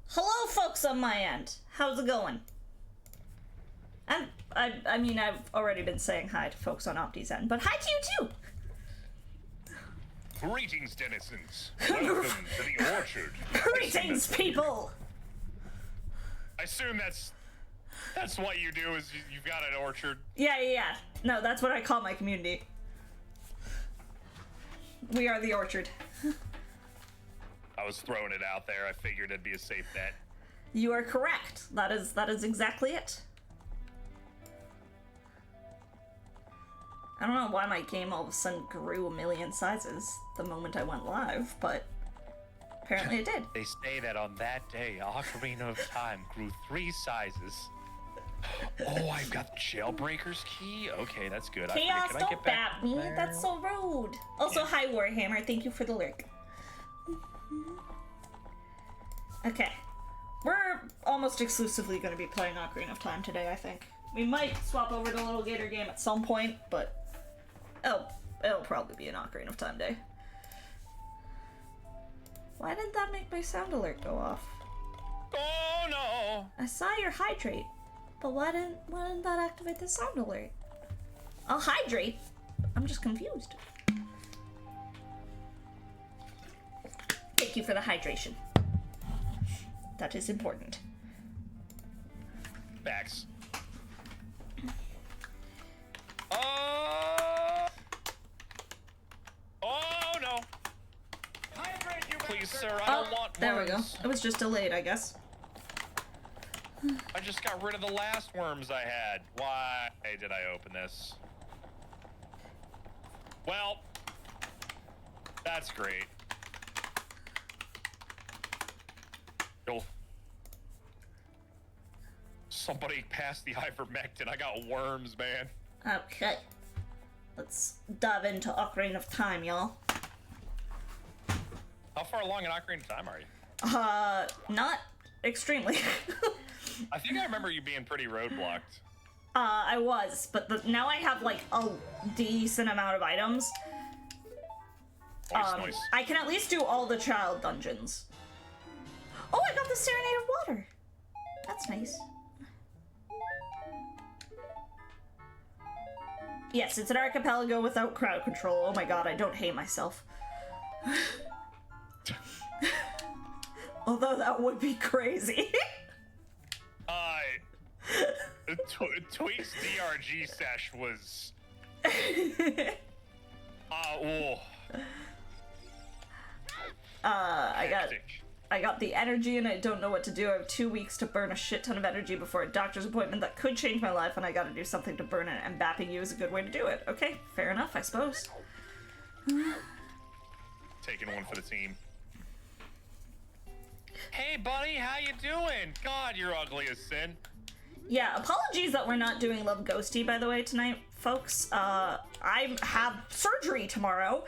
Hello, folks on my end. How's it going? And I mean, I've already been saying hi to folks on Opti's end, but hi to you too. Greetings, denizens. Welcome to the orchard. Greetings, people. I assume that's what you do. Is you've got an orchard. Yeah. No, that's what I call my community. We are the orchard. I was throwing it out there. I figured it'd be a safe bet. You are correct. That is exactly it. I don't know why my game all of a sudden grew a million sizes the moment I went live, but apparently it did. They say that on that day, Ocarina of Time grew 3 sizes. Oh, I've got Jailbreaker's key? Okay, that's good. Chaos, Can I don't get back bat me. there? That's so rude. Also, Yeah. hi, Warhammer. Thank you for the lurk. Okay. We're almost exclusively going to be playing Ocarina of Time today, I think. We might swap over to a little Gator game at some point, but it'll probably be an Ocarina of Time day. Why didn't that make my sound alert go off? Oh, no! I saw your hydrate, but why didn't that activate the sound alert? I'll hydrate. I'm just confused. Thank you for the hydration. That is important. Backs. Oh, no. Hydrate, you Please, bastard. sir, I don't want There we go. worms. It was just delayed, I guess. I just got rid of the last worms I had. Why did I open this? Well, that's great. Yo. Somebody passed the ivermectin. I got worms, man. Okay. Let's dive into Ocarina of Time, y'all. How far along in Ocarina of Time are you? Not extremely. I think I remember you being pretty roadblocked. I was, but now I have, like, a decent amount of items. Nice. I can at least do all the child dungeons. Oh, I got the Serenade of Water! That's nice. Yes, it's an archipelago without crowd control. Oh my god, I don't hate myself. Although that would be crazy. Tweak's DRG sesh was... I got the energy and I don't know what to do. I have 2 weeks to burn a shit ton of energy before a doctor's appointment that could change my life, and I gotta do something to burn it, and bapping you is a good way to do it. Okay, fair enough, I suppose. Taking one for the team. Hey, buddy, how you doing? God, you're ugly as sin. Yeah, apologies that we're not doing Love Ghosty, by the way, tonight, folks. I have surgery tomorrow.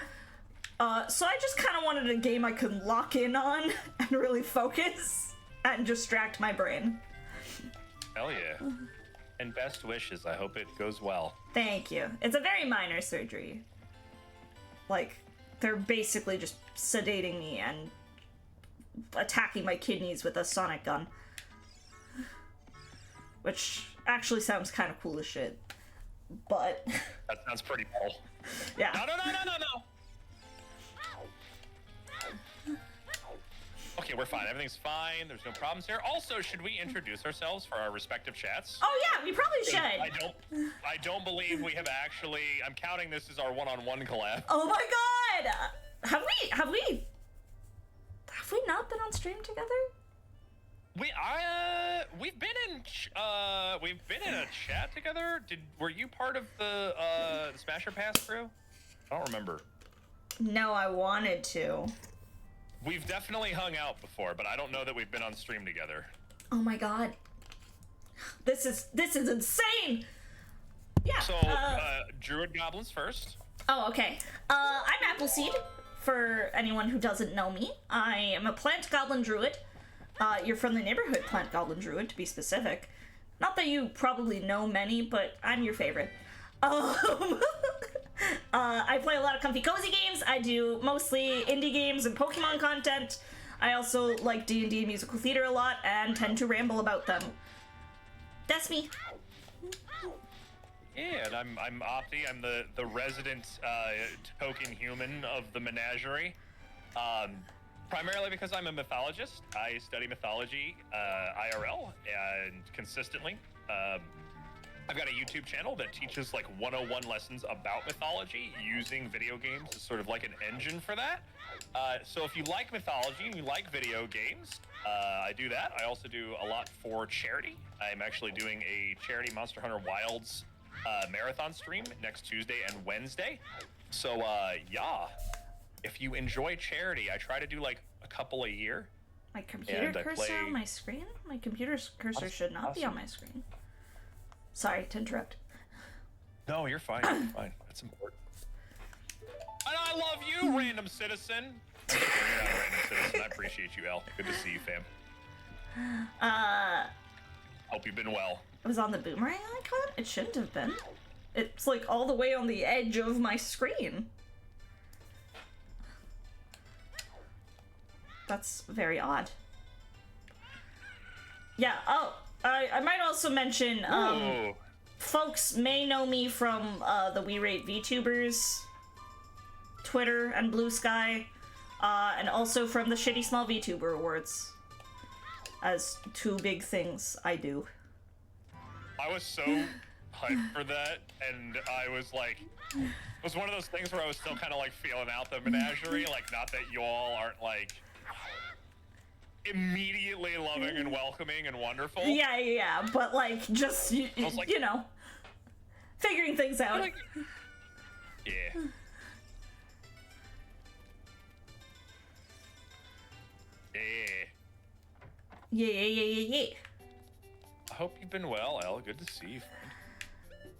So I just kind of wanted a game I could lock in on and really focus and distract my brain. Hell yeah. And best wishes. I hope it goes well. Thank you. It's a very minor surgery. Like, they're basically just sedating me and attacking my kidneys with a sonic gun. Which actually sounds kind of cool as shit. But... That sounds pretty cool. Yeah. No. Okay, we're fine. Everything's fine. There's no problems here. Also, should we introduce ourselves for our respective chats? Oh yeah, we probably should. I don't believe we have actually. I'm counting this as our one-on-one collab. Oh my god! Have we not been on stream together? We've been in a chat together. Were you part of the Smasher Pass crew? I don't remember. No, I wanted to. We've definitely hung out before, but I don't know that we've been on stream together. Oh my god. This is insane! Yeah. So, Druid Goblins first. Oh, okay. I'm Appleseed, for anyone who doesn't know me. I am a plant goblin druid. You're from the neighborhood plant goblin druid, to be specific. Not that you probably know many, but I'm your favorite. I play a lot of comfy cozy games. I do mostly indie games and Pokemon content. I also like D&D and musical theater a lot and tend to ramble about them. That's me. Yeah, and I'm Opti. I'm the resident token human of the menagerie. Primarily because I'm a mythologist. I study mythology IRL and consistently. I've got a YouTube channel that teaches like 101 lessons about mythology using video games as sort of like an engine for that. So if you like mythology and you like video games, I do that. I also do a lot for charity. I'm actually doing a charity Monster Hunter Wilds marathon stream next Tuesday and Wednesday. So yeah, if you enjoy charity, I try to do like a couple a year. My computer cursor on my screen? My computer's cursor should not be on my screen. Sorry to interrupt. No, you're fine. You're fine. That's important. And I love you, random citizen. You're not a random citizen. I appreciate you, El. Good to see you, fam. Hope you've been well. It was on the boomerang icon? It shouldn't have been. It's like all the way on the edge of my screen. That's very odd. Yeah, oh, I might also mention, folks may know me from the We Rate VTubers Twitter and Blue Sky, and also from the Shitty Small VTuber Awards, as two big things I do. I was so hyped for that, and I was like, it was one of those things where I was still kind of like feeling out the menagerie, like not that you all aren't like immediately loving and welcoming and wonderful. Yeah, but like just like, you know, figuring things out. Like, yeah. Yeah. I hope you've been well, El. Good to see you,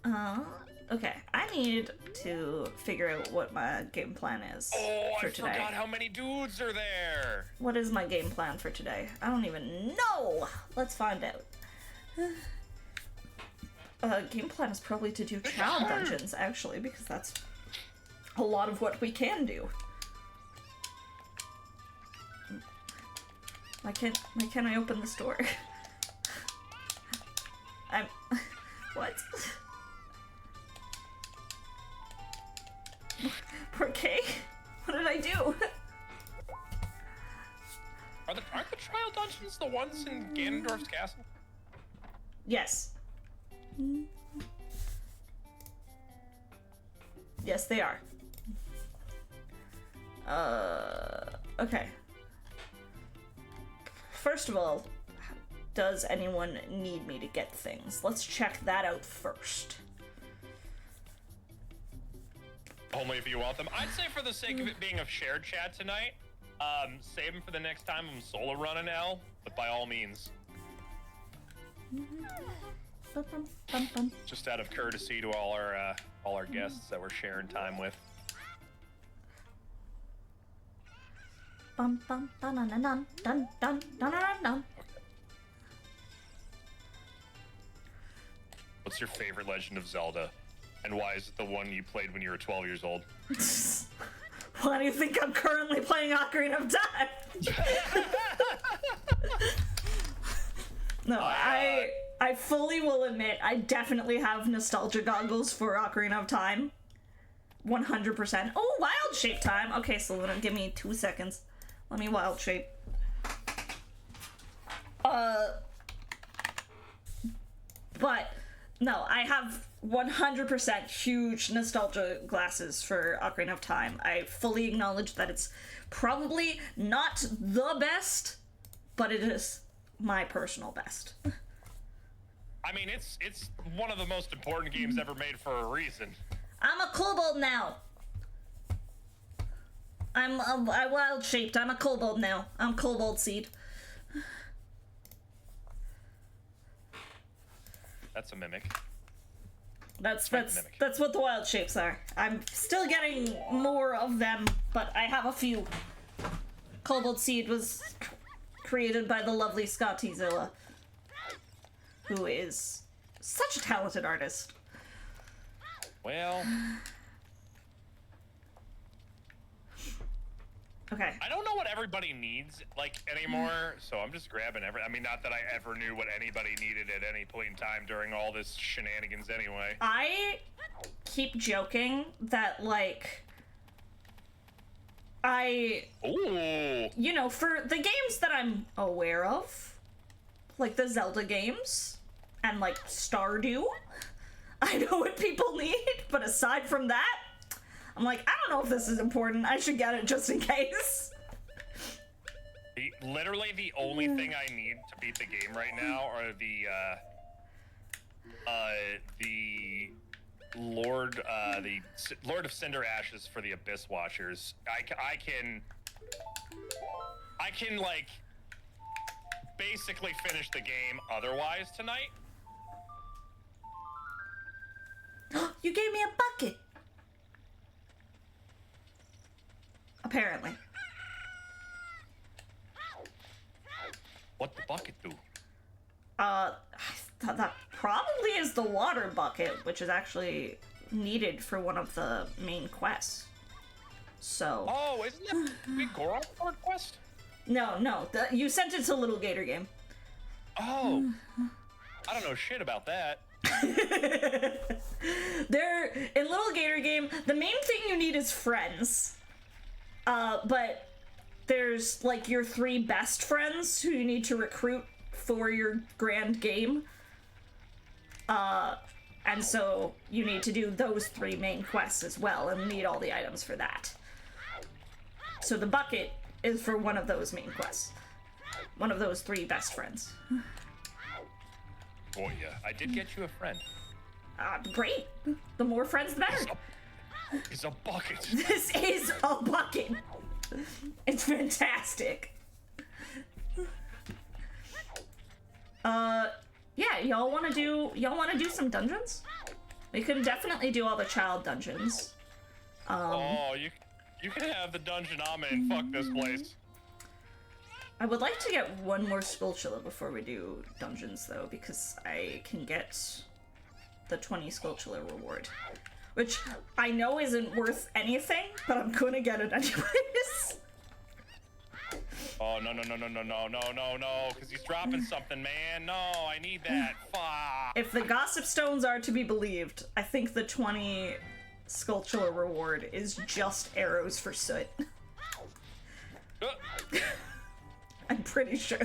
friend. Okay. I need to figure out what my game plan is for today. I forgot how many dudes are there. What is my game plan for today? I don't even know. Let's find out. Game plan is probably to do child dungeons, actually, because that's a lot of what we can do. Why can't I open this door? What? Okay? What did I do? Aren't the trial dungeons the ones in Ganondorf's castle? Yes. Yes, they are. Okay. First of all, does anyone need me to get things? Let's check that out first. Only if you want them. I'd say for the sake of it being a shared chat tonight, save them for the next time I'm solo running L, but by all means. Just out of courtesy to all our guests that we're sharing time with. What's your favorite Legend of Zelda? And why is it the one you played when you were 12 years old? Why do you think I'm currently playing Ocarina of Time? No, I fully will admit I definitely have nostalgia goggles for Ocarina of Time. 100%. Oh, wild shape time. Okay, Selena, give me 2 seconds. Let me wild shape. But no, I have 100% huge nostalgia glasses for Ocarina of Time. I fully acknowledge that it's probably not the best, but it is my personal best. I mean, it's one of the most important games ever made for a reason. I'm a kobold now. I wild shaped. I'm a kobold now. I'm kobold seed. That's a mimic. That's what the wild shapes are. I'm still getting more of them, but I have a few. Kobold seed was created by the lovely Scottyzilla, who is such a talented artist. Well, Okay. I don't know what everybody needs, like, anymore, so I'm just grabbing I mean, not that I ever knew what anybody needed at any point in time during all this shenanigans anyway. I keep joking that, like, Ooh. you know, for the games that I'm aware of, like the Zelda games and, like, Stardew, I know what people need, but aside from that, I'm like, I don't know if this is important. I should get it just in case. Literally the only thing I need to beat the game right now are the Lord of Cinder Ashes for the Abyss Watchers. I can like basically finish the game otherwise tonight. You gave me a bucket. Apparently. What the bucket do? That probably is the water bucket, which is actually needed for one of the main quests. So. Oh, isn't that the Goron Sword quest? No, you sent it to Little Gator Game. Oh, I don't know shit about that. There, in Little Gator Game, the main thing you need is friends. But there's, like, your 3 best friends who you need to recruit for your grand game. And so you need to do those 3 main quests as well, and need all the items for that. So the bucket is for one of those main quests. One of those 3 best friends. Oh yeah, I did get you a friend. Great. The more friends, the better. It's a bucket. This is a bucket. It's fantastic. Yeah, y'all wanna do some dungeons? We can definitely do all the child dungeons. Oh, you can have the dungeon I'm in. Fuck this place. I would like to get one more Skulltula before we do dungeons, though, because I can get the 20 Skulltula reward. Which I know isn't worth anything, but I'm gonna get it anyways. Oh, no, because he's dropping something, man. No, I need that. Fuck. If the gossip stones are to be believed, I think the 20 Skulltula reward is just arrows for soot. I'm pretty sure.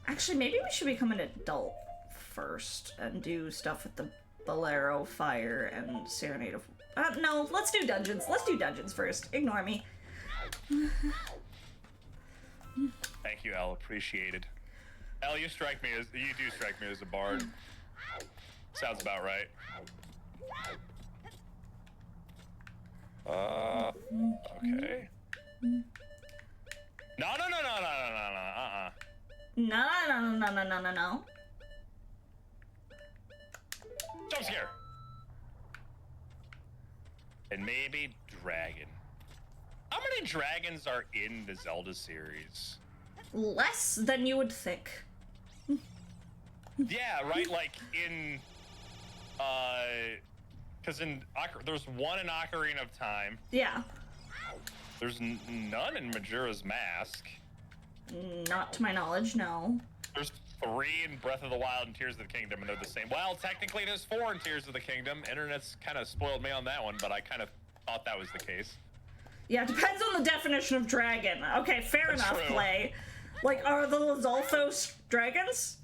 Actually, maybe we should become an adult first and do stuff with the Bolero, Fire, and Serenade of... no, let's do dungeons. Let's do dungeons first. Ignore me. Thank you, Elle. Appreciated. Elle, you do strike me as a bard. Sounds about right. Okay. No. No. Jump scare. And maybe dragon. How many dragons are in the Zelda series? Less than you would think. Yeah, right? Like in, because there's one in Ocarina of Time. Yeah. There's none in Majora's Mask. Not to my knowledge, no. There's 3 in Breath of the Wild and Tears of the Kingdom, and they're the same. Well, technically there's 4 in Tears of the Kingdom. Internet's kind of spoiled me on that one, but I kind of thought that was the case. Yeah, it depends on the definition of dragon. Okay, fair That's enough, true. Play. Like, are the Lizalfos dragons?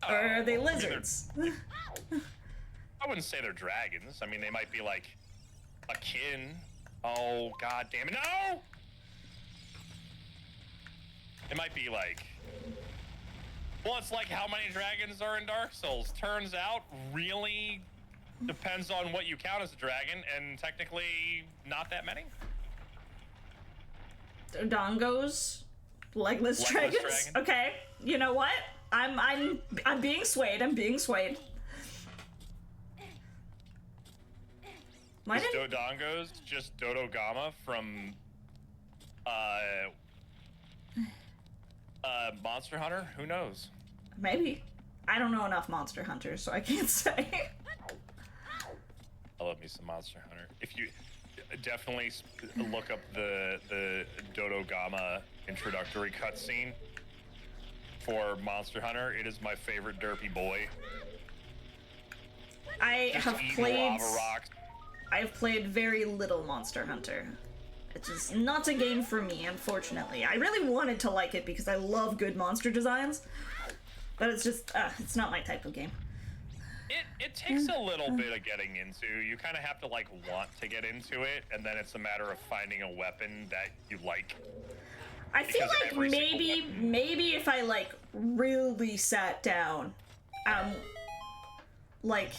Or are they lizards? I wouldn't say they're dragons. I mean, they might be like akin. Oh, god damn it. No! It might be like... Well, it's like how many dragons are in Dark Souls. Turns out, really depends on what you count as a dragon, and technically not that many. Dongos? Legless dragons? dragon. Okay, you know what? I'm being swayed. I'm being swayed. Why Is didn't... Dodongos just Dodogama from Monster Hunter? Who knows? Maybe. I don't know enough Monster Hunter, so I can't say. I love me some Monster Hunter. If you definitely look up the Dodogama introductory cutscene for Monster Hunter, it is my favorite derpy boy. I Just have eating played. lava rocks. I've played very little Monster Hunter. It's just not a game for me, unfortunately. I really wanted to like it because I love good monster designs, but it's just, it's not my type of game. It takes a little bit of getting into. You kind of have to like want to get into it, and then it's a matter of finding a weapon that you like. I feel Because like every single maybe if I like really sat down, like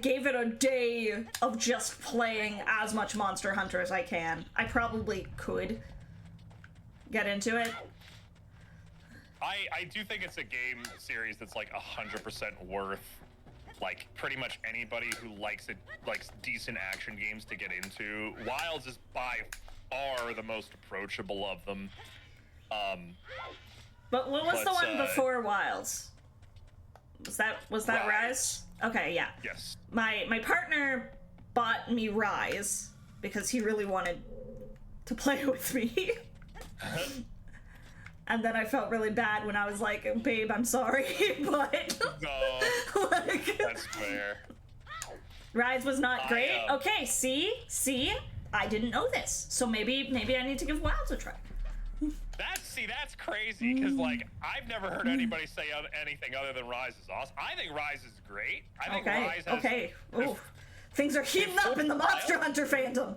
gave it a day of just playing as much Monster Hunter as I can, I probably could get into it. I do think it's a game series that's like 100% worth like pretty much anybody who likes decent action games to get into. Wilds is by far the most approachable of them. But what was the one but, before Wilds? Was that Rise? Okay, yeah. Yes. My partner bought me Rise because he really wanted to play with me. And then I felt really bad when I was like, babe, I'm sorry, but No, like, that's fair. Rise was not great. Okay, see, I didn't know this, so maybe I need to give Wilds a try. That's crazy because like I've never heard anybody say anything other than Rise is awesome. I think Rise is great. I think Rise has Ooh, things are heating up in the Monster Hunter fandom.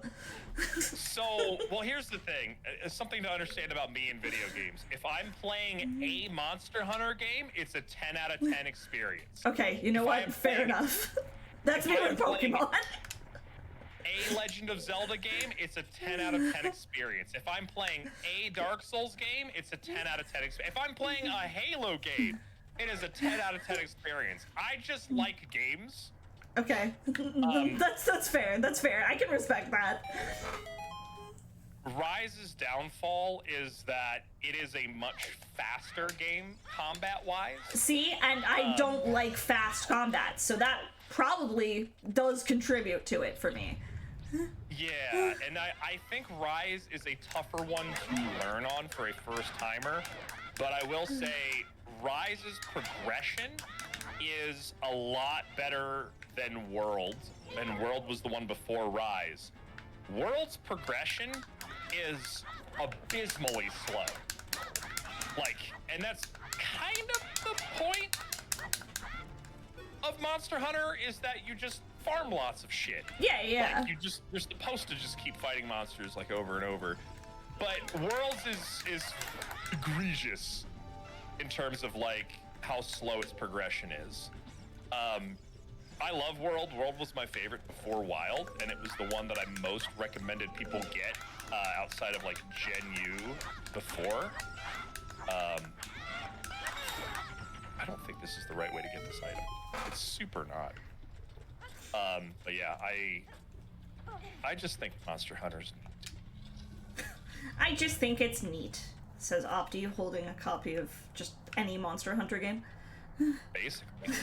So, well, here's the thing. Something to understand about me in video games. If I'm playing a Monster Hunter game, it's a 10 out of 10 experience. Okay, you know what? Fair enough. That's me with Pokemon. A Legend of Zelda game, it's a 10 out of 10 experience. If I'm playing a Dark Souls game, it's a 10 out of 10 experience. If I'm playing a Halo game, it is a 10 out of 10 experience. I just like games. Okay, that's fair. That's fair. I can respect that. Rise's downfall is that it is a much faster game combat-wise. See, and I don't like fast combat, so that probably does contribute to it for me. Yeah, and I think Rise is a tougher one to learn on for a first-timer, but I will say Rise's progression is a lot better than World, and World was the one before Rise. World's progression is abysmally slow. Like, and that's kind of the point of Monster Hunter, is that you just farm lots of shit. Yeah. Like, you're supposed to just keep fighting monsters like over and over. But Worlds is egregious in terms of like how slow its progression is. I love World. World was my favorite before Wild, and it was the one that I most recommended people get outside of like Gen U before. I don't think this is the right way to get this item. It's super not. But yeah, I just think Monster Hunter's neat. I just think it's neat, says Opti, holding a copy of just any Monster Hunter game. Basically.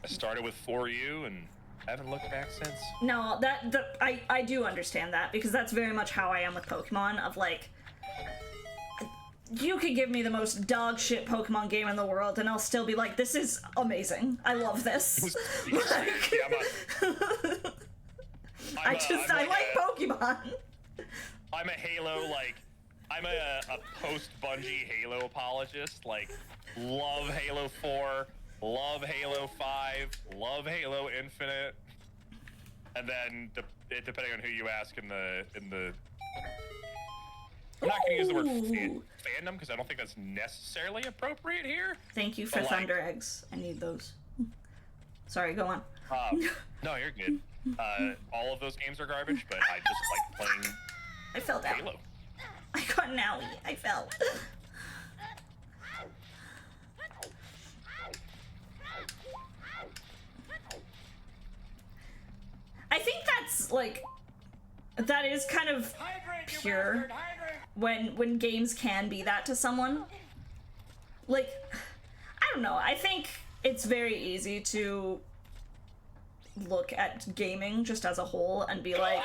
I started with 4U and haven't looked back since. No, I do understand that, because that's very much how I am with Pokemon, of like, you could give me the most dog shit Pokemon game in the world and I'll still be like, this is amazing. I love this. I like Pokemon. I'm a Halo, like, I'm a post-Bungie Halo apologist. Like, love Halo 4, love Halo 5, love Halo Infinite. And then, depending on who you ask in the I'm not going to use the word fandom because I don't think that's necessarily appropriate here. Thank you for Thunder Eggs. I need those. Sorry, go on. No, you're good. All of those games are garbage, but I just like playing I fell down. Halo. I got an owie. I fell. I think that's like, that is kind of pure when games can be that to someone. Like, I don't know. I think it's very easy to look at gaming just as a whole and be like,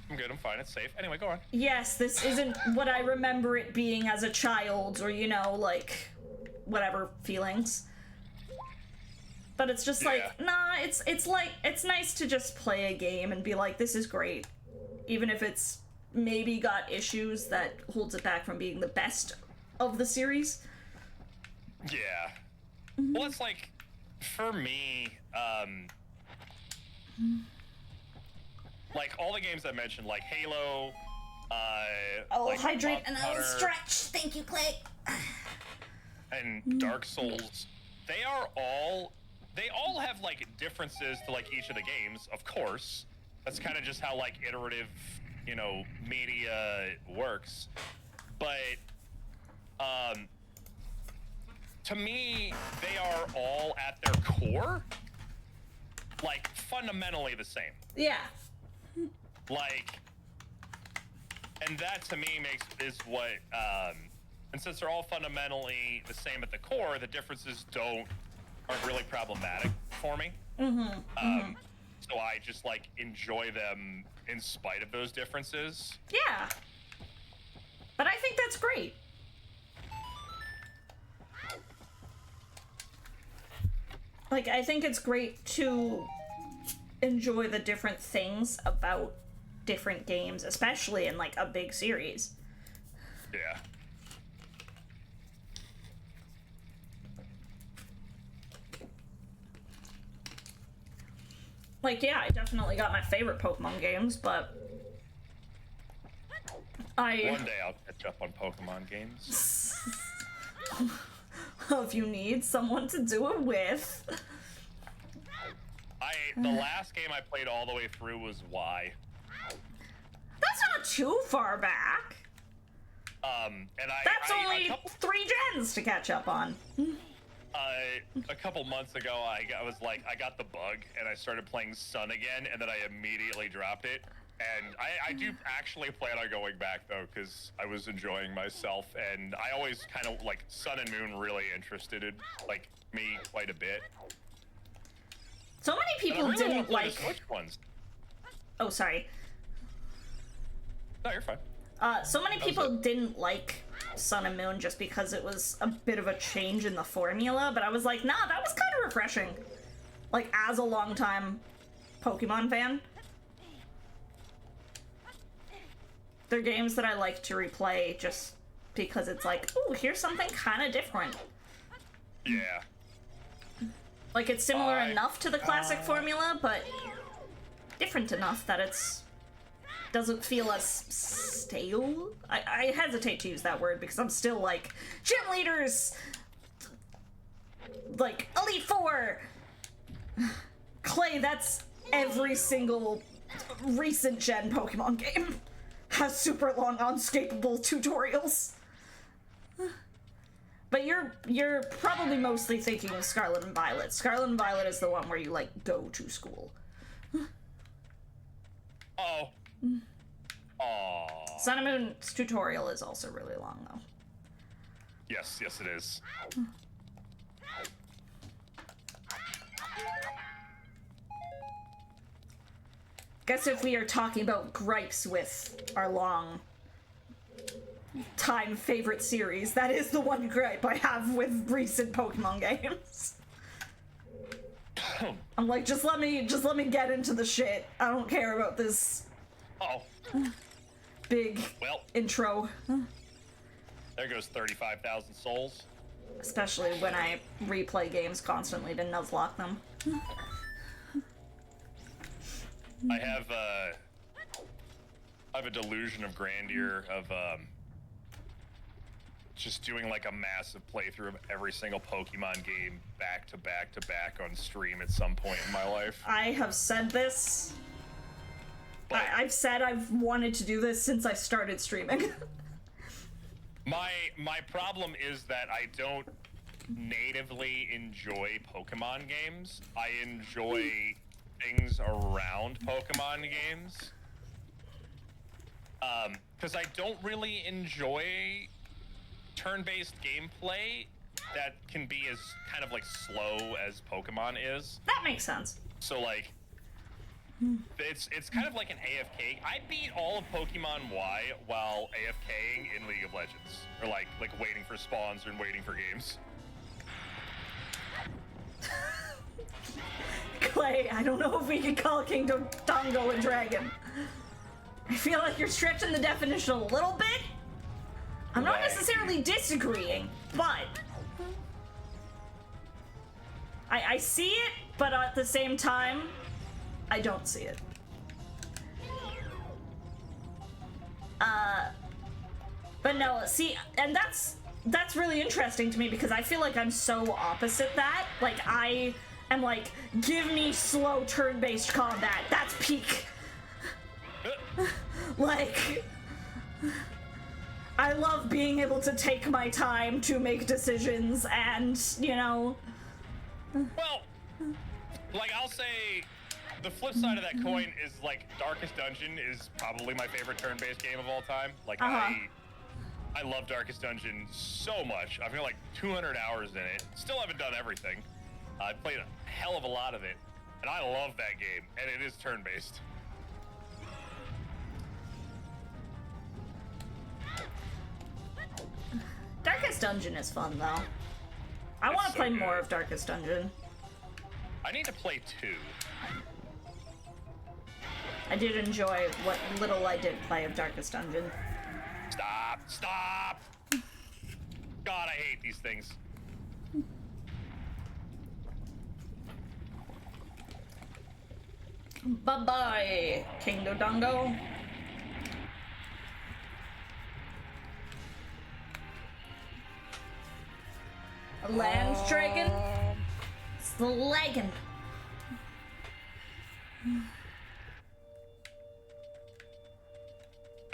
I'm good, I'm fine, it's safe. Anyway, go on. yes, this isn't what I remember it being as a child, or, you know, like, whatever feelings. But it's just like, nah, it's like, it's nice to just play a game and be like, this is great. Even if it's maybe got issues that holds it back from being the best of the series. Yeah. Well, it's like, for me, like all the games I mentioned, like Halo, I'll like hydrate and I'll Hunter, stretch. Thank you, Clay. and Dark Souls, they all have like differences to like each of the games, of course. That's kind of just how like iterative, you know, media works. But to me, they are all at their core like fundamentally the same. Yeah. Like, and that to me is what and since they're all fundamentally the same at the core, the differences aren't really problematic for me. So I just like enjoy them in spite of those differences. Yeah. But I think that's great. Like, I think it's great to enjoy the different things about different games, especially in like a big series. Yeah. Like, yeah, I definitely got my favorite Pokemon games, but One day I'll catch up on Pokemon games. if you need someone to do it with. The last game I played all the way through was Y. That's not too far back. And That's only 3 gens to catch up on. A couple months ago, I got the bug, and I started playing Sun again, and then I immediately dropped it. And I do actually plan on going back, though, because I was enjoying myself, and I always kind of, like, Sun and Moon really interested in, like, me quite a bit. So many people really didn't like... Switch ones. Oh, sorry. No, you're fine. So many people didn't like Sun and Moon just because it was a bit of a change in the formula, but I was like, nah, that was kind of refreshing. Like, as a longtime Pokemon fan. They're games that I like to replay just because it's like, ooh, here's something kind of different. Yeah. Like, it's similar enough to the classic formula, but different enough that it's doesn't feel as stale. I hesitate to use that word because I'm still like, gym leaders, like Elite Four. Clay, that's every single recent gen Pokemon game has super long unscapable tutorials. But you're probably mostly thinking of Scarlet and Violet. Scarlet and Violet is the one where you like go to school. Oh. Aww. Sun and Moon's tutorial is also really long, though. Yes, it is. Guess if we are talking about gripes with our long time favorite series, that is the one gripe I have with recent Pokemon games. I'm like, just let me get into the shit. I don't care about this big intro. There goes 35,000 souls. Especially when I replay games constantly to nuzlocke them. I have a delusion of grandeur of just doing like a massive playthrough of every single Pokemon game back to back to back on stream at some point in my life. I have said this. But I've said I've wanted to do this since I started streaming. my problem is that I don't natively enjoy Pokemon games. I enjoy things around Pokemon games. Because I don't really enjoy turn-based gameplay that can be as kind of like slow as Pokemon is. That makes sense. So like, it's kind of like an AFK. I beat all of Pokemon Y while AFKing in League of Legends, or like waiting for spawns and waiting for games. Clay, I don't know if we can call Kingdom Dongo a dragon. I feel like you're stretching the definition a little bit. I'm not necessarily disagreeing, but I see it, but at the same time, I don't see it. But no, see, and that's really interesting to me because I feel like I'm so opposite that. Like, I am like, give me slow turn-based combat. That's peak. Like, I love being able to take my time to make decisions and, you know. Well, like, I'll say the flip side of that coin is, like, Darkest Dungeon is probably my favorite turn-based game of all time. Like, I love Darkest Dungeon so much. I've got like 200 hours in it. Still haven't done everything. I played a hell of a lot of it, and I love that game, and it is turn-based. Darkest Dungeon is fun, though. I want to play more of Darkest Dungeon. I need to play 2. I did enjoy what little I did play of Darkest Dungeon. Stop! God, I hate these things. Bye-bye, King Dodongo. A land dragon? It's the lagging.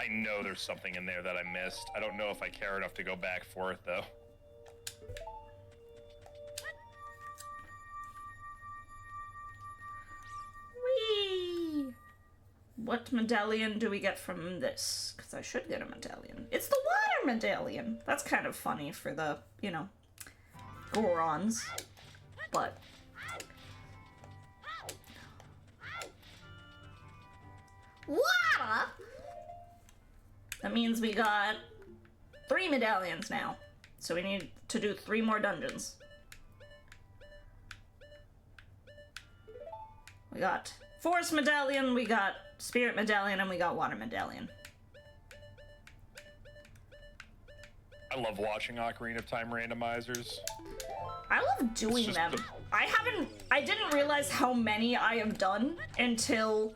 I know there's something in there that I missed. I don't know if I care enough to go back for it, though. Whee! What medallion do we get from this? Because I should get a medallion. It's the water medallion! That's kind of funny for the, you know, Gorons. But... water? That means we got 3 medallions now. So we need to do 3 more dungeons. We got Forest Medallion, we got Spirit Medallion, and we got Water Medallion. I love watching Ocarina of Time randomizers. I love doing them. I didn't realize how many I have done until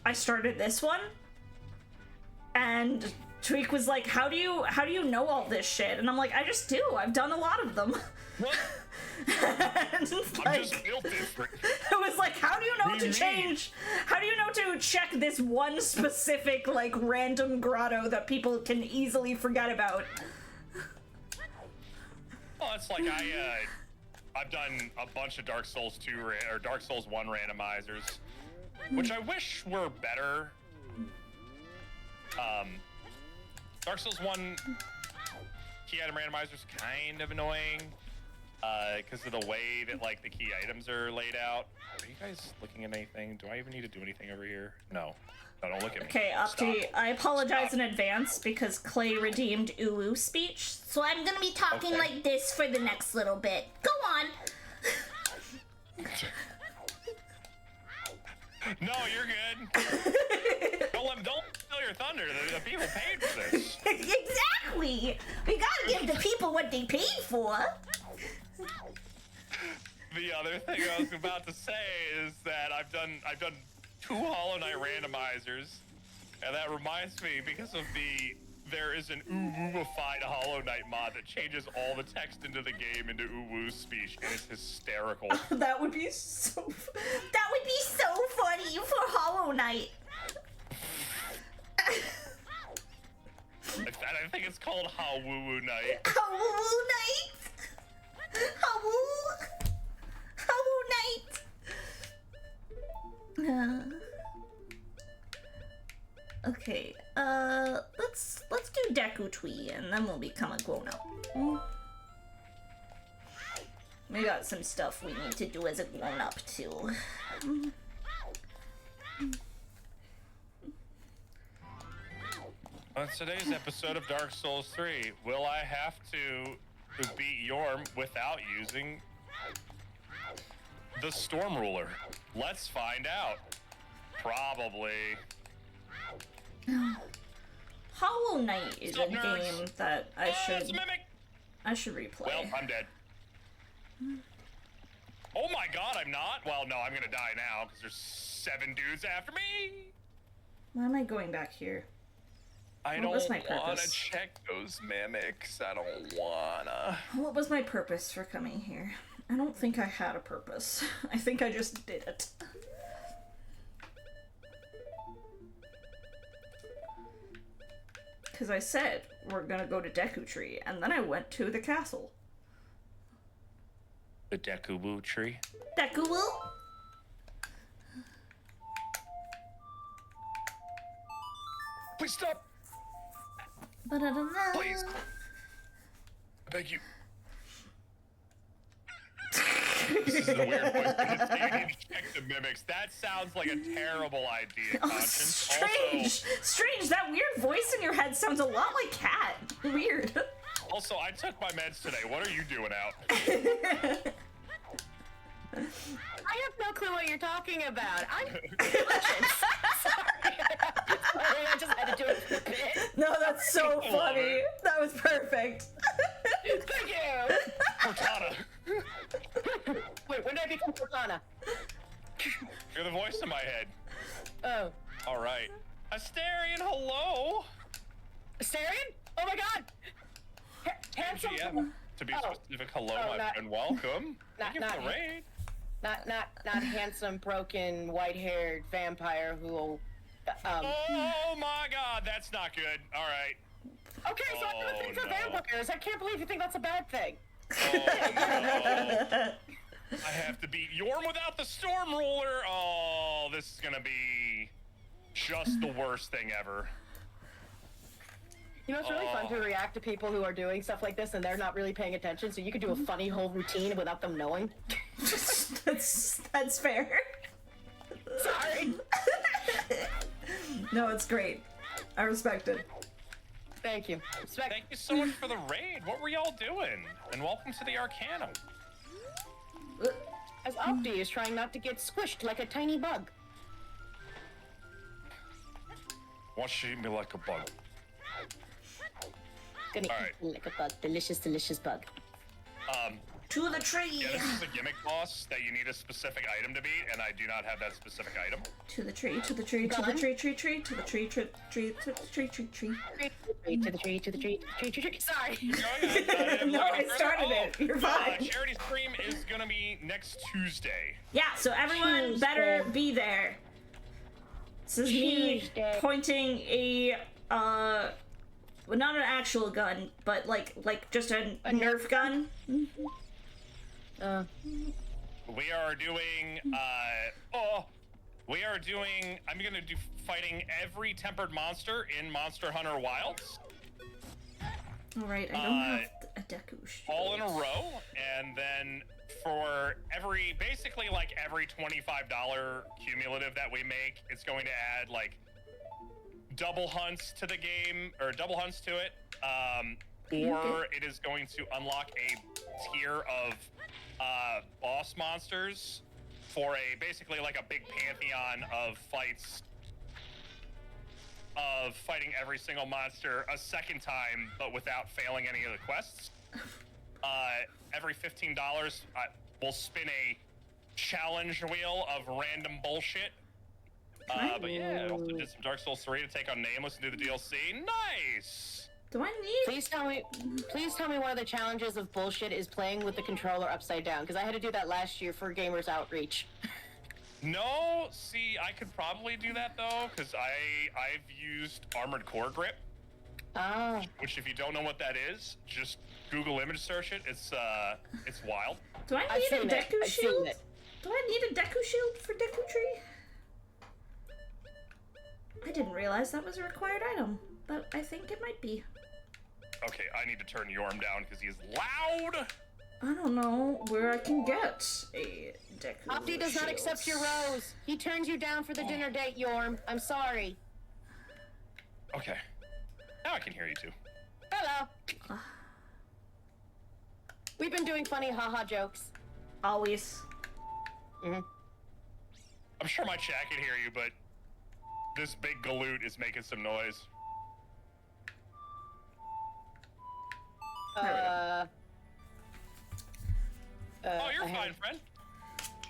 I started this one. And Tweak was like, how do you know all this shit? And I'm like, I just do. I've done a lot of them. What? I'm just built different. It was like, how do you know to change? How do you know to check this one specific, like, random grotto that people can easily forget about? Well, it's like I've done a bunch of Dark Souls 2 or Dark Souls 1 randomizers, which I wish were better. Dark Souls 1 key item randomizer is kind of annoying because of the way that like the key items are laid out. Are you guys looking at anything? Do I even need to do anything over here? No, don't look at me. Okay, Opti, I apologize in advance because Clay redeemed uwu speech, so I'm gonna be talking like this for the next little bit. Go on. No, you're good. Don't steal your thunder. The people paid for this. Exactly. We gotta give the people what they paid for. The other thing I was about to say is that I've done 2 Hollow Knight randomizers, and that reminds me because of there is an uwu-ified Hollow Knight mod that changes all the text into the game into uwu speech, and it's hysterical. That would be so funny for Hollow Knight. I think it's called Hawuwu Knight. Hawuwu Knight. Hawuwu Knight. Okay, let's do Deku Twee and then we'll become a grown-up. We got some stuff we need to do as a grown-up, too. On today's episode of Dark Souls 3, will I have to beat Yorm without using the Storm Ruler? Let's find out. Probably. Hollow Knight is Stop, a nerds. game that It's a mimic! I should replay. Well, I'm dead. Oh my god, I'm not? Well, no, I'm gonna die now, because there's 7 dudes after me! Why am I going back here? I What don't was my wanna purpose? check those mimics. I don't wanna. What was my purpose for coming here? I don't think I had a purpose. I think I just did it. Because I said, we're gonna go to Deku Tree, and then I went to the castle. The Dekubu tree. Deku will? Please stop! Ba-da-da-da. Please! I beg you. This is a weird voice. You need to check the mimics. That sounds like a terrible idea, Oh, Conscience. strange! Strange! That weird voice in your head sounds a lot like Cat. Weird. Also, I took my meds today. What are you doing out? I have no clue what you're talking about. I'm delicious. Sorry. Sorry, I just had to do it for a bit. No, that's so funny. That was perfect. Thank you. Cortana, Wait, when did I become Cortana? you're the voice in my head. Oh. All right. Asterion, hello. Asterion? Oh my god! Handsome. GM. To be specific, hello, Oh, my not- friend. Welcome. Thank you for the not- raid. Not handsome, broken, white-haired vampire who will. Oh my god, that's not good. All right. Okay, so I have a thing for no. vampires. I can't believe you think that's a bad thing. Oh, no. I have to beat Yorm without the Storm Ruler. Oh, this is gonna be just the worst thing ever. You know, it's really fun to react to people who are doing stuff like this and they're not really paying attention, so you could do a funny whole routine without them knowing. That's fair. Sorry. No, it's great. I respect it. Thank you. Thank you so much for the raid. What were y'all doing? And welcome to the Arcanum. As Opti is trying not to get squished like a tiny bug. Watch you eat me like a bug. Gonna All eat right. you like a bug. Delicious, delicious bug. To the tree. Yeah, this is a gimmick boss that you need a specific item to beat, and I do not have that specific item. To the tree. To the tree. To the tree. Tree. Tree. To the tree. Tree. Tree. To the tree. Tree. Tree. To the tree, to the tree, tree, tree, tree. Sorry. No, I started it. You're fine. Charity Stream is gonna be next Tuesday. Yeah. So everyone better be there. This is me Tuesday. pointing a well, not an actual gun, but like just a Nerf gun. We are doing, I'm gonna do fighting every tempered monster in Monster Hunter Wilds, All right. I don't have a Deku shield. all in a row, and then for basically like every $25 cumulative that we make, it's going to add like double hunts to the game, or double hunts to it, or it is going to unlock a tier of boss monsters for basically like a big pantheon of fights, of fighting every single monster a second time, but without failing any of the quests. Every $15, we'll spin a challenge wheel of random bullshit. But yeah, I also did some Dark Souls 3 to take on Nameless and do the DLC. Nice! Do I need? Please tell me one of the challenges of bullshit is playing with the controller upside down, because I had to do that last year for Gamers Outreach. No, see, I could probably do that though, because I've used Armored Core Grip, Oh. which if you don't know what that is, just Google image search it. It's wild. Do I I've need a seen it. Deku I've seen shield? it. Do I need a Deku shield for Deku Tree? I didn't realize that was a required item, but I think it might be. Okay, I need to turn Yorm down because he is loud. I don't know where I can get a Deku Opti does not accept your rose. He turns you down for the dinner date, Yorm. I'm sorry. Okay. Now I can hear you too. Hello. We've been doing funny haha jokes. Always. I'm sure my chat can hear you, but this big galoot is making some noise. There Oh, you're I fine, had- friend.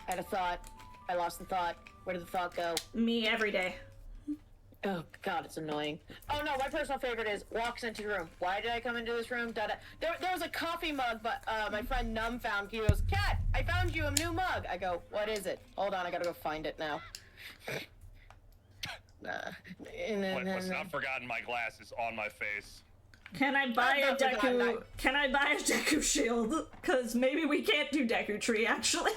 I had a thought. I lost the thought. Where did the thought go? Me every day. Oh god, it's annoying. Oh no, my personal favorite is walks into the room. Why did I come into this room? Da-da. There was a coffee mug, but my friend Num found. He goes, "Cat, I found you a new mug." I go, "What is it?" Hold on, I gotta go find it now. Let's not forgotten my glasses on my face. Can I buy a I've not forgotten Deku? that. Can I buy a Deku shield? Cause maybe we can't do Deku tree actually.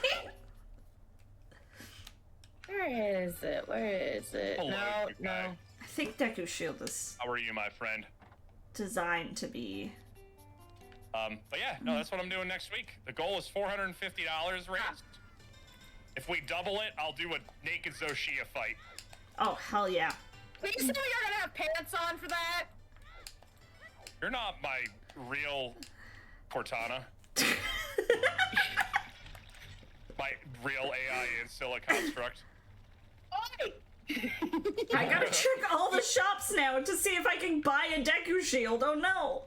Where is it? Where is it? Hello, No, big no. guy. I think Deku shield is How are you, my friend? designed to be. But yeah, no, that's what I'm doing next week. The goal is $450 raised. If we double it, I'll do a naked Zoshia fight. Oh hell yeah! Please tell me you're gonna have pants on for that. You're not my real Cortana. My real AI in Scylla construct. Oi! I gotta check all the shops now to see if I can buy a Deku shield. Oh no!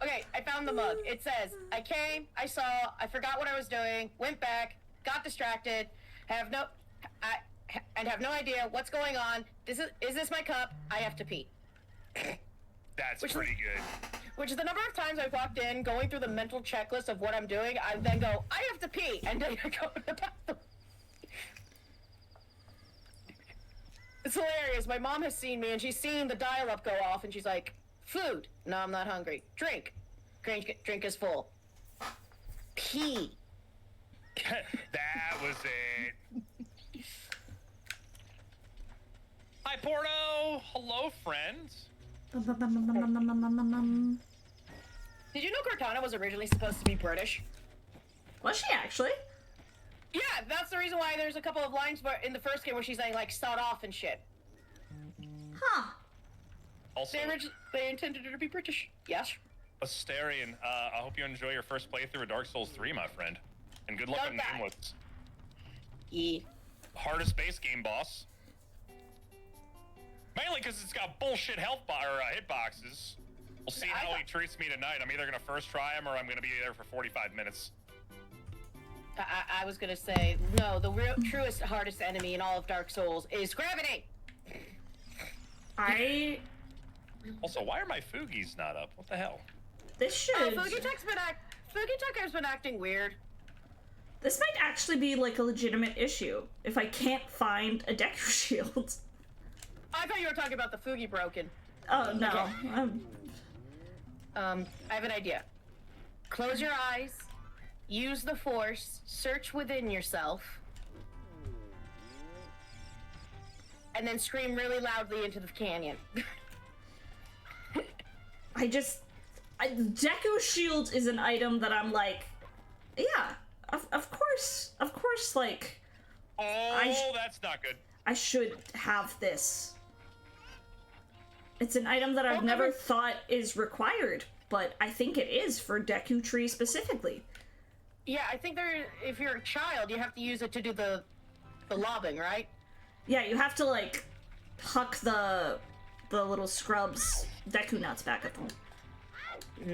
Okay, I found the mug. It says, I came, I saw, I forgot what I was doing, went back, got distracted, have no idea what's going on. Is this my cup? I have to pee. That's Which- pretty good. Which is the number of times I've walked in, going through the mental checklist of what I'm doing, I then go, I have to pee, and then I go to the bathroom. It's hilarious. My mom has seen me, and she's seen the dial-up go off, and she's like, food. No, I'm not hungry. Drink. Drink is full. Pee. That was it. Hi, Porto. Hello, friends. Did you know Cortana was originally supposed to be British? Was she actually? Yeah, that's the reason why there's a couple of lines in the first game where she's saying, like, start off and shit. Huh. Also, They intended her to be British. Yes. Asterion, I hope you enjoy your first playthrough of Dark Souls 3, my friend. And good luck Don't on die. Nameless. Yeah. Hardest base game boss. Mainly because it's got bullshit hitboxes. We'll see how he treats me tonight. I'm either going to first try him or I'm going to be there for 45 minutes. I was gonna say, no, the truest, hardest enemy in all of Dark Souls is gravity! Also, why are my Fugies not up? What the hell? This should. Fugitek's been acting weird. This might actually be like a legitimate issue if I can't find a Deku shield. I thought you were talking about the Fugi broken. Oh no. I have an idea. Close your eyes, use the Force, search within yourself, and then scream really loudly into the canyon. Deku shield is an item that I'm like, yeah, of course, like, Oh, that's not good. I should have this. It's an item that I've Well, never every- thought is required, but I think it is for Deku Tree specifically. Yeah, I think if you're a child, you have to use it to do the lobbing, right? Yeah, you have to like huck the little scrubs Deku nuts back at them.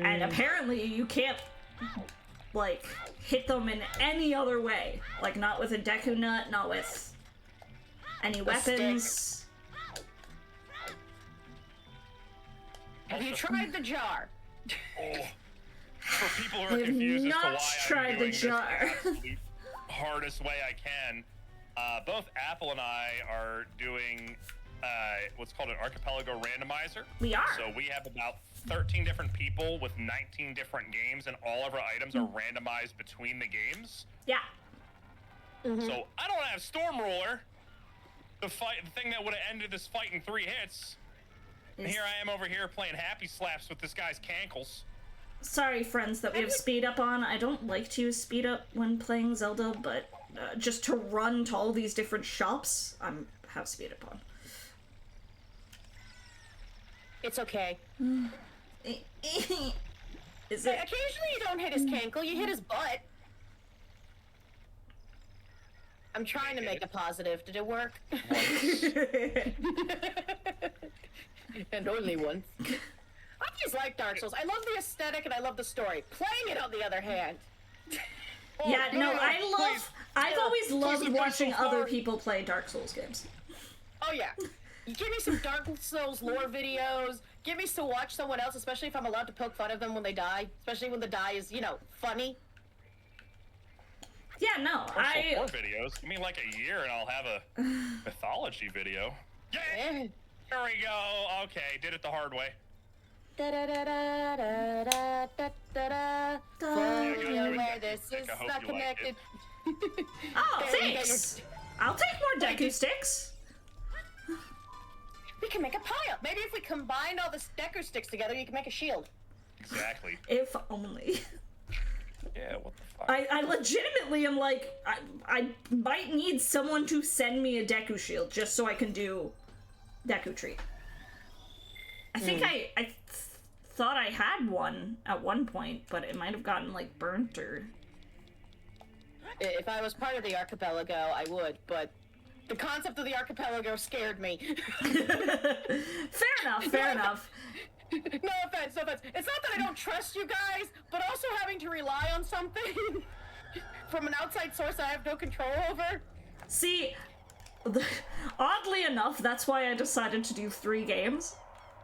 And apparently you can't like hit them in any other way. Like not with a Deku nut, not with any weapons. Have you tried the jar? Oh. For people who are I have confused as to not why tried I'm the doing this jar. the absolute hardest way I can, both Apple and I are doing what's called an Archipelago randomizer. We are. So we have about 13 different people with 19 different games, and all of our items are randomized between the games. Yeah. So I don't have Storm Ruler, the thing that would have ended this fight in 3 hits. And here I am over here playing happy slaps with this guy's cankles. Sorry, friends, that we have speed up on. I don't like to use speed up when playing Zelda, but just to run to all these different shops, have speed up on. It's okay. Is Hey, it? occasionally you don't hit his cankle, you hit his butt. I'm trying to make a positive. Did it work? And only once. I always like Dark Souls. I love the aesthetic and I love the story. Playing it, on the other hand. Yeah, no, I've always loved have gone watching so far. other people play Dark Souls games. Oh yeah. You give me some Dark Souls lore videos. Give me to watch someone else, especially if I'm allowed to poke fun of them when they die. Especially when the die is, you know, funny. Yeah, no, More videos. Give me like a year and I'll have a mythology video. Yeah! Eh. There we go. Okay, did it the hard way. Da da da da da da da da da. good. Where this is I hope not you liked connected. Oh, There you go, thanks! I'll take more Deku sticks. We can make a pile. Maybe if we combine all the Decker sticks together, you can make a shield. Exactly. If only. Yeah, what the fuck? I legitimately am like, I might need someone to send me a Deku shield just so I can do Deku Tree. I think I thought I had one at one point, but it might have gotten like burnt or... If I was part of the archipelago, I would, but the concept of the archipelago scared me. Fair enough, fair enough. No offense, no offense. It's not that I don't trust you guys, but also having to rely on something from an outside source I have no control over. See, oddly enough, that's why I decided to do 3 games.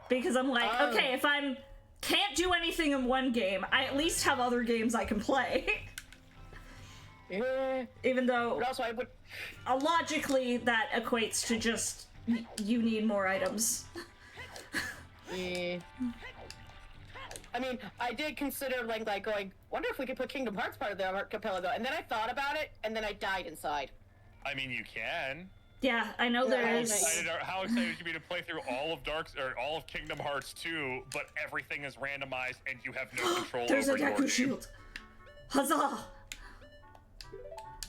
Because I'm like, Oh. okay, if I'm can't do anything in one game, I at least have other games I can play. Yeah. Even though, But also, I would. logically, that equates to just, you need more items. Yeah. I mean, I did consider like going. Wonder if we could put Kingdom Hearts part of the archipelago, and then I thought about it, and then I died inside. I mean, you can. Yeah, I know there Yeah, is... How excited would you be to play through all of all of Kingdom Hearts 2, but everything is randomized and you have no control There's a over your Deku game? shield. Huzzah!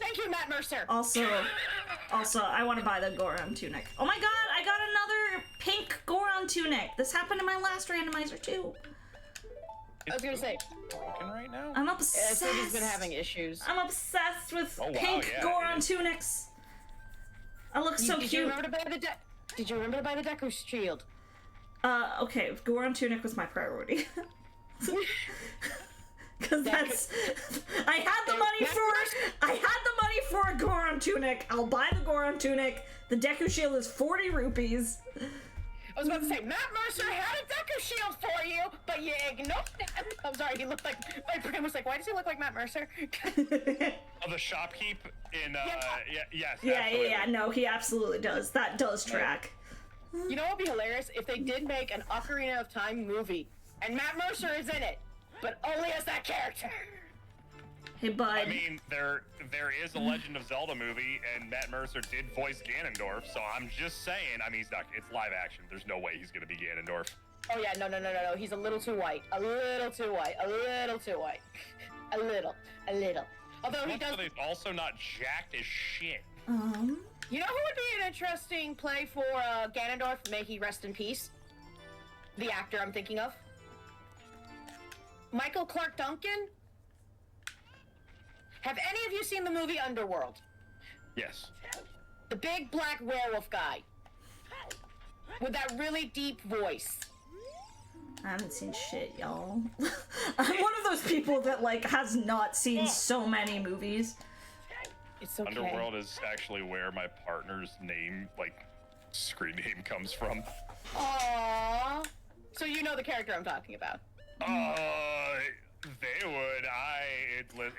Thank you, Matt Mercer. Also, I want to buy the Goron tunic. Oh my god, I got another pink Goron tunic. This happened in my last randomizer too. I was gonna say, Broken right now? I'm obsessed. Foodie's been having issues. I'm obsessed with Oh, wow, pink yeah, Goron it is. tunics. I look so Did you cute. remember to buy the Did you remember to buy the Deku shield? Okay, Goron tunic was my priority. Cause that's I had the money for a Goron tunic. I'll buy the Goron tunic. The Deku shield is 40 rupees. I was about to say, Matt Mercer had a Deku shield for you, but you ignored it. I'm sorry, he looked like, my brain was like, why does he look like Matt Mercer? Oh, the shopkeep in, yes. Yeah, absolutely. no, he absolutely does. That does track. You know what would be hilarious? If they did make an Ocarina of Time movie, and Matt Mercer is in it, but only as that character. Hey, bud. I mean, there is a Legend of Zelda movie, and Matt Mercer did voice Ganondorf, so I'm just saying, I mean, it's live action. There's no way he's gonna be Ganondorf. Oh yeah, no, he's a little too white. A little too white. A little too white. A little. Although he does... Also, he's also not jacked as shit. You know who would be an interesting play for Ganondorf? May he rest in peace. The actor I'm thinking of. Michael Clark Duncan? Have any of you seen the movie Underworld? Yes. The big black werewolf guy. With that really deep voice. I haven't seen shit, y'all. I'm one of those people that, like, has not seen so many movies. It's okay. Underworld is actually where my partner's name, like, screen name comes from. Aww. So you know the character I'm talking about. They would.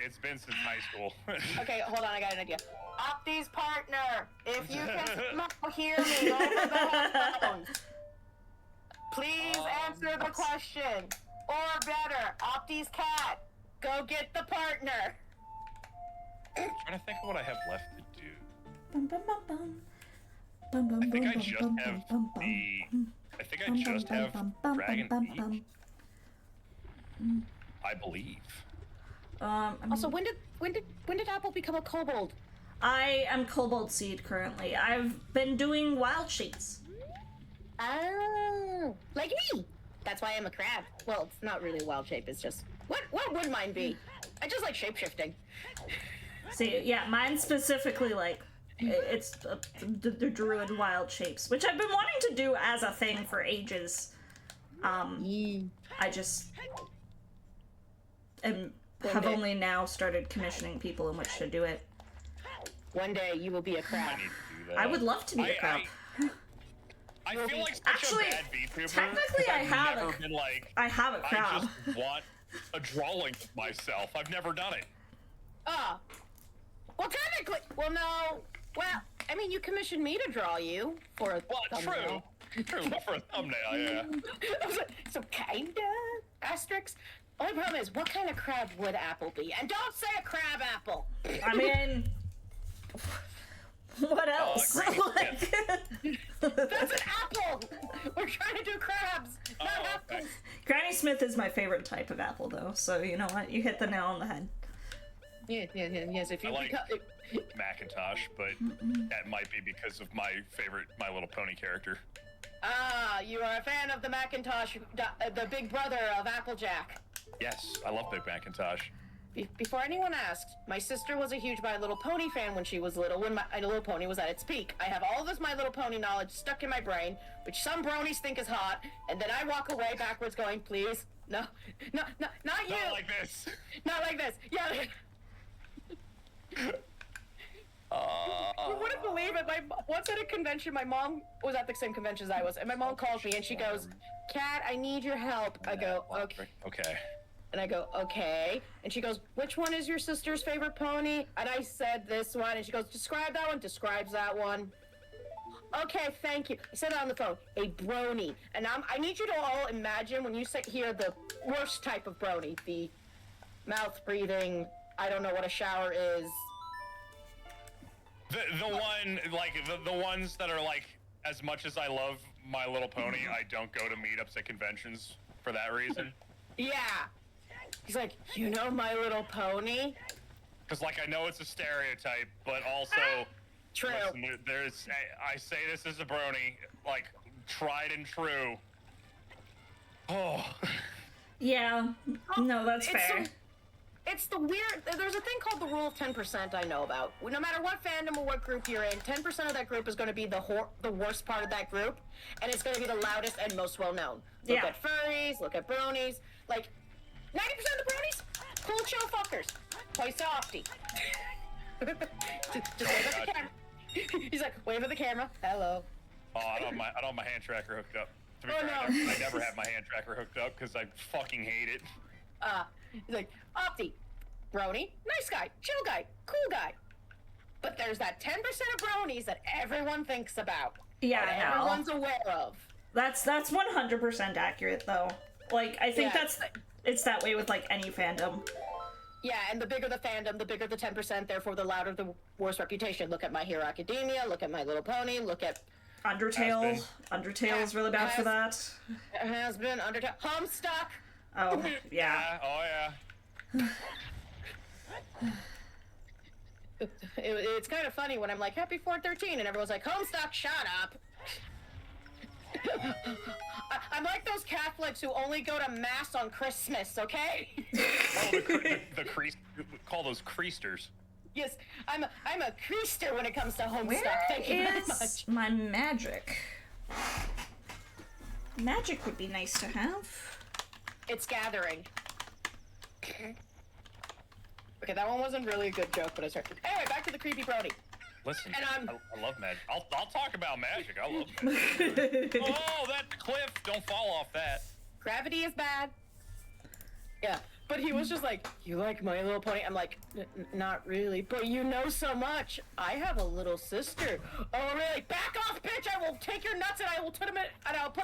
It's been since high school. Okay, hold on, I got an idea. Opti's partner, if you can hear me over the headphones, please answer the question. Or better, Opti's cat, go get the partner. I'm trying to think of what I have left to do. Bum, bum, bum, bum. Bum, bum, I think bum, I bum, just bum, have bum, bum, the. bum. I think I just have Dragon Peach. I believe. Also, when did Apple become a kobold? I am Kobold Seed currently. I've been doing wild shapes. Oh, like me. That's why I'm a crab. Well, it's not really a wild shape. It's just what would mine be? I just like shapeshifting. See, yeah, mine's specifically like it's the druid wild shapes, which I've been wanting to do as a thing for ages. I just have only now started commissioning people in which to do it. One day you will be a crab. I need to do that. I would love to be a crab. I feel like such Actually, a bad VTuber. technically I have never been like, I have a crab. I just want a drawing of myself. I've never done it. Well, technically, well, no. Well, I mean, you commissioned me to draw you for a thumbnail. True, but for a thumbnail, yeah. So kinda asterisk. Only problem is, what kind of crab would Apple be? And don't say a crab apple. I mean, what else? Great. That's an apple. We're trying to do crabs, not apples. Okay. Granny Smith is my favorite type of apple, though. So you know what? You hit the nail on the head. Yes. If you I like become, Macintosh, but that might be because of my favorite My Little Pony character. You are a fan of the Macintosh, the big brother of Applejack. Yes, I love Big Macintosh. Before anyone asked, my sister was a huge My Little Pony fan when she was little, when My Little Pony was at its peak. I have all this My Little Pony knowledge stuck in my brain, which some bronies think is hot, and then I walk away backwards going, please, no, not you. Not like this. Not like this. Yeah. You wouldn't believe it. Once at a convention, my mom was at the same convention as I was, and my mom calls me and she goes, Kat, I need your help. I go, okay. Okay. And I go, okay. And she goes, which one is your sister's favorite pony? And I said this one. And she goes, describe that one. Describes that one. Okay, thank you. I said it on the phone. A brony. And I need you to all imagine when you sit here the worst type of brony. The mouth breathing, I don't know what a shower is. The one, like, the ones that are like, as much as I love My Little Pony, I don't go to meetups at conventions for that reason. Yeah. He's like, you know My Little Pony? Because, like, I know it's a stereotype, but also... True. Listen, I say this as a brony, like, tried and true. Oh. Yeah. No, that's fair. It's the weird... There's a thing called the rule of 10% I know about. No matter what fandom or what group you're in, 10% of that group is going to be the worst part of that group, and it's going to be the loudest and most well-known. Look at furries, look at bronies. Like, 90% of the bronies, cool, chill fuckers. Play softy. just wave at the camera. He's like, wave at the camera. Hello. Oh, I don't have my hand tracker hooked up. To be fair, no. I never have my hand tracker hooked up because I fucking hate it. He's like, Opti, brony, nice guy, chill guy, cool guy. But there's that 10% of bronies that everyone thinks about. Yeah, that everyone's aware of. That's 100% accurate, though. Like, I think it's that way with, like, any fandom. Yeah, and the bigger the fandom, the bigger the 10%, therefore the louder the worse reputation. Look at My Hero Academia, look at My Little Pony, look at... Undertale. Undertale is really bad for that. Has been Undertale. Homestuck! Oh, yeah. Oh, yeah. It's kind of funny when I'm like, happy 413, and everyone's like, Homestuck, shut up! I'm like those Catholics who only go to Mass on Christmas, okay? Oh, the call those creasters. Yes, I'm a creaster when it comes to Homestuck. Where Thank you very is much. my magic? Magic would be nice to have. It's gathering. Okay, that one wasn't really a good joke, but I started. Anyway, back to the creepy brony. Listen, And I love magic. I'll talk about magic. I love magic. Oh, that cliff! Don't fall off that. Gravity is bad. Yeah, but he was just like, you like My Little Pony? I'm like, not really, but you know so much. I have a little sister. Oh, really? Back off, bitch! I will take your nuts and I will put them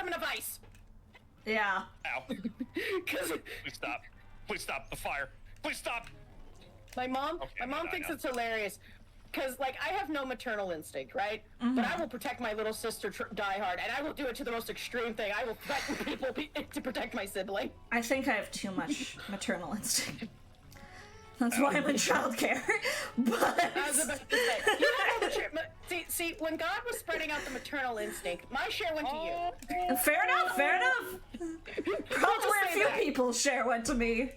in a vice. Yeah. Ow. Please stop. Please stop the fire. Please stop. My mom Okay, thinks I know. it's hilarious. because like I have no maternal instinct, right? But I will protect my little sister die hard, and I will do it to the most extreme thing. I will threaten people to protect my sibling. I think I have too much maternal instinct. That's why I'm in childcare. But I was about to say, you have no see, when God was spreading out the maternal instinct, my share went to you. fair enough, fair enough. Probably a few people share went to me.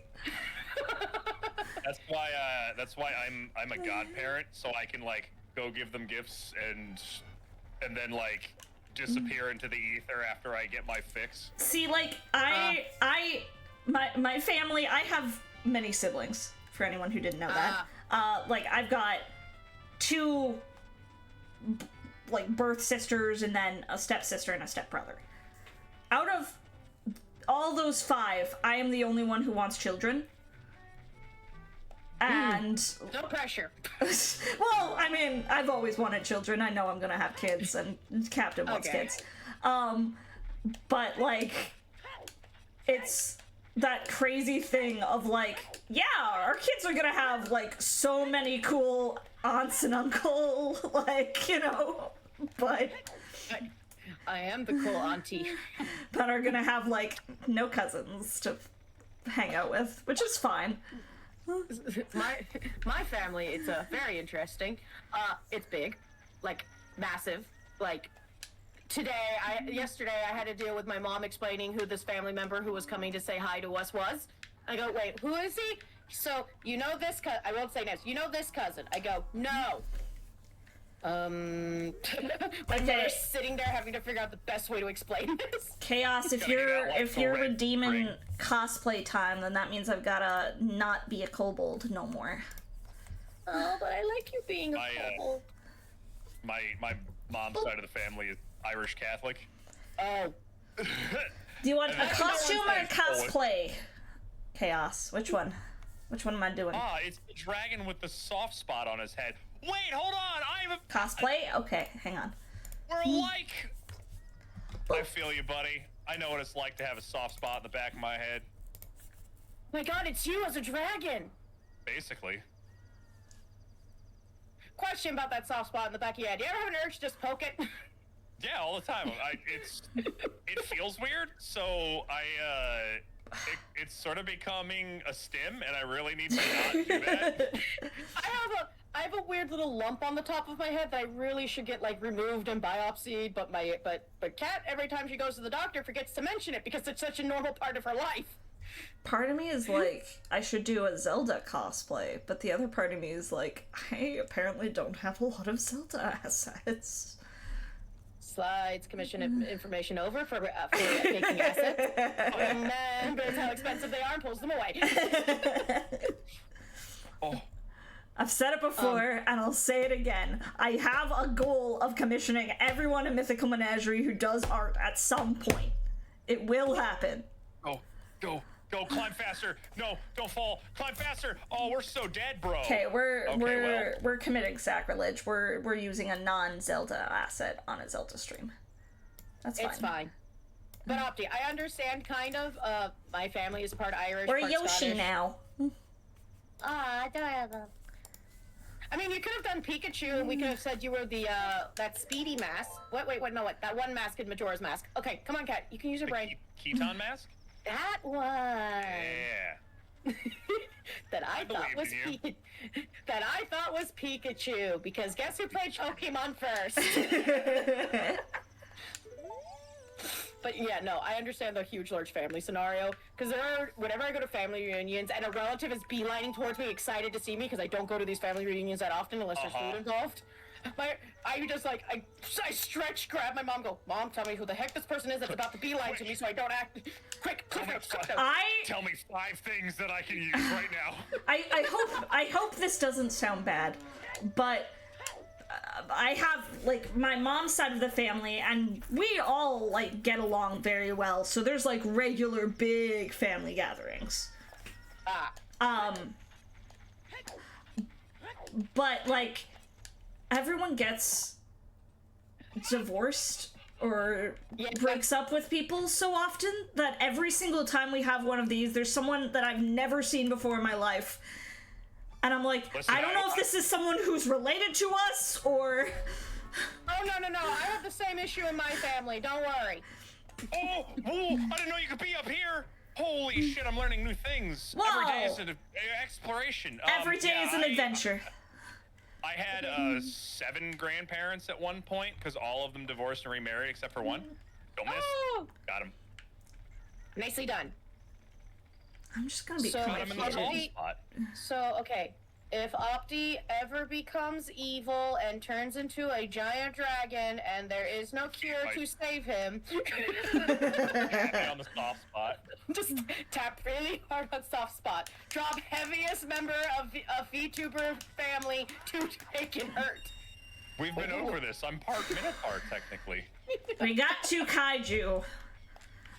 That's why I'm a godparent, so I can like go give them gifts and then like disappear into the ether after I get my fix. See, like my family, I have many siblings, for anyone who didn't know that. Like I've got 2 like birth sisters and then a stepsister and a stepbrother. Out of all those 5, I am the only one who wants children. And No pressure. well, I mean, I've always wanted children. I know I'm gonna have kids, and Captain wants kids. But like, it's that crazy thing of like, yeah, our kids are gonna have like so many cool aunts and uncle, like, you know, but I am the cool auntie. that are gonna have like no cousins to hang out with, which is fine. My family, it's very interesting. It's big, like massive. Like yesterday I had to deal with my mom explaining who this family member who was coming to say hi to us was. I go, wait, who is he? So you know this cousin? I won't say names. You know this cousin? I go, no. My mother's sitting there having to figure out the best way to explain this. Chaos, if you're redeeming cosplay time, then that means I've gotta not be a kobold no more. Oh, but I like you being a kobold. My mom's side of the family is Irish Catholic. Oh. Do you want a costume or a cosplay? Chaos, which one? Which one am I doing? It's the dragon with the soft spot on his head. Wait, hold on! I'm a Cosplay? Okay, hang on. We're alike! I feel you, buddy. I know what it's like to have a soft spot in the back of my head. My god, it's you as a dragon! Basically. Question about that soft spot in the back of your head. You ever have an urge to just poke it? Yeah, all the time. It feels weird, so it's sort of becoming a stim, and I really need to not do that. I have a weird little lump on the top of my head that I really should get like removed and biopsied, but Kat, every time she goes to the doctor, forgets to mention it because it's such a normal part of her life. Part of me is like, I should do a Zelda cosplay, but the other part of me is like, I apparently don't have a lot of Zelda assets. Slides, commission information over for taking assets, and then knows how expensive they are and pulls them away. Oh. I've said it before, and I'll say it again. I have a goal of commissioning everyone in Mythical Menagerie who does art at some point. It will happen. Go, climb faster. No, don't fall. Climb faster. Oh, we're so dead, bro. Okay, we're committing sacrilege. We're using a non-Zelda asset on a Zelda stream. That's fine. It's fine. But Opti, I understand kind of. My family is part Irish. We're part Yoshi Scottish. now. Ah, adorable. I mean, you could have done Pikachu, and we could have said you were the that speedy mask. Wait, that one mask in Majora's Mask. Okay, come on, Kat, you can use your brain. Keaton mask? That one. Yeah. that I thought was Pikachu, because guess who played Pokemon first? But yeah, no, I understand the huge, large family scenario, because whenever I go to family reunions and a relative is beelining towards me, excited to see me, because I don't go to these family reunions that often unless there's food involved. I just like, I stretch, grab my mom, go, Mom, tell me who the heck this person is that's about to beeline to me so I don't act. Quick, Tell me 5 things that I can use right now. I hope this doesn't sound bad, but I have, like, my mom's side of the family, and we all, like, get along very well, so there's, like, regular big family gatherings. But, like, everyone gets divorced or breaks up with people so often that every single time we have one of these, there's someone that I've never seen before in my life, And I'm like, Listen, I don't know if this is someone who's related to us, or... Oh, no. I have the same issue in my family. Don't worry. Oh, I didn't know you could be up here. Holy shit, I'm learning new things. Whoa. Every day is an exploration. Every day is an adventure. I had 7 grandparents at one point because all of them divorced and remarried except for one. Don't miss. Oh. Got him. Nicely done. I'm just gonna be So, Put him in the quiet. wrong spot. So, okay. If Opti ever becomes evil and turns into a giant dragon and there is no cure to save him, Tap me on the soft spot. just tap really hard on soft spot. Drop heaviest member of VTuber family to take and hurt. We've been over this. I'm part Minotaur, technically. We got 2 kaiju.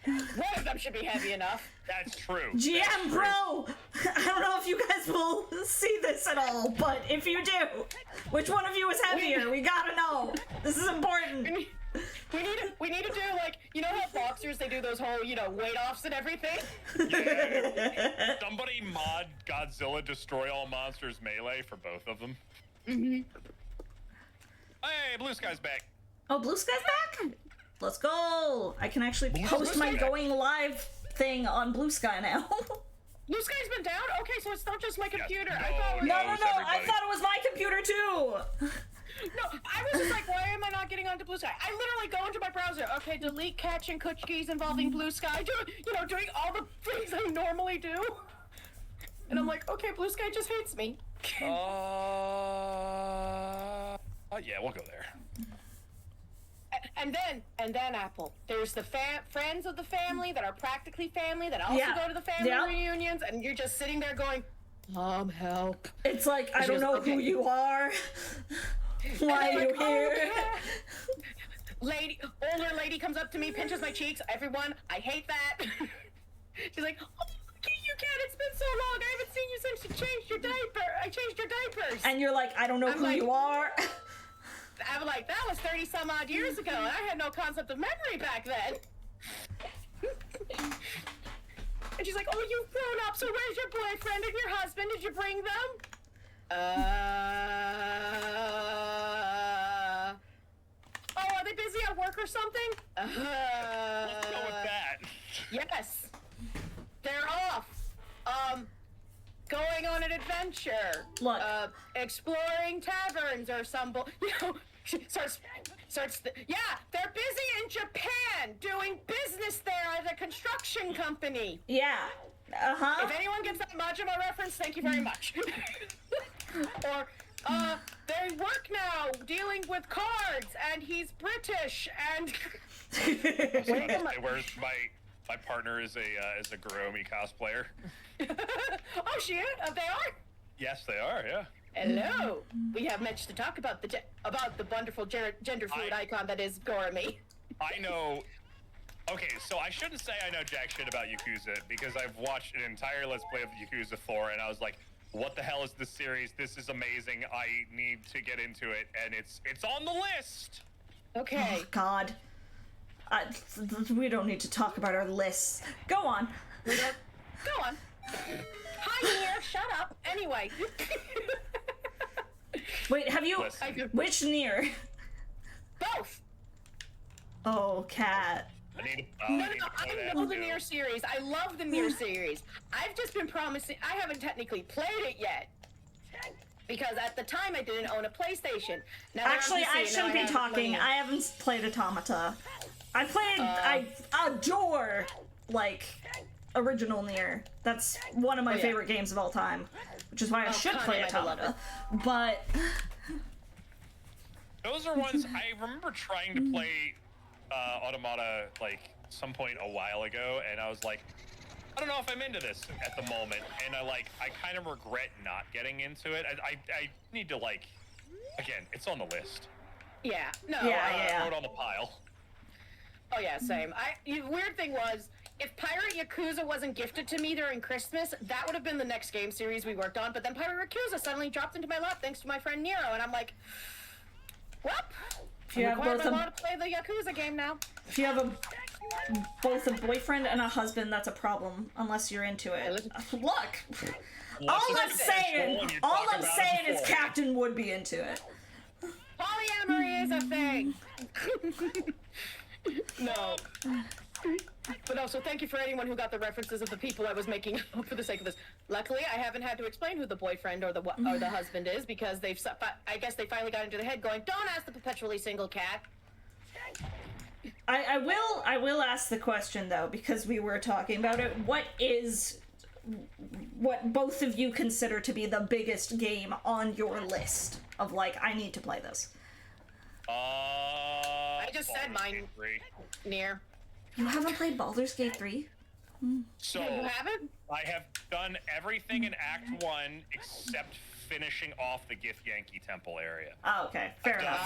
One of them should be heavy enough. That's true. GM, That's true. bro! I don't know if you guys will see this at all, but if you do, which one of you is heavier? We gotta know. This is important. We need to do, like, you know how boxers, they do those whole, weight-offs and everything? Yeah. Somebody mod Godzilla Destroy All Monsters Melee for both of them. Mm-hmm. Hey, Blue Sky's back. Oh, Blue Sky's back? Let's go! I can actually post my going live thing on Blue Sky now. Blue Sky's been down? Okay, so it's not just my computer. No, I thought No, it's I everybody. thought it was my computer too! No, I was just like, why am I not getting onto Blue Sky? I literally go into my browser. Okay, delete catch and cookies involving Blue Sky. Doing all the things I normally do. And I'm like, okay, Blue Sky just hates me. Yeah, we'll go there. And then Apple. There's the friends of the family that are practically family that also Yeah. go to the family Yeah. reunions, and you're just sitting there going, Mom, help. It's like, I She don't goes, know "Okay." who you are. Why are you Like, oh, here? yeah. Older lady comes up to me, pinches my cheeks. Everyone, I hate that. She's like, oh, you can't. It's been so long. I haven't seen you since you changed your diaper. I changed your diapers. And you're like, I don't know I'm who like- you are. I'm like, that was 30 some odd years ago, and I had no concept of memory back then. And she's like, oh, you've grown up, so where's your boyfriend and your husband? Did you bring them? Oh, are they busy at work or something? Let's go with that. Yes. They're off. Going on an adventure. Look. Exploring taverns or some yeah, they're busy in Japan doing business there at a construction company. Yeah. Uh-huh. If anyone gets that Majima reference, thank you very much. Or, they work now dealing with cards, and he's British, and... Where's my partner is a Guromi cosplayer. Oh, she is? They are? Yes, they are. Yeah. Hello. We have much to talk about the wonderful gender fluid icon that is Gorami. I know. Okay, so I shouldn't say I know jack shit about Yakuza because I've watched an entire Let's Play of Yakuza 4 and I was like, what the hell is this series? This is amazing. I need to get into it, and it's on the list. Okay. Oh, God. We don't need to talk about our lists. Go on. Go on. Hi, Nier. Shut up. Anyway. Wait, have you... Listen. Which Nier? Both. Oh, Cat. I need No, to play I that know the too. Nier series. I love the Nier series. I've just been promising. I haven't technically played it yet. Because at the time I didn't own a PlayStation. Now they're on Actually, PC, I and now shouldn't be have talking. plenty. I haven't played Automata. I adore, like, original Nier. That's one of my yeah. favorite games of all time. Which is why I should play Connie, I love Automata. But... Those are ones I remember trying to play Automata like some point a while ago, and I was like, I don't know if I'm into this at the moment, and I kind of regret not getting into it. I need to again, it's on the list. Yeah. No. Yeah. Throw it on the pile. Oh yeah, same. Weird thing was, if Pirate Yakuza wasn't gifted to me during Christmas, that would have been the next game series we worked on. But then Pirate Yakuza suddenly dropped into my lap thanks to my friend Nero, and I'm like, well, If you have required both by a- law to play the Yakuza game now. If you have both a boyfriend and a husband, that's a problem, unless you're into it. Look! All Once I'm it's saying, official and you all talk I'm about it saying is before. Captain would be into it. Polyamory is a thing. No. But also, thank you for anyone who got the references of the people I was making up for the sake of this. Luckily, I haven't had to explain who the boyfriend or the husband is because I guess they finally got into their head going, don't ask the perpetually single cat. I will ask the question though, because we were talking about it. What both of you consider to be the biggest game on your list of like, I need to play this? I just said Baldur's mine. Gate 3. Near. You haven't played Baldur's Gate 3? So You haven't? I have done everything in Act 1 except finishing off the Gith Yankee Temple area. Oh, okay. Fair enough.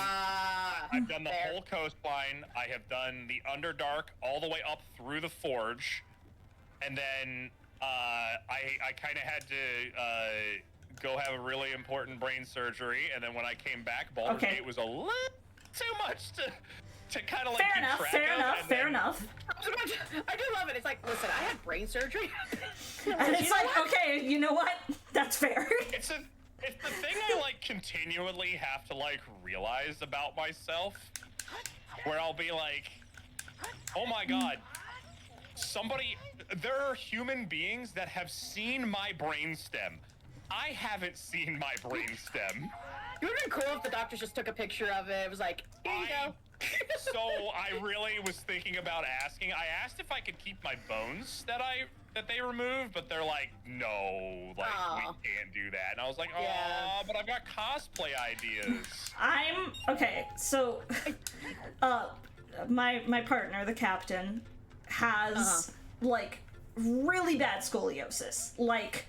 I've done the fair. whole coastline. I have done the Underdark all the way up through the Forge, and then I kind of had to go have a really important brain surgery, and then when I came back, Baldur's Okay. Gate was a little too much to kind of like Fair keep enough, track fair of, enough, and fair then- enough. I do love it. It's like, listen, I had brain surgery. And it's like, okay, you know what? That's fair. It's the thing I like continually have to like realize about myself, where I'll be like, oh my god, there are human beings that have seen my brainstem. I haven't seen my brainstem. It would have been cool if the doctors just took a picture of it. It was like, here you go. So I really was thinking about asking. I asked if I could keep my bones that they removed, but they're like, no, like we can't do that. And I was like, oh, Yeah. but I've got cosplay ideas. Okay, so my partner, the captain, has like really bad scoliosis. Like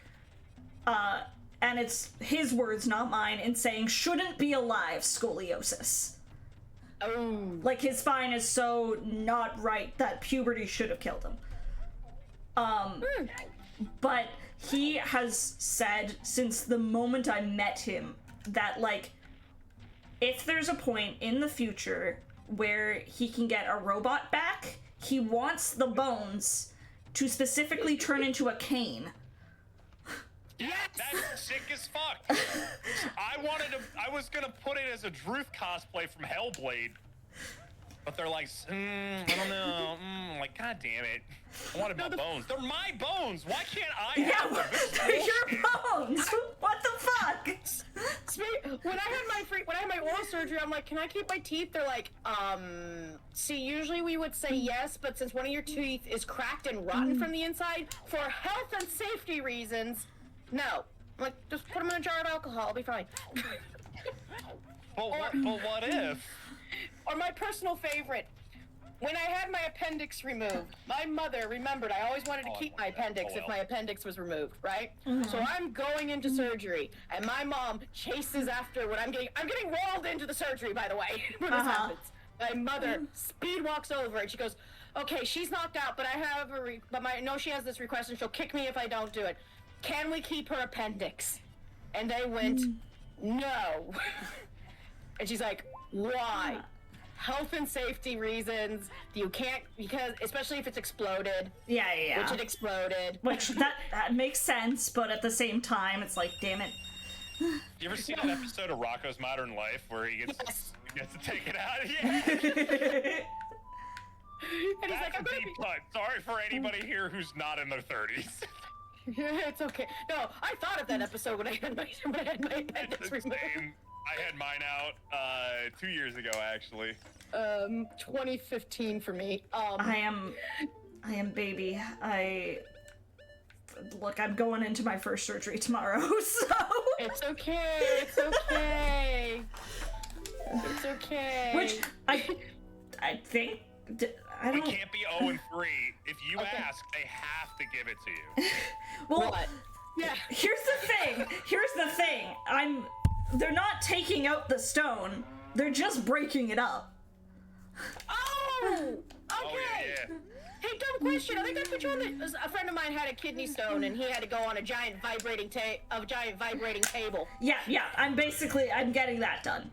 and it's his words, not mine, in saying shouldn't be alive scoliosis. Oh. Like his spine is so not right that puberty should have killed him. But he has said since the moment I met him that like if there's a point in the future where he can get a robot back, he wants the bones to specifically turn into a cane. Yeah, that's sick as fuck. I was gonna put it as a Druth cosplay from Hellblade, but they're like, I don't know. I'm like, god damn it. I wanted my bones. They're my bones. Why can't I have them? This is They're your bullshit. bones. What the fuck? When I had my oral surgery, I'm like, can I keep my teeth? They're like, see, usually we would say yes, but since one of your teeth is cracked and rotten from the inside, for health and safety reasons, no. I'm like, just put them in a jar of alcohol, I'll be fine. But what if? Or my personal favorite, when I had my appendix removed, my mother remembered I always wanted to keep my appendix if my appendix was removed, right? So I'm going into surgery, and my mom chases after when I'm getting rolled into the surgery, by the way, when this happens. My mother speed walks over, and she goes, okay, she's knocked out, but I know she has this request, and she'll kick me if I don't do it. Can we keep her appendix? And I went, no. And she's like, why? Health and safety reasons. You can't, because, especially if it's exploded. Yeah. Which it exploded. Which that makes sense, but at the same time, it's like, damn it. You ever seen an episode of Rocko's Modern Life where he gets to take it out? Yeah. And he's That's like, I'm a gonna deep be. cut. Sorry for anybody here who's not in their 30s. It's okay. No, I thought of that episode when I had my appendix It's removed. same. I had mine out 2 years ago, actually. 2015 for me. I am baby. Look, I'm going into my first surgery tomorrow, so It's okay. It's okay. It's okay. which I think I We don't. can't be 0 and 3. If you ask, they have to give it to you. Well, What? Yeah. here's the thing. They're not taking out the stone. They're just breaking it up. Oh. Okay. Oh, yeah. Hey, dumb question. I think I put you on the. A friend of mine had a kidney stone, and he had to go on a giant vibrating table. Yeah. I'm getting that done.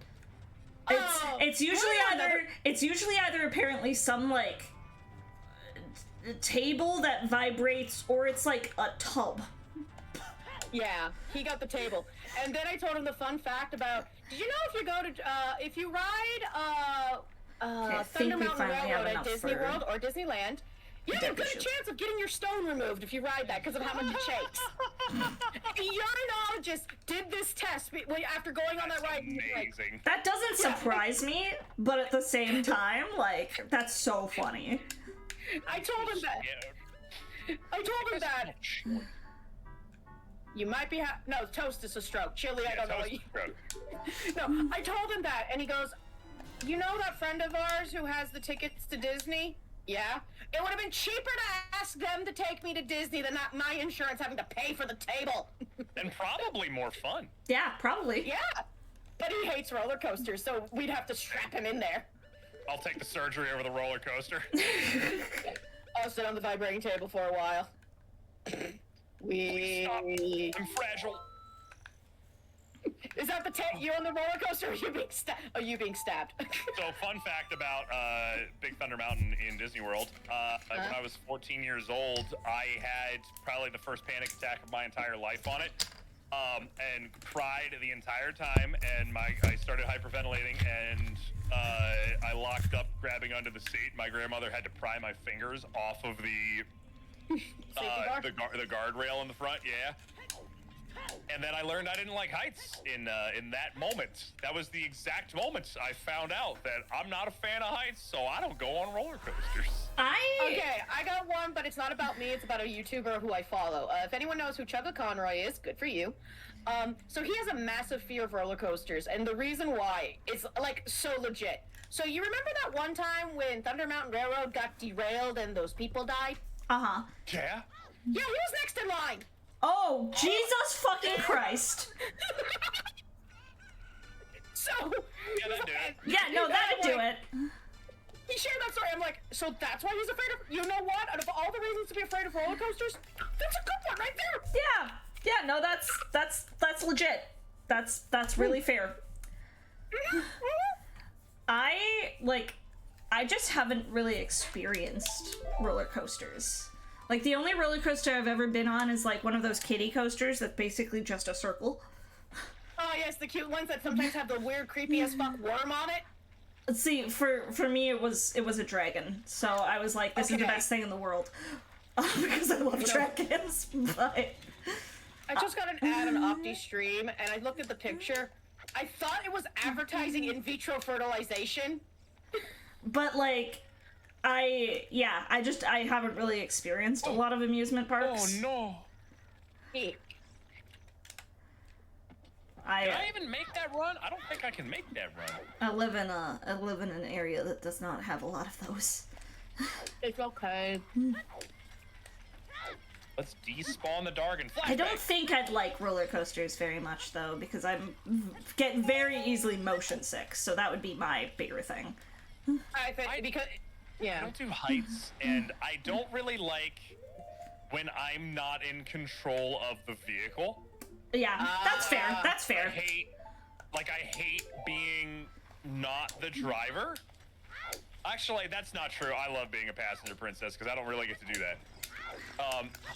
It's usually either apparently some like table that vibrates or it's like a tub. Yeah, he got the table. And then I told him the fun fact about, did you know if you go to, if you ride, I think Thunder we Mountain finally have Railroad at enough Disney for World or Disneyland, you have a good issues. chance of getting your stone removed if you ride that because of how much it shakes. A urologist did this test after going on that ride. Amazing. That doesn't surprise me, but at the same time, like, that's so funny. I told him that. I told him that. You might be no, toast is a stroke. Chili, I don't know what you... No, I told him that, and he goes, you know that friend of ours who has the tickets to Disney? Yeah. It would have been cheaper to ask them to take me to Disney than not my insurance having to pay for the table. And probably more fun. Yeah, probably. Yeah. But he hates roller coasters, so we'd have to strap him in there. I'll take the surgery over the roller coaster. I'll sit on the vibrating table for a while. Stop. I'm fragile. Is that the you on the roller coaster, or are you being stabbed? Are you being stabbed? So, fun fact about Big Thunder Mountain in Disney World. When I was 14 years old, I had probably the first panic attack of my entire life on it, and cried the entire time. And I started hyperventilating, and I locked up, grabbing onto the seat. My grandmother had to pry my fingers off of the guardrail in the front. Yeah. And then I learned I didn't like heights in that moment. That was the exact moment I found out that I'm not a fan of heights, so I don't go on roller coasters. Okay, I got one, but it's not about me. It's about a YouTuber who I follow. If anyone knows who Chugga Conroy is, good for you. So he has a massive fear of roller coasters, and the reason why is like so legit. So you remember that one time when Thunder Mountain Railroad got derailed and those people died? Uh-huh. Yeah? Yeah, he was next in line. Oh, Jesus fucking Christ. So... Yeah, that'd do it. Yeah, no, that'd do it. He shared that story. I'm like, so that's why he's afraid of... You know what? Out of all the reasons to be afraid of roller coasters, that's a good one right there. Yeah. Yeah, no, that's legit. That's really fair. I just haven't really experienced roller coasters. Like, the only roller coaster I've ever been on is, like, one of those kiddie coasters that's basically just a circle. Oh, yes, the cute ones that sometimes have the weird, creepy as fuck worm on it. See, for me, it was a dragon. So I was like, this is the best thing in the world. Because I love dragons, but... I just got an ad on OptiStream, and I looked at the picture. I thought it was advertising in vitro fertilization. But, like... I haven't really experienced a lot of amusement parks. Oh no! Hey. Can I even make that run? I don't think I can make that run. I live in an area that does not have a lot of those. It's okay. Let's despawn the Dargon. I don't think I'd like roller coasters very much though, because get very easily motion sick. So that would be my bigger thing. I think because. Yeah. I don't do heights, and I don't really like when I'm not in control of the vehicle. Yeah, that's fair. That's fair. I hate being not the driver. Actually, that's not true. I love being a passenger princess because I don't really get to do that.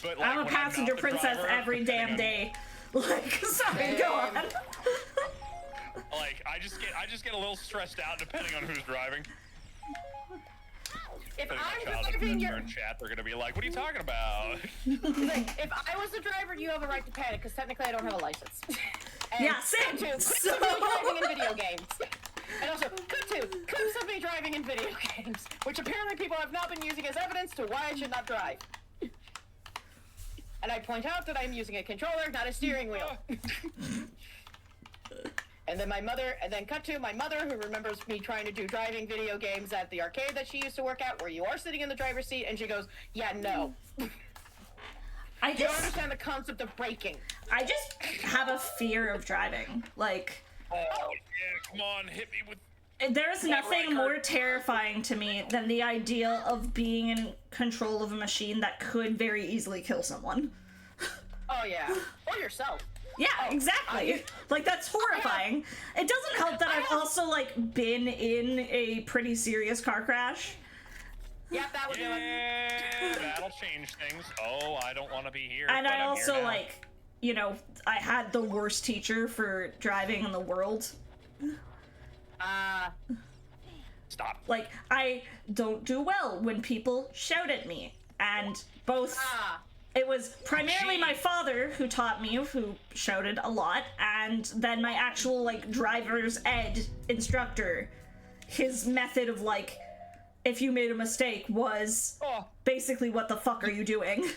But like, I'm a passenger princess every damn day. Like, sorry, go on. Like, I just get a little stressed out depending on who's driving. If My I'm child driving in chat, they're gonna be like, "What are you talking about?" like, if I was the driver, you have a right to panic because technically I don't have a license. And Yeah, same. Could driving in video games. And also, could be driving in video games, which apparently people have not been using as evidence to why I should not drive. And I point out that I'm using a controller, not a steering wheel. And then cut to my mother, who remembers me trying to do driving video games at the arcade that she used to work at, where you are sitting in the driver's seat, and she goes, yeah, no. I You don't just understand the concept of braking. I just have a fear of driving. Like, Oh yeah, come on, hit me with. there's nothing right, more terrifying to me than the idea of being in control of a machine that could very easily kill someone. Oh, yeah. Or yourself. Yeah, exactly. Like, that's horrifying. It doesn't help that I've also, like, been in a pretty serious car crash. Yeah, that would do it. Yeah, that'll change things. Oh, I don't want to be here. And but I I'm also, here now. like, you know, I had the worst teacher for driving in the world. Stop. Like, I don't do well when people shout at me. And both... It was primarily my father who taught me, who shouted a lot, and then my actual, like, driver's ed instructor. His method of, like, if you made a mistake was basically, what the fuck are you doing?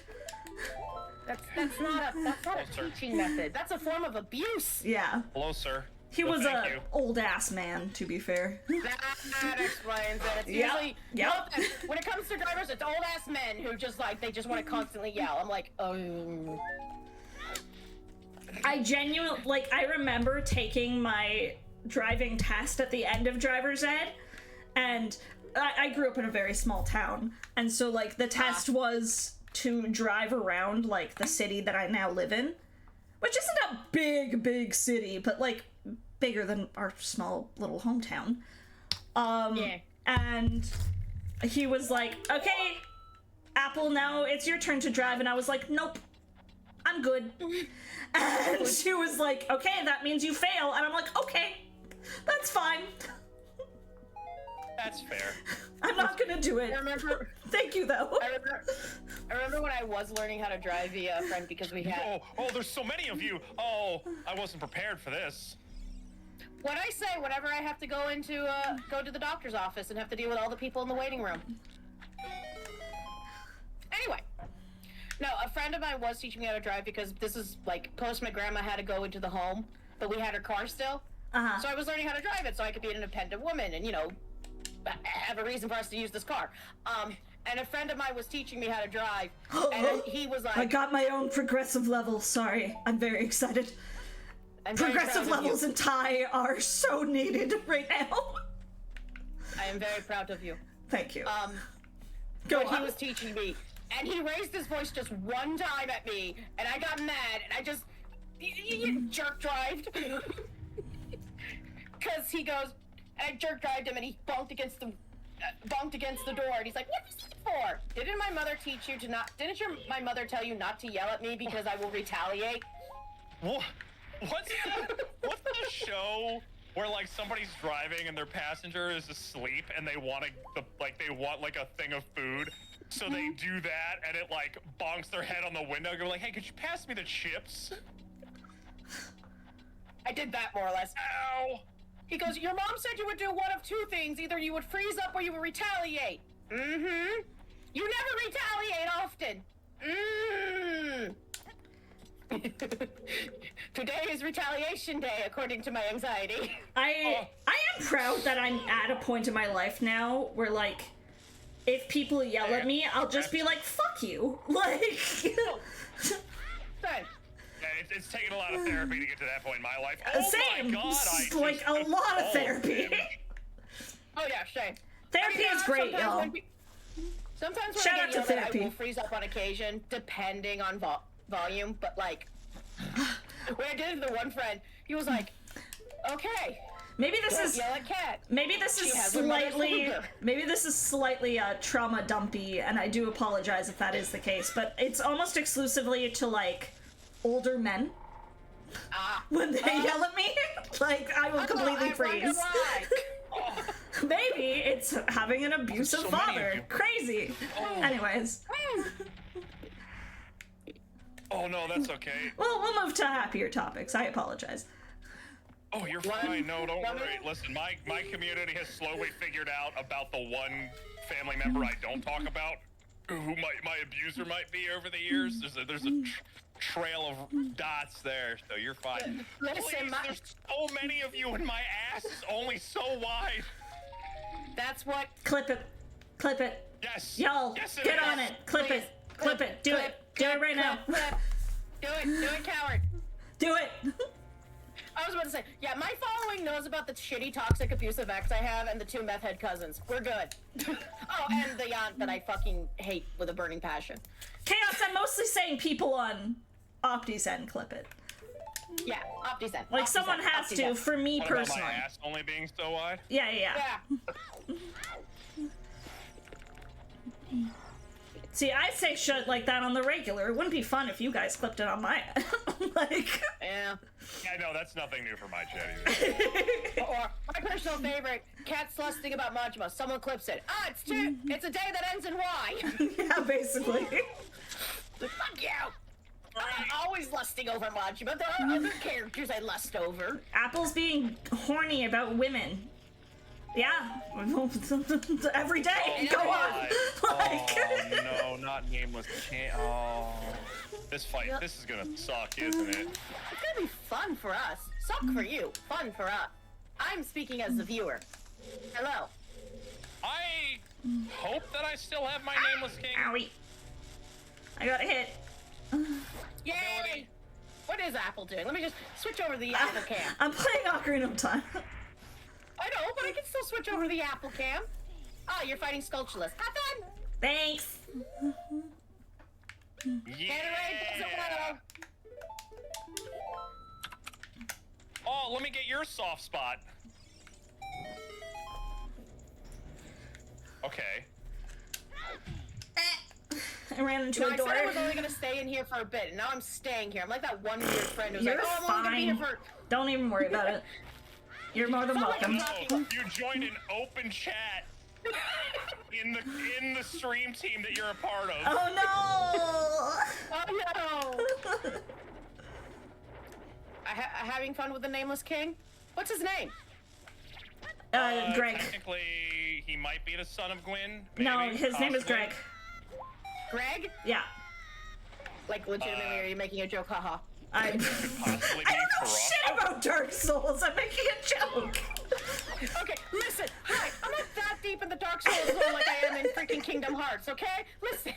That's not a teaching method. That's a form of abuse. Yeah. Hello, sir. He was a old-ass man, to be fair. That explains it. It's usually, when it comes to drivers, it's old-ass men who just, like, they just want to constantly yell. I'm like, I genuinely, like, I remember taking my driving test at the end of driver's ed, and I grew up in a very small town, and so, like, the test was to drive around, like, the city that I now live in, which isn't a big city, but, like, bigger than our small little hometown. And he was like, okay, Apple, now it's your turn to drive, and I was like, nope, I'm good. And she was like, okay, that means you fail, and I'm like, okay, that's fine. That's fair. I'm not gonna do it. I remember. Thank you, though. I remember when I was learning how to drive via a friend because we had. Oh, there's so many of you. Oh, I wasn't prepared for this. What I say whenever I have to go to the doctor's office and have to deal with all the people in the waiting room. Anyway, no, a friend of mine was teaching me how to drive because this is like post my grandma had to go into the home, but we had her car still. So I was learning how to drive it so I could be an independent woman and, you know, have a reason for us to use this car. And a friend of mine was teaching me how to drive, and he was like, I got my own progressive level. Sorry, I'm very excited. Progressive levels in Thai are so needed right now. I am very proud of you. Thank you. He was teaching me, and he raised his voice just one time at me, and I got mad, and I just you jerk drived. Because he goes, and I jerk drived him, and he bumped against the door, and he's like, "What is this for? Didn't my mother teach you to not? My mother tell you not to yell at me because I will retaliate?" What's the show where like somebody's driving and their passenger is asleep and they want a thing of food, so they do that and it like bonks their head on the window, go like, "Hey, could you pass me the chips?" I did that more or less. Ow! He goes, "Your mom said you would do one of two things. Either you would freeze up or you would retaliate." Mm-hmm. You never retaliate often. Today is retaliation day, according to my anxiety. I am proud that I'm at a point in my life now where, like, if people yell at me, I'll just be like, "Fuck you." Like... Fine. It's taken a lot of therapy to get to that point in my life. Same. My God, like a lot of therapy. Oh yeah, same. Therapy is great, y'all. Sometimes when Shout I out get to yelled therapy. at, I will freeze up on occasion, depending on volume. But like, when I did it to the one friend, he was like, "Okay, Maybe this don't is yell at Kat." maybe this She is has her mother's slightly finger. maybe this is slightly trauma dumpy, and I do apologize if that is the case. But it's almost exclusively to like older men. When they yell at me, like, I will completely freeze. Maybe it's having an abusive So many of father. you. Crazy. Anyways, Oh no, that's okay. well, we'll move to happier topics. I apologize. Oh, you're fine. No, don't worry. Listen, my community has slowly figured out about the one family member I don't talk about, who my abuser might be over the years. There's a trail of dots there, so you're fine. Listen, Please, there's so many of you, and my ass is only so wide. That's what. Clip it. Clip it. Yes. Y'all, Yes, get on is. it. Clip it. Clip it. Do it. Do it right now. Do it, coward. Do it. I was about to say, yeah, my following knows about the shitty, toxic, abusive ex I have and the 2 meth head cousins. We're good. Oh, and the aunt that I fucking hate with a burning passion. Chaos, I'm mostly saying people on Opti's end clip it. Yeah, Opti-Zen. Like, someone has to, for me What about personally. my ass only being so wide? Yeah. Yeah. See, I say shit like that on the regular. It wouldn't be fun if you guys clipped it on my Like, Yeah. Yeah, no, that's nothing new for my chat either. Or my personal favorite, Cat's lusting about Majima. Someone clips it. Ah, it's a day that ends in Y. yeah, basically. Fuck you. I'm always lusting over Majima. There are other characters I lust over. Apple's being horny about women. Yeah. Every day. Go on. Like, Oh, no, not nameless. Oh. This fight, this is gonna suck, isn't it? It's gonna be fun for us. Suck for you. Fun for us. I'm speaking as the viewer. Hello. I hope that I still have my nameless king. owie. I got a hit. Yay! What is Apple doing? Let me just switch over to the Apple cam. I'm playing Ocarina of Time. I know, but I can still switch over to the Apple cam. Ah, you're fighting Skulltulus. Have fun! Thanks. Gatorade doesn't Yeah. want Oh, let me get your soft spot. Okay. I ran into No, a I door. said I was only gonna stay in here for a bit, and now I'm staying here. I'm like that one weird friend who's You're like, oh, I'm only gonna be here fine. for... Don't even worry about it. You're more than Sound like welcome. No, you joined an open chat in the stream team that you're a part of. Oh Oh, no! Having fun with the Nameless King? What's his name? no! Greg. Technically, he might be the son of Gwyn. No, maybe, his name is possibly. Greg. Greg? Yeah. Like, legitimately, are you making a joke? Haha. I Could possibly I be don't know Karaka. shit about Dark Souls. I'm making a joke. Okay, listen. Hi, I'm not that deep in the Dark Souls lore like I am in freaking Kingdom Hearts, okay? Listen.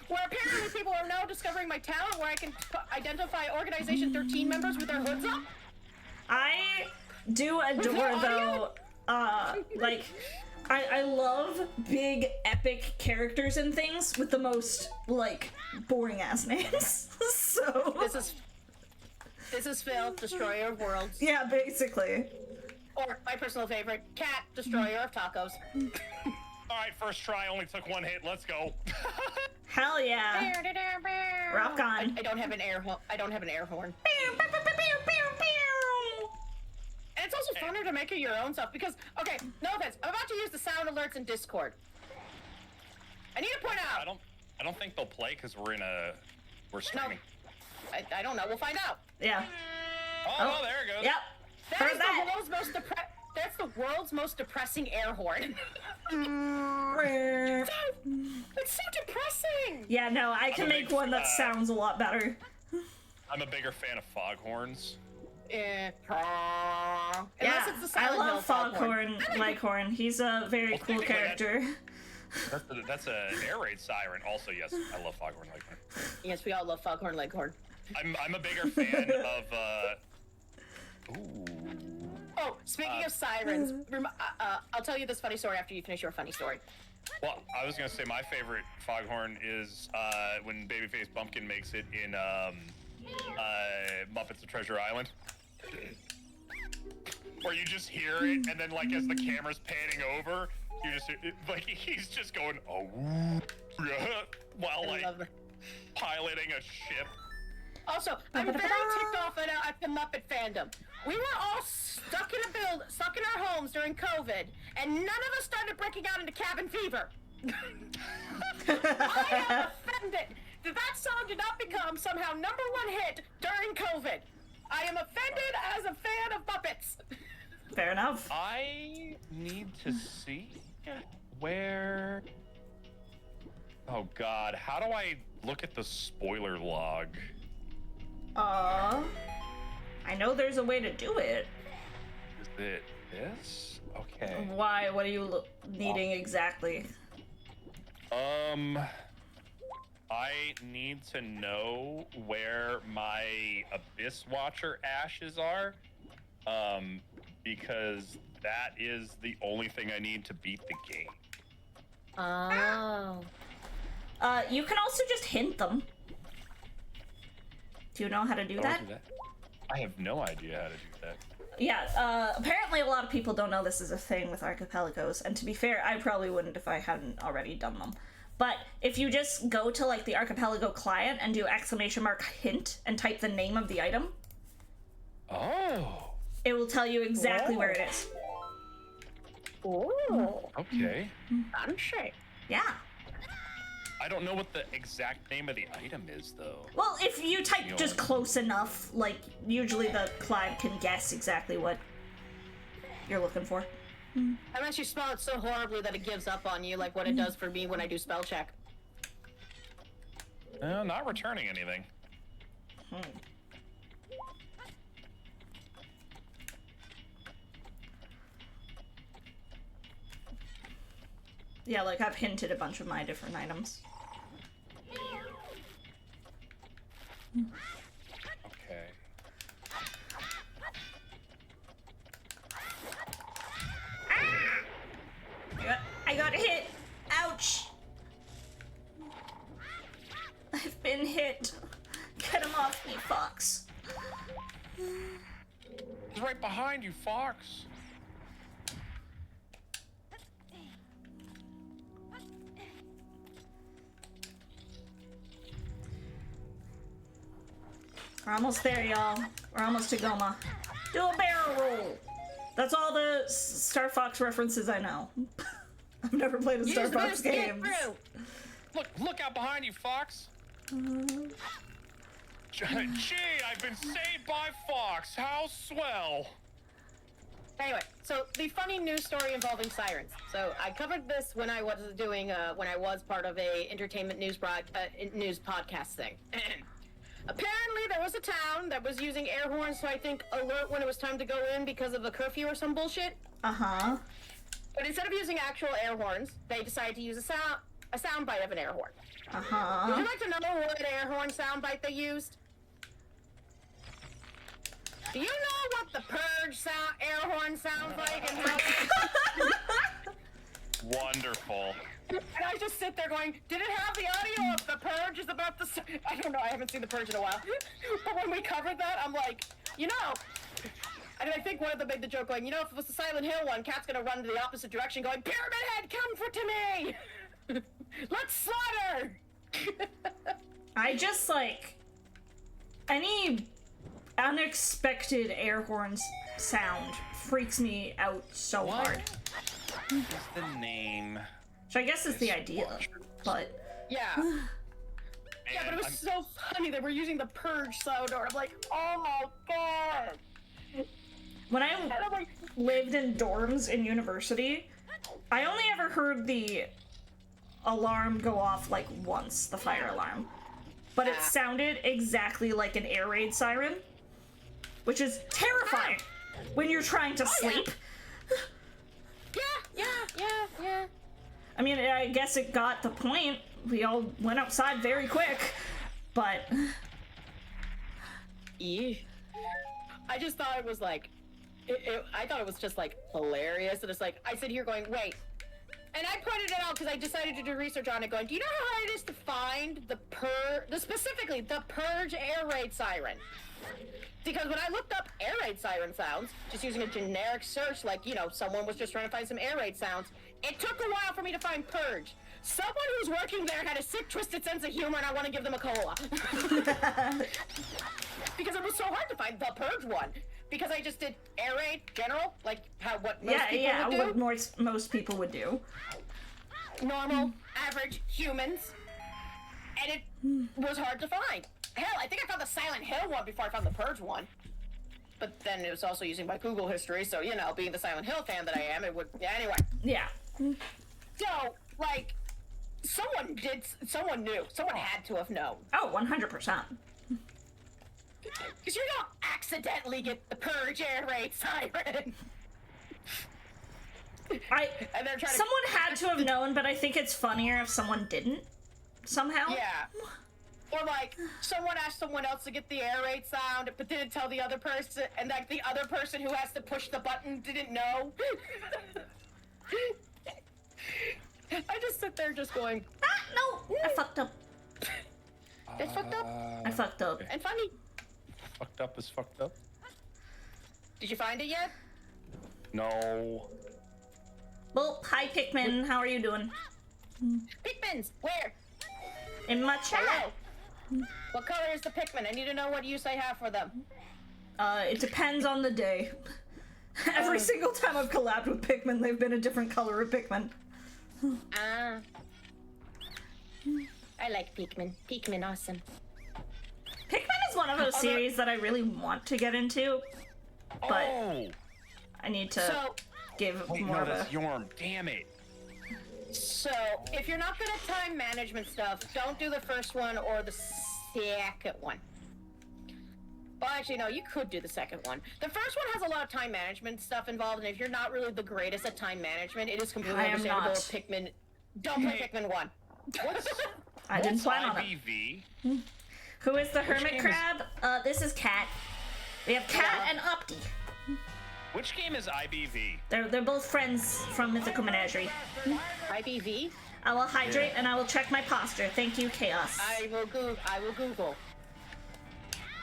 Where apparently people are now discovering my talent where I can identify Organization 13 members with their hoods up. I do adore that though. Like, I love big epic characters and things with the most like boring ass names. So This is Phil, Destroyer of Worlds. yeah, basically. Or my personal favorite, Cat, Destroyer of Tacos. All right, first try only took one hit. Let's go. Hell yeah. Rock on. I don't have an air horn. And it's also funner to make it your own stuff because, okay, no offense, I'm about to use the sound alerts in Discord. I need to point out. I don't think they'll play because we're streaming. I don't know. We'll find out. Yeah. Oh, there it goes. Yep. That Heard is that. that's the world's most depressing air horn. It's so depressing. Yeah, no, I can I'm a make big, one that sounds a lot better. I'm a bigger fan of foghorns. Unless Yeah, it's the I Silent Hill love Foghorn Leghorn. He's a very cool technically that- character. That's an air raid siren. Also, yes, I love foghorn leghorn. Yes, we all love Foghorn Leghorn. I'm a bigger fan of Ooh. Oh, speaking of sirens, I'll tell you this funny story after you finish your funny story. Well, I was gonna say my favorite foghorn is when Babyface Bumpkin makes it in Muppets of Treasure Island, where you just hear it, and then like as the camera's panning over, you just like he's just going oh while I like love that. piloting a ship. Also, I'm very ticked off at the Muppet fandom. We were all stuck in our homes during COVID, and none of us started breaking out into cabin fever. I am offended that song did not become somehow #1 hit during COVID. I am offended as a fan of Muppets. Fair enough. I need to see where. Oh God, how do I look at the spoiler log? I know there's a way to do it. Is it this? Okay. Why? What are you needing exactly? I need to know where my Abyss Watcher ashes are, because that is the only thing I need to beat the game. Oh. You can also just hint them. Do you know how to do that? I have no idea how to do that. Yeah, apparently a lot of people don't know this is a thing with archipelagos, and to be fair, I probably wouldn't if I hadn't already done them. But if you just go to like the Archipelago client and do !hint and type the name of the item, it will tell you exactly where it is. Oh, Okay. fancy. Yeah. I don't know what the exact name of the item is, though. Well, if you type just close enough, like, usually the client can guess exactly what you're looking for. Unless you spell it so horribly that it gives up on you, like what it does for me when I do spell check. Not returning anything. Yeah, like, I've hinted a bunch of my different items. Okay. I got hit! Ouch! I've been hit. Get him off me, Fox. He's right behind you, Fox. We're almost there, y'all. We're almost to Goma. Do a barrel roll! That's all the Star Fox references I know. I've never played a Star Fox game. Look out behind you, Fox. Gee, I've been saved by Fox. How swell. Anyway, so the funny news story involving sirens. So I covered this when I was doing, when I was part of a entertainment news news podcast thing. Apparently, there was a town that was using air horns to, I think, alert when it was time to go in because of the curfew or some bullshit. Uh-huh. But instead of using actual air horns, they decided to use a sound bite of an air horn. Uh-huh. Would you like to know what air horn sound bite they used? Do you know what the purge air horn sounds like? And how Wonderful. And I just sit there going, did it have the audio of the purge is about to I don't know, I haven't seen the purge in a while. But when we covered that, I'm like, you know, and I think one of them made the joke going, you know, if it was the Silent Hill one, Cat's gonna run in the opposite direction going, Pyramid Head, comfort to me! Let's slaughter! I just, like, any unexpected air horns sound freaks me out so hard. What is the name? Which I guess is the idea, but... Yeah. Yeah, but it was so funny that we're using the purge sound, or I'm like, oh my god! When I lived in dorms in university, I only ever heard the alarm go off, like, once, the fire alarm. But it sounded exactly like an air raid siren, which is terrifying when you're trying to sleep. Yeah. I mean, I guess it got the point. We all went outside very quick, but... I just thought it was like, I thought it was just like hilarious, and it's like, I sit here going, wait, and I pointed it out because I decided to do research on it going, do you know how hard it is to find specifically the purge air raid siren? Because when I looked up air raid siren sounds, just using a generic search, like, you know, someone was just trying to find some air raid sounds, it took a while for me to find purge. Someone who's working there had a sick, twisted sense of humor, and I want to give them a cola. Because it was so hard to find the purge one. Because I just did air raid general, like what most people would do. What most people would do. Normal, average humans. And it was hard to find. Hell, I think I found the Silent Hill one before I found the purge one. But then it was also using my Google history, so, you know, being the Silent Hill fan that I am, it would... Yeah, anyway. Yeah. So, like, someone knew. Someone had to have known. Oh, 100%. Because you don't accidentally get the purge air raid siren. And they're trying someone had to have known, but I think it's funnier if someone didn't, somehow. Yeah. Or like, someone asked someone else to get the air raid sound, but didn't tell the other person, and like the other person who has to push the button didn't know. I just sit there just going, no, I fucked up. It's fucked up. I fucked up. And funny. Fucked up is fucked up? Did you find it yet? No. Well, hi Pikmin, how are you doing? Pikmins, where? In my chat. Hello. What color is the Pikmin? I need to know what use I have for them. It depends on the day. Every single time I've collabed with Pikmin, they've been a different color of Pikmin. Ah. I like Pikmin. Pikmin, awesome. Pikmin is one of those series that I really want to get into, but Oh! I need to So, give Wait, more no, of a... that's Yorm. Damn it. so if you're not good at time management stuff, don't do the first one or the second one. Well, actually, no, you could do the second one. The first one has a lot of time management stuff involved, and if you're not really the greatest at time management, it is completely I am understandable not. if Pikmin... Don't play Pikmin 1. I didn't What's plan on it. IBV? Who is the hermit game is- crab? This is Cat. We have Cat and Opti. Which game is IBV? They're both friends from Mythical Menagerie. IBV? I will hydrate and I will check my posture. Thank you, Chaos. I will Google.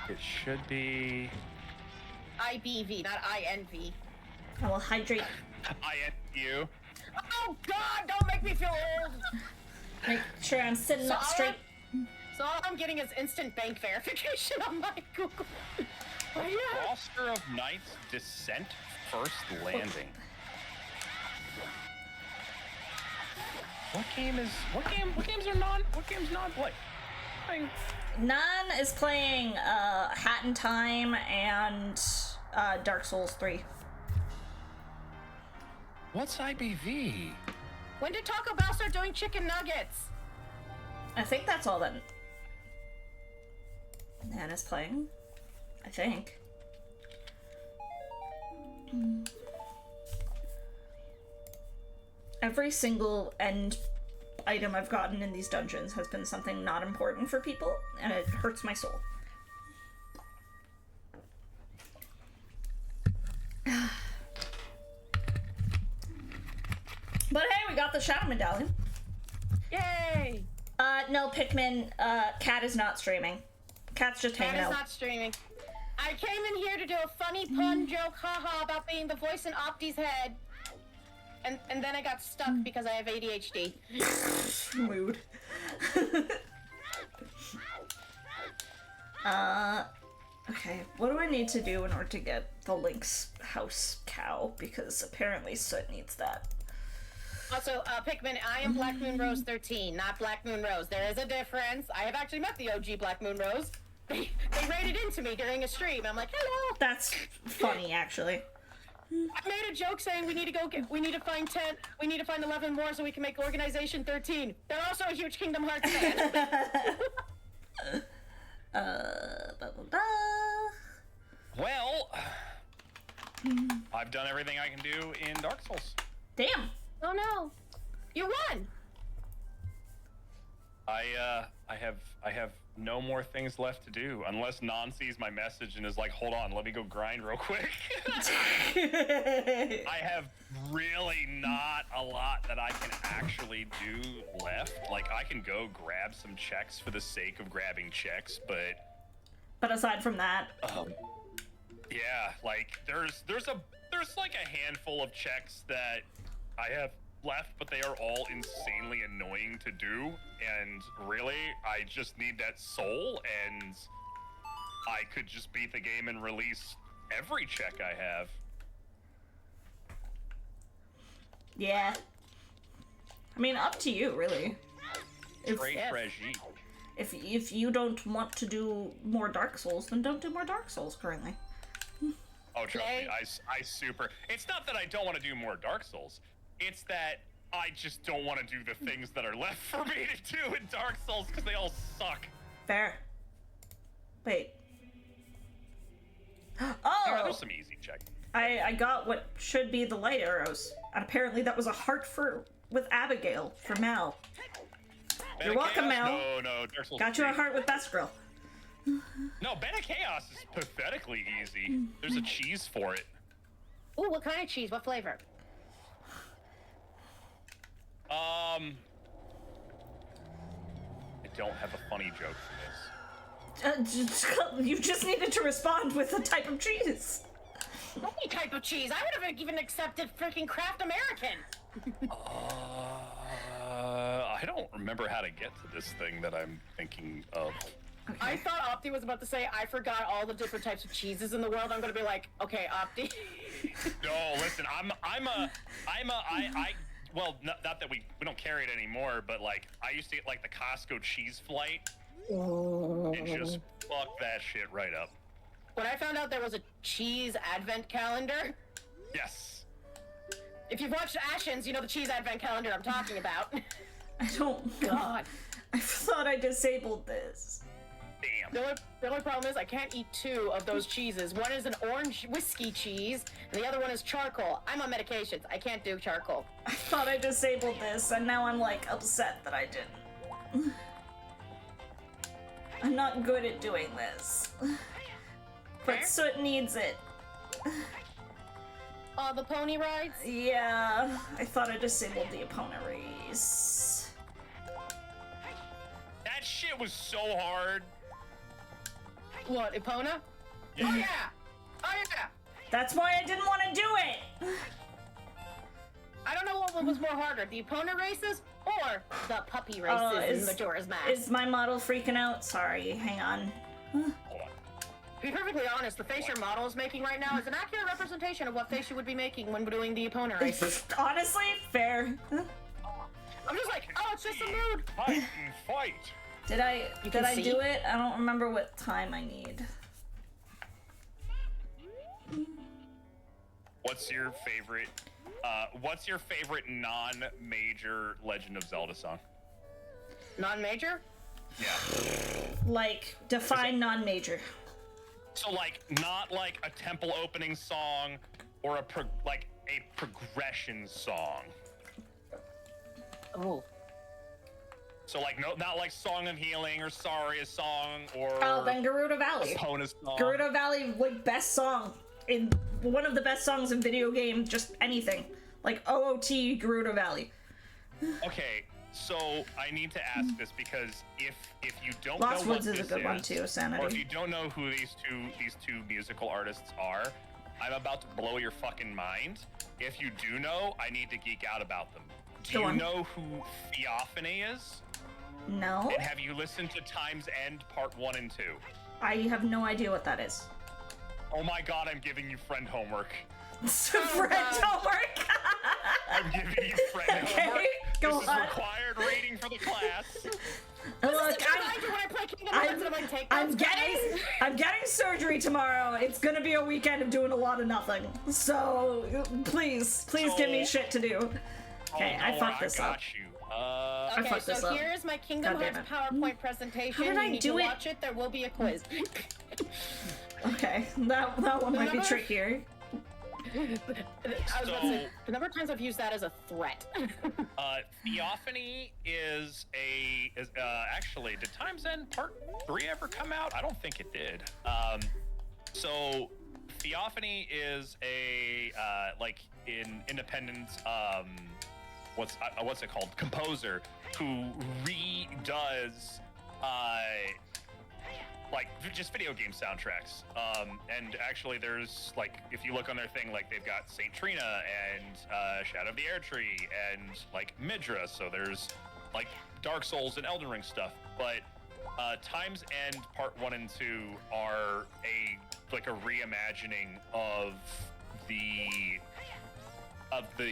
It should be... IBV, not INV. I will hydrate. INU. Oh God! Don't make me feel old. Make sure I'm sitting up all straight. So all I'm getting is instant bank verification on my Google. Oh, yeah. Roster of Knights Descent First Landing. What games are non? What game's non-play? None is playing Hat in Time and Dark Souls 3. What's IBV? When did Taco Bell start doing chicken nuggets? I think that's all that Nan is playing. I think. Every single end item I've gotten in these dungeons has been something not important for people, and it hurts my soul. But hey, we got the Shadow Medallion. Yay! No, Pikmin, Cat is not streaming. Cat's just hanging That is out. not streaming. I came in here to do a funny pun joke, haha, about being the voice in Opti's head. And then I got stuck because I have ADHD. Mood. Okay, what do I need to do in order to get the Lynx house cow? Because apparently Soot needs that. Also, Pikmin, I am Black Moon Rose 13, not Black Moon Rose. There is a difference. I have actually met the OG Black Moon Rose. They raided into me during a stream. I'm like, hello. That's funny, actually. I made a joke saying we need to find 11 more so we can make Organization 13. They're also a huge Kingdom Hearts fan. Blah, blah, blah. Well, I've done everything I can do in Dark Souls. Damn. Oh no, you won. I have no more things left to do unless Non sees my message and is like, hold on, let me go grind real quick. I have really not a lot that I can actually do left. Like, I can go grab some checks for the sake of grabbing checks, But aside from that, yeah, like there's like a handful of checks that I have left, but they are all insanely annoying to do, and really, I just need that soul, and I could just beat the game and release every check I have. yeah. I mean, up to you, really. Trade Fragile. If you don't want to do more Dark Souls, then don't do more Dark Souls currently. Oh, trust me, I super... It's not that I don't want to do more Dark Souls. It's that I just don't want to do the things that are left for me to do in Dark Souls because they all suck. Fair. Wait. Oh, Oh! there's some easy check. I got what should be the light arrows. And apparently that was a heart with Abigail for Mal. You're welcome, Mel. No, Dark Souls Got you a 3. heart with Best Girl. No, Beta Chaos is pathetically easy. There's a cheese for it. Ooh, what kind of cheese? What flavor? I don't have a funny joke for this. You just needed to respond with a type of cheese. Any type of cheese. I would have even accepted freaking Kraft American. don't remember how to get to this thing that I'm thinking of. Okay. I thought Opti was about to say, I forgot all the different types of cheeses in the world. I'm gonna be like, okay, Opti. No, listen, well, not that we don't carry it anymore, but like, I used to get like the Costco cheese flight and just fuck that shit right up. When I found out there was a cheese advent calendar, Yes. if you've watched Ashens, you know the cheese advent calendar I'm talking about. I don't. God. I thought I disabled this. Damn. The only problem is I can't eat 2 of those cheeses. One is an orange whiskey cheese, and the other one is charcoal. I'm on medications. I can't do charcoal. I thought I disabled this, and now I'm like upset that I didn't. I'm not good at doing this. But Soot needs it. The pony rides? Yeah, I thought I disabled the opponent race. That shit was so hard. What, Epona? Yeah. Oh yeah! Oh yeah! That's why I didn't want to do it! I don't know what was more harder, the Epona races or the puppy races in Majora's Mask. Is my model freaking out? Sorry, hang on. Hold on. To be perfectly honest, the face your model is making right now is an accurate representation of what face you would be making when doing the Epona races. Honestly, fair. I'm just like, oh, it's just a mood. Fight and fight. Did I see? do it? I don't remember what time I need. What's your favorite non-major Legend of Zelda song? Non-major? Yeah. Like, define non-major. So like, not like a temple opening song or a progression song. Oh. So like, not like Song of Healing or Saria's song or Oh, then Gerudo Valley. Epona's song. Gerudo Valley, like, best song. In one of the best songs in video game, just anything. Like, OOT, Gerudo Valley. Okay, so I need to ask this because if you don't Lost know Woods what is a this good one too, Sanity. or if you don't know who these two musical artists are, I'm about to blow your fucking mind. If you do know, I need to geek out about them. Do Go you on. know who Theophany is? No? And have you listened to Time's End Part 1 and 2? I have no idea what that is. Oh my god, I'm giving you friend homework. Friend homework! I'm giving you friend homework. go This on. is required reading for the class. Look, I do when I play Kingdom Hearts and I'm like, take I'm those guys. I'm getting surgery tomorrow. It's gonna be a weekend of doing a lot of nothing. So please give me shit to do. Okay, I fucked this up. I got you. Okay, fucked this so up. here's my Kingdom God damn Hearts it. PowerPoint presentation. How did I you need do to it? watch it. There will be a quiz. Okay, that one might be Remember? trickier. I was about to say, the number of times I've used that as a threat. Theophany is actually, did Time's End Part 3 ever come out? I don't think it did. So Theophany is a like in independent what's it called? Composer who redoes like just video game soundtracks. And actually there's like, if you look on their thing, like they've got Saint Trina and Shadow of the Air Tree and like Midra, so there's like Dark Souls and Elden Ring stuff. But Time's End Part 1 and 2 are a reimagining of the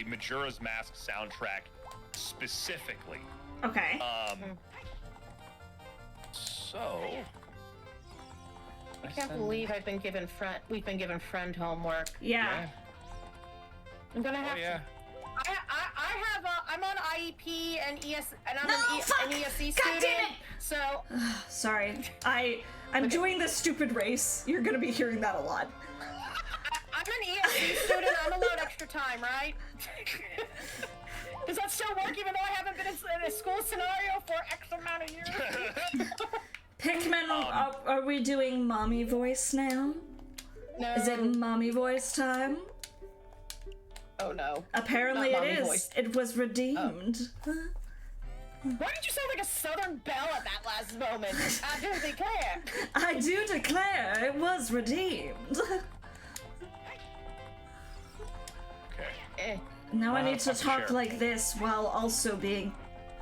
Majora's Mask soundtrack specifically. Okay. So I can't believe we've been given friend homework. Yeah. I'm gonna have yeah. to. I'm on IEP and and I'm No, fuck! an ESC God student. damn it! So Sorry. I'm doing this stupid race. You're gonna be hearing that a lot. I'm an ESC student. I'm allowed extra time, right? Does that still work even though I haven't been in a school scenario for X amount of years? Pikmin, are we doing mommy voice now? No. Is it mommy voice time? Oh no. Apparently Not it mommy is. voice. It was redeemed. Why did you sound like a Southern belle at that last moment? I do declare. I do declare it was redeemed. Okay. Eh. Now I need to fucking talk share. like this while also being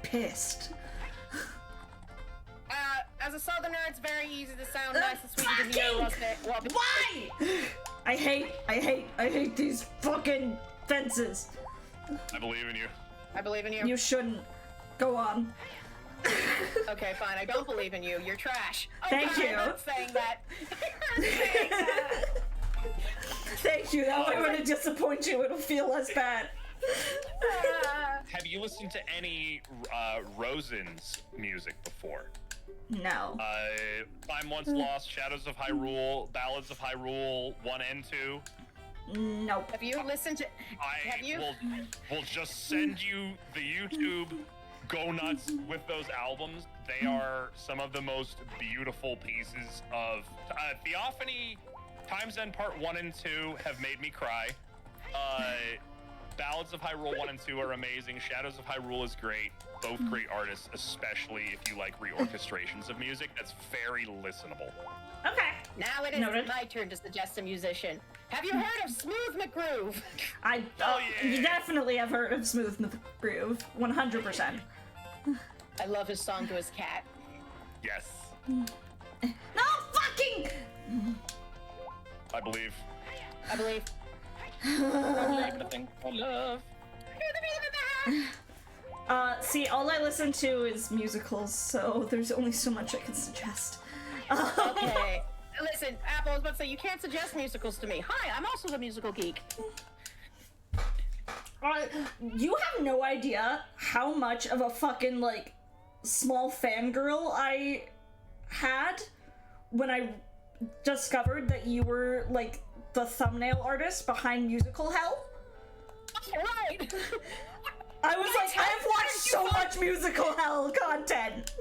pissed. As a southerner, it's very easy to sound nice and sweet and demure. Why? I hate these fucking fences. I believe in you. I believe in you. You shouldn't. Go on. Okay, fine. I don't believe in you. You're trash. Oh, Thank God, you. I'm not saying that. I'm not saying that. Thank you. That way when I disappoint you, it'll feel less bad. Have you listened to any Rosen's music before? No. Time Once Lost, Shadows of Hyrule, Ballads of Hyrule 1 and 2. Nope. Have you listened to? Have you? Will just send you the YouTube. Go nuts with those albums. They are some of the most beautiful pieces of Theophany. Time's End Part 1 and 2 have made me cry. Ballads of Hyrule 1 and 2 are amazing. Shadows of Hyrule is great. Both great artists, especially if you like reorchestrations of music. That's very listenable. Okay. Now it is Noted. my turn to suggest a musician. Have you heard of Smooth McGroove? You definitely have heard of Smooth McGroove. 100%. I love his song to his cat. Yes. No fucking! I believe. I believe. Nothing but love. See, all I listen to is musicals, so there's only so much I can suggest. Okay. Listen, Apple, I was about to say, you can't suggest musicals to me. Hi, I'm also the musical geek. You have no idea how much of a fucking, like, small fangirl I had when I discovered that you were, like, the thumbnail artist behind Musical Hell. Right. I was like, I've watched so much Musical Hell content.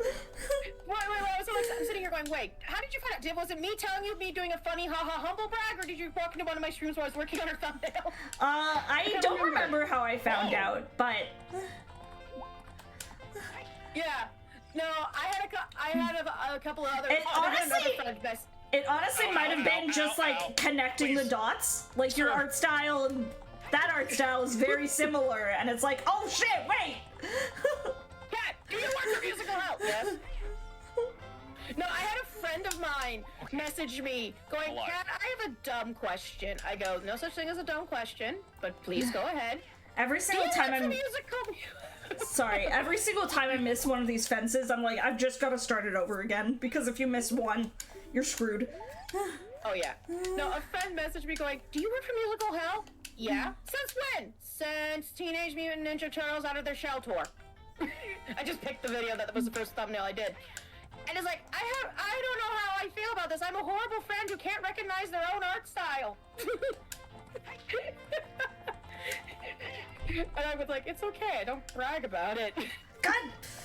Wait. I'm sitting here going, wait, how did you find out? Was it me telling you, me doing a funny haha humble brag, or did you walk into one of my streams while I was working on her thumbnail? I don't remember how I found out, but... Yeah. No, I had a couple of other... It honestly might have been just, like, connecting the dots. Like, your art style and that art style is very similar, and it's like, oh shit, wait! Kat, do you work for Musical Hell? Yes. No, I had a friend of mine message me going, Kat, I have a dumb question. I go, no such thing as a dumb question, but please go ahead. Every single time every single time I miss one of these fences, I'm like, I've just gotta start it over again, because if you miss one, you're screwed. Oh yeah. No, a friend messaged me going, do you work for Musical Hell? Yeah. Since when? Since Teenage Mutant Ninja Turtles Out of Their Shell tour. I just picked the video that was the first thumbnail I did. And it's like, I don't know how I feel about this. I'm a horrible friend who can't recognize their own art style. And I was like, it's okay, I don't brag about it. God!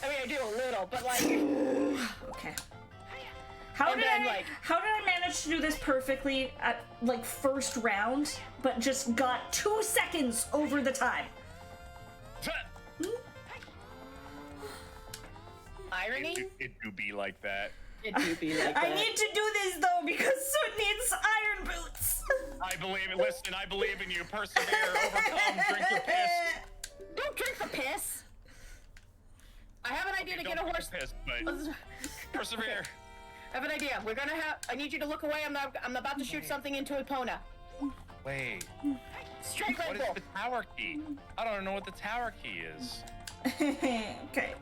I mean, I do a little, but like... Okay. How did I manage to do this perfectly at, like, first round, but just got 2 seconds over the time? Irony? It do be like that. It do be like that. I need to do this, though, because Soot needs iron boots. I believe it. Listen, I believe in you. Persevere, overcome, drink your piss. Don't drink the piss. I have an idea to get a horse. Piss, but persevere. I have an idea. I need you to look away. I'm about to shoot something into Epona. Wait. Straight What Red is Bull. the tower key? I don't know what the tower key is. Okay.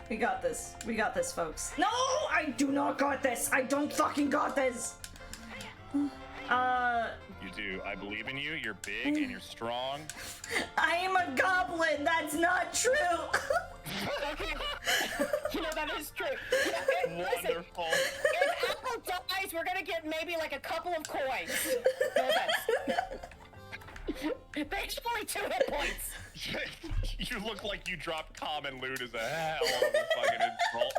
We got this. We got this, folks. No! I do not got this! I don't fucking got this! You do. I believe in you. You're big and you're strong. I am a goblin! That's not true! Okay. You know, that is true. Yeah, listen, Wonderful. if Apple dies, we're gonna get maybe like a couple of coins. No offense. Thanks for only 2 hit points. You look like you dropped common loot as a hell of a fucking insult.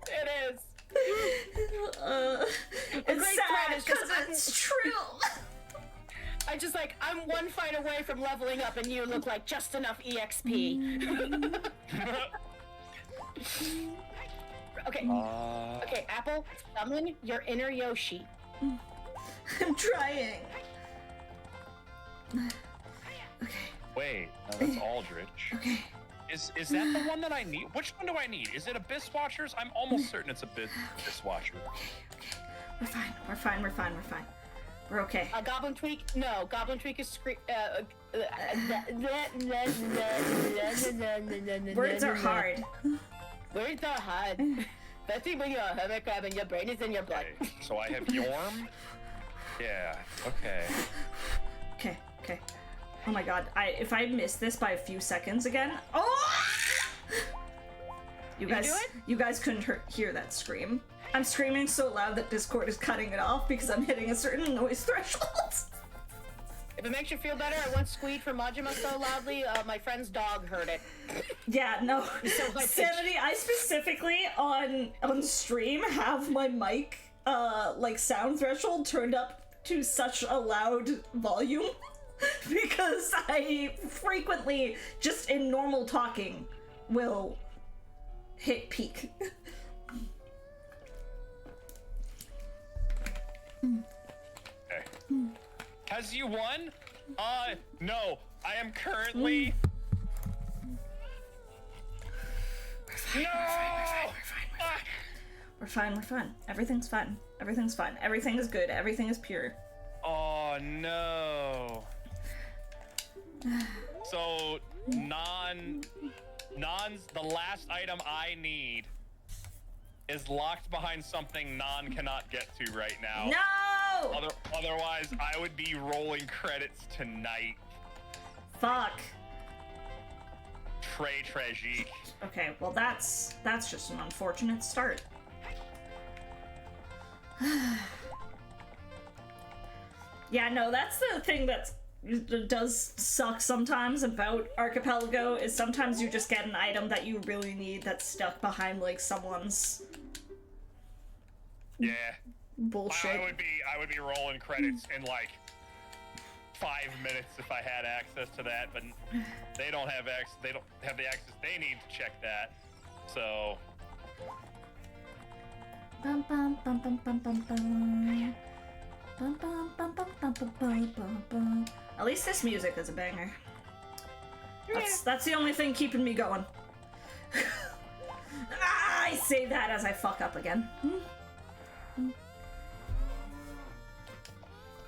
It is. It's great sad, thread is just- because it's true! I'm 1 fight away from leveling up and you look like just enough EXP. Okay. Okay, Apple, summon your inner Yoshi. I'm trying. Okay. Wait, no, that's Aldrich. Okay. Is that the one that I need? Which one do I need? Is it Abyss Watchers? I'm almost certain it's Abyss Watcher. Okay. We're fine. We're fine. We're fine. We're fine. We're okay. Goblin Tweak? No, Goblin Tweak is Words are hard. Words are hard. Especially when you're a hermit crab and your brain is in your blood. Okay, so I have Yorm. Yeah, okay. Okay. Oh my god, if I miss this by a few seconds again. Oh! You guys couldn't hear that scream. I'm screaming so loud that Discord is cutting it off because I'm hitting a certain noise threshold. If it makes you feel better, I once squeaked for Majima so loudly, my friend's dog heard it. Yeah, no. So Sanity, I specifically on stream have my mic like sound threshold turned up to such a loud volume because I frequently, just in normal talking, will hit peak. Okay. Has you won? No. I am currently... No! We're fine. Everything's fine. Everything's fine. Everything is good. Everything is pure. Oh, no. So, the last item I need is locked behind something Non cannot get to right now. No! Otherwise, I would be rolling credits tonight. Fuck. Très tragique. Okay, well that's just an unfortunate start. Yeah, no, that's the thing that does suck sometimes about Archipelago is sometimes you just get an item that you really need that's stuck behind like someone's Yeah. bullshit. I would be rolling credits in like 5 minutes if I had access to that, but they don't have the access they need to check that. So Bum, bum, bum, bum, bum, bum, bum. Bum, bum, bum, bum, bum, bum, bum, bum, bum. At least this music is a banger. That's the only thing keeping me going. I say that as I fuck up again.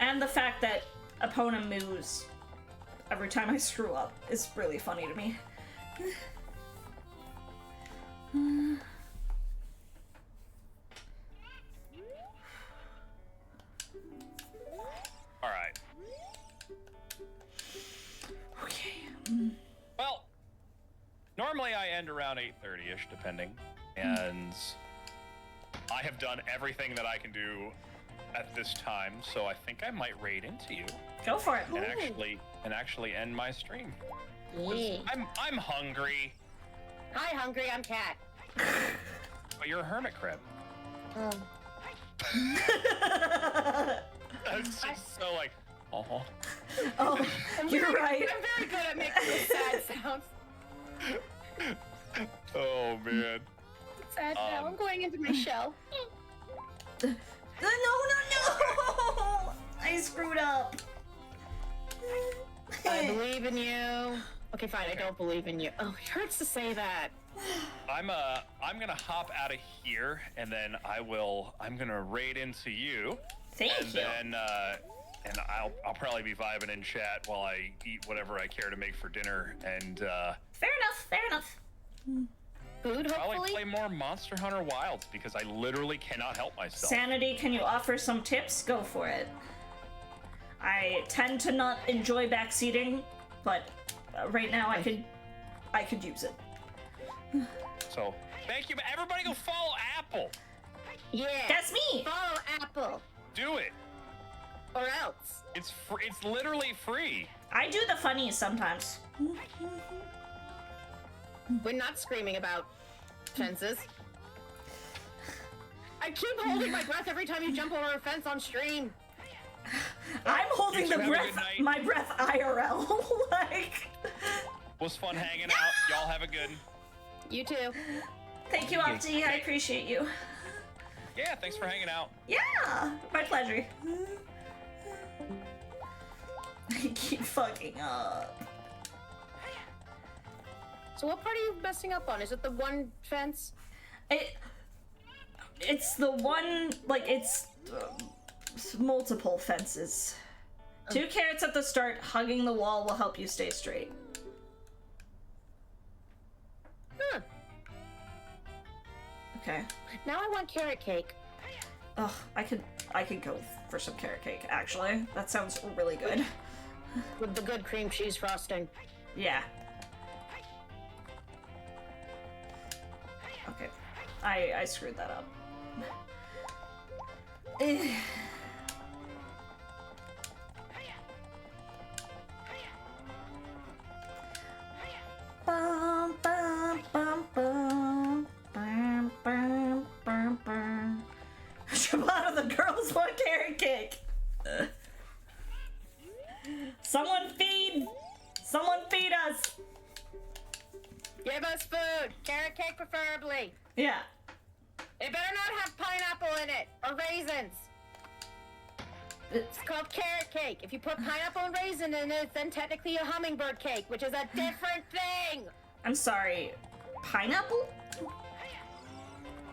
And the fact that opponent moves every time I screw up is really funny to me. all right. Okay. Well, normally I end around 8:30ish, depending, and I have done everything that I can do at this time, so I think I might raid into you Go for it. and actually end my stream. Yeah. I'm hungry, Hi, hungry. I'm Cat. but you're a hermit crab. Oh. That's just so like, Oh, I'm you're right. I'm very good at making those sad sounds. oh man. Sad now. I'm going into my shell. No! I screwed up. I believe in you. Okay, fine. I don't believe in you. Oh, it hurts to say that. I'm gonna hop out of here, and then I'm gonna raid into you. Thank you. And I'll probably be vibing in chat while I eat whatever I care to make for dinner, and Fair enough. Food, probably hopefully. play more Monster Hunter Wilds because I literally cannot help myself. Sanity, can you offer some tips? Go for it. I tend to not enjoy backseating, but right now I could use it. So thank you, but everybody go follow Apple. Yeah. That's me. Follow Apple. Do it. Or else. It's free. It's literally free. I do the funnies sometimes. We're not screaming about fences. I keep holding my breath every time you jump over a fence on stream. I'm holding You the two have a breath, good night. my breath IRL. Like, Was fun hanging out. Y'all have a good. You too. thank you, Opti. I appreciate you. Yeah, thanks for hanging out. Yeah, my pleasure. I keep fucking up. So what part are you messing up on? Is it the one fence? It's the one, like, it's multiple fences. 2 carrots at the start, hugging the wall will help you stay straight. Hmm. Okay. Now I want carrot cake. Ugh, I could go for some carrot cake, actually. That sounds really good. With the good cream cheese frosting. Yeah. Okay. I screwed that up. Bum, bum, bum, bum. Bum, bum, bum, bum. Shibata, the girls want carrot cake. Someone feed us. Give us food. Carrot cake preferably. Yeah. It better not have pineapple in it or raisins. It's called carrot cake. If you put pineapple and raisin in it, then technically a hummingbird cake, which is a different thing. I'm sorry. Pineapple?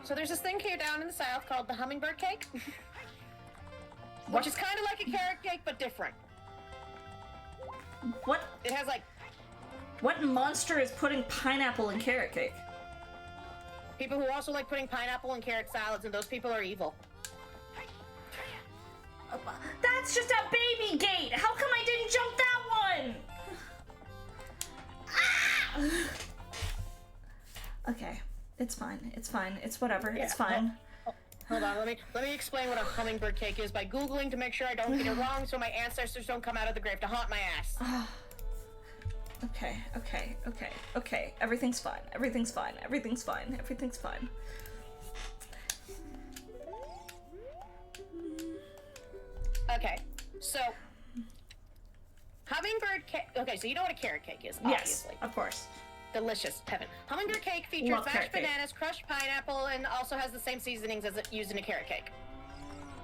So there's this thing here down in the south called the hummingbird cake, which is kind of like a carrot cake but different. What? It has like What monster is putting pineapple in carrot cake? people who also like putting pineapple in carrot salads, and those people are evil. That's just a baby gate! How come I didn't jump that one? Ah! Okay, it's fine. It's fine. It's whatever. It's fine. Hold on, let me explain what a hummingbird cake is by Googling to make sure I don't get it wrong, so my ancestors don't come out of the grave to haunt my ass. Okay. Everything's fine. Everything's fine. Okay, so hummingbird cake. Okay, so you know what a carrot cake is, obviously. Yes, of course. Delicious, heaven. Hummingbird cake features Love mashed carrot cake. bananas, crushed pineapple, and also has the same seasonings as it used in a carrot cake.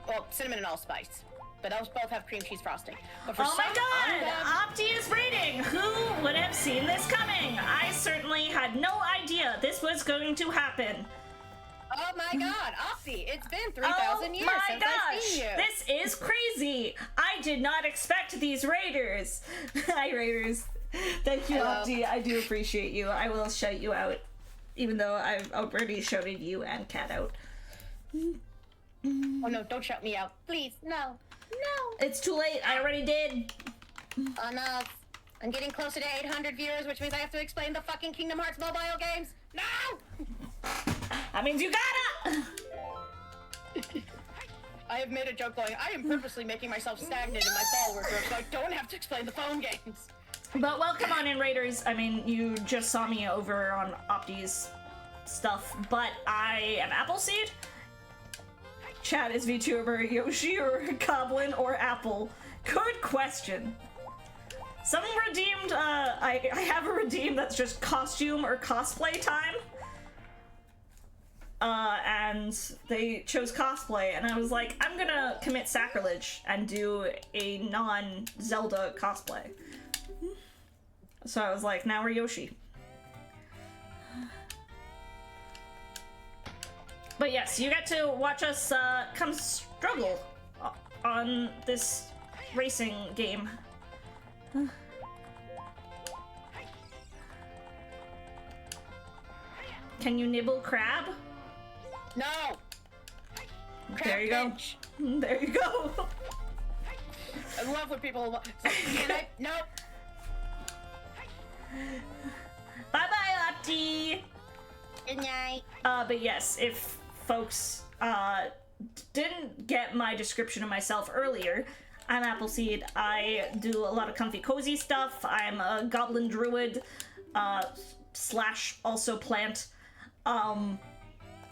Well, cinnamon and allspice. But those both have cream cheese frosting. But for Oh my some god! unknown- Opti is rating! Who would have seen this coming? I certainly had no idea this was going to happen. Oh my god, Opti, it's been 3,000 years since I've seen you. This is crazy! I did not expect these raiders. Hi, raiders. Thank you, Hello. Opti. I do appreciate you. I will shout you out, even though I've already shouted you and Cat out. Oh no, don't shout me out. Please, no. No. It's too late. I already did. Oh no. I'm getting closer to 800 viewers, which means I have to explain the fucking Kingdom Hearts mobile games. No! That means you gotta! I have made a joke going, I am purposely making myself stagnant in my follower group so I don't have to explain the phone games. But welcome on in, Raiders. I mean, you just saw me over on Opti's stuff, but I am Appleseed. Chat is VTuber, Yoshi, or Goblin, or Apple. Good question. Some redeemed, I have a redeem that's just costume or cosplay time. And they chose cosplay, and I was like, I'm gonna commit sacrilege and do a non-Zelda cosplay. So I was like, now we're Yoshi. But yes, you get to watch us come struggle on this racing game. Can you nibble crab? No! There you go. Bitch. There you go. I love when people can I? Nope. Bye-bye, Opti. Good night. But yes, if folks didn't get my description of myself earlier, I'm Appleseed. I do a lot of comfy cozy stuff. I'm a goblin druid slash also plant.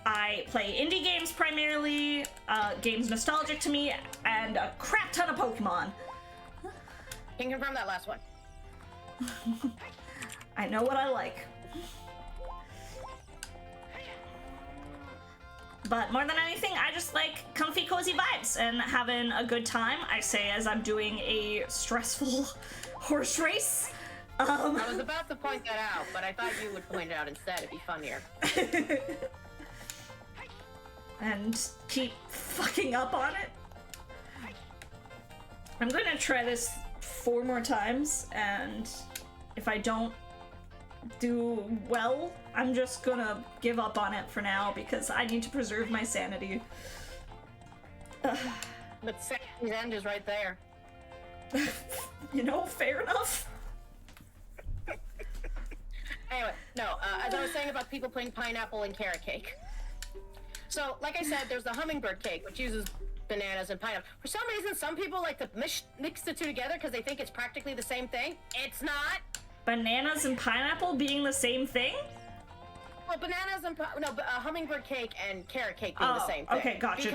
I play indie games primarily, games nostalgic to me, and a crap ton of Pokemon. Can confirm that last one. I know what I like. But more than anything, I just like comfy, cozy vibes and having a good time, I say, as I'm doing a stressful horse race. I was about to point that out, but I thought you would point it out instead. It'd be funnier. And keep fucking up on it. I'm gonna try this 4 more times, and if I don't do well, I'm just gonna give up on it for now because I need to preserve my sanity. But sanity's end is right there. You know, fair enough. Anyway, no, as I was saying about people putting pineapple in carrot cake. So, like I said, there's the hummingbird cake, which uses bananas and pineapple. For some reason, some people like to mix the two together because they think it's practically the same thing. It's not. Bananas and pineapple being the same thing? Well, bananas and hummingbird cake and carrot cake being the same thing. Okay, gotcha.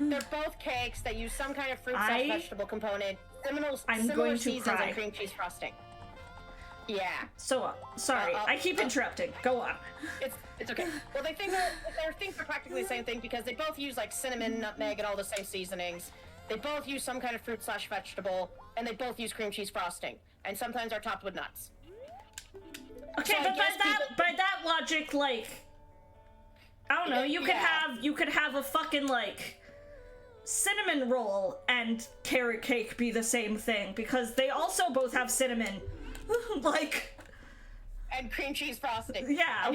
They're both cakes that use some kind of fruit/vegetable component. Similar seasons and cream cheese frosting. Yeah. So, sorry, I keep interrupting. Go on. It's okay. Well, they think they're practically the same thing because they both use like cinnamon, nutmeg, and all the same seasonings. They both use some kind of fruit/vegetable, and they both use cream cheese frosting, and sometimes are topped with nuts. Okay, so but by that logic, like, I don't know, you could have a fucking like cinnamon roll and carrot cake be the same thing because they also both have cinnamon. Like, and cream cheese frosting. Yeah,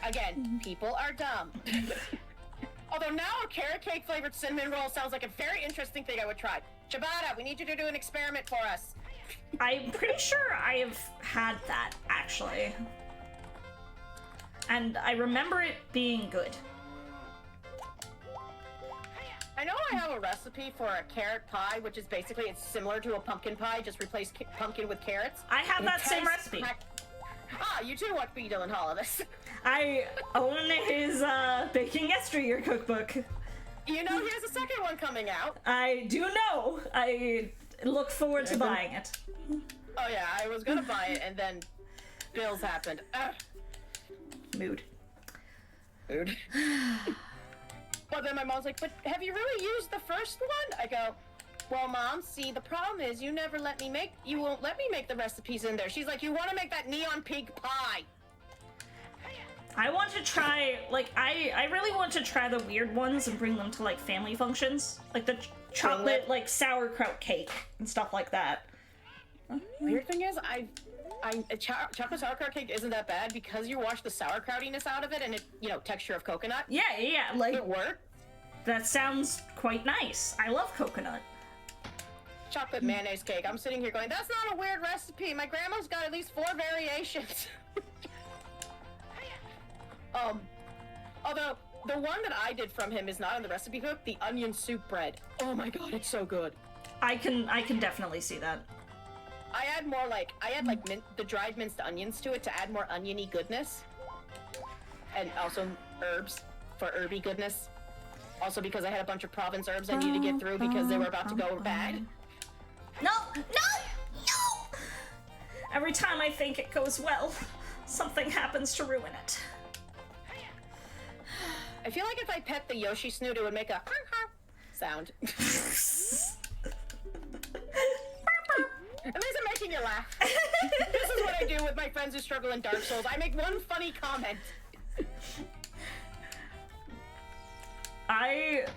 again, people are dumb. Although now a carrot cake flavored cinnamon roll sounds like a very interesting thing I would try. Ciabatta, we need you to do an experiment for us. I'm pretty sure I have had that, actually. And I remember it being good. I know I have a recipe for a carrot pie, which is basically, it's similar to a pumpkin pie, just replace pumpkin with carrots. I have that same recipe. You too watch B. Dylan Hollis. I own his Baking Yesteryear cookbook. You know he has a second one coming out. I do know. I look forward to buying it. Oh yeah, I was gonna buy it and then bills happened. Mood. But then my mom's like, but have you really used the first one? I go, well, Mom, see, the problem is you won't let me make the recipes in there. She's like, you want to make that neon pink pie. I want to try, like, I really want to try the weird ones and bring them to, like, family functions. Like the chocolate, like, sauerkraut cake and stuff like that. Weird thing is, chocolate sauerkraut cake isn't that bad because you wash the sauerkrautiness out of it and it, texture of coconut. Yeah, like... It works. That sounds quite nice. I love coconut. Chocolate mayonnaise cake. I'm sitting here going, that's not a weird recipe. My grandma's got at least 4 variations. Although, the one that I did from him is not in the recipe book, the onion soup bread. Oh my god, it's so good. I can definitely see that. I add the dried minced onions to it to add more oniony goodness. And also herbs for herby goodness. Also because I had a bunch of Provence herbs I needed to get through because they were about to go bad. No! Every time I think it goes well, something happens to ruin it. I feel like if I pet the Yoshi snoot, it would make a sound. At least I'm making you laugh. This is what I do with my friends who struggle in Dark Souls. I make one funny comment. I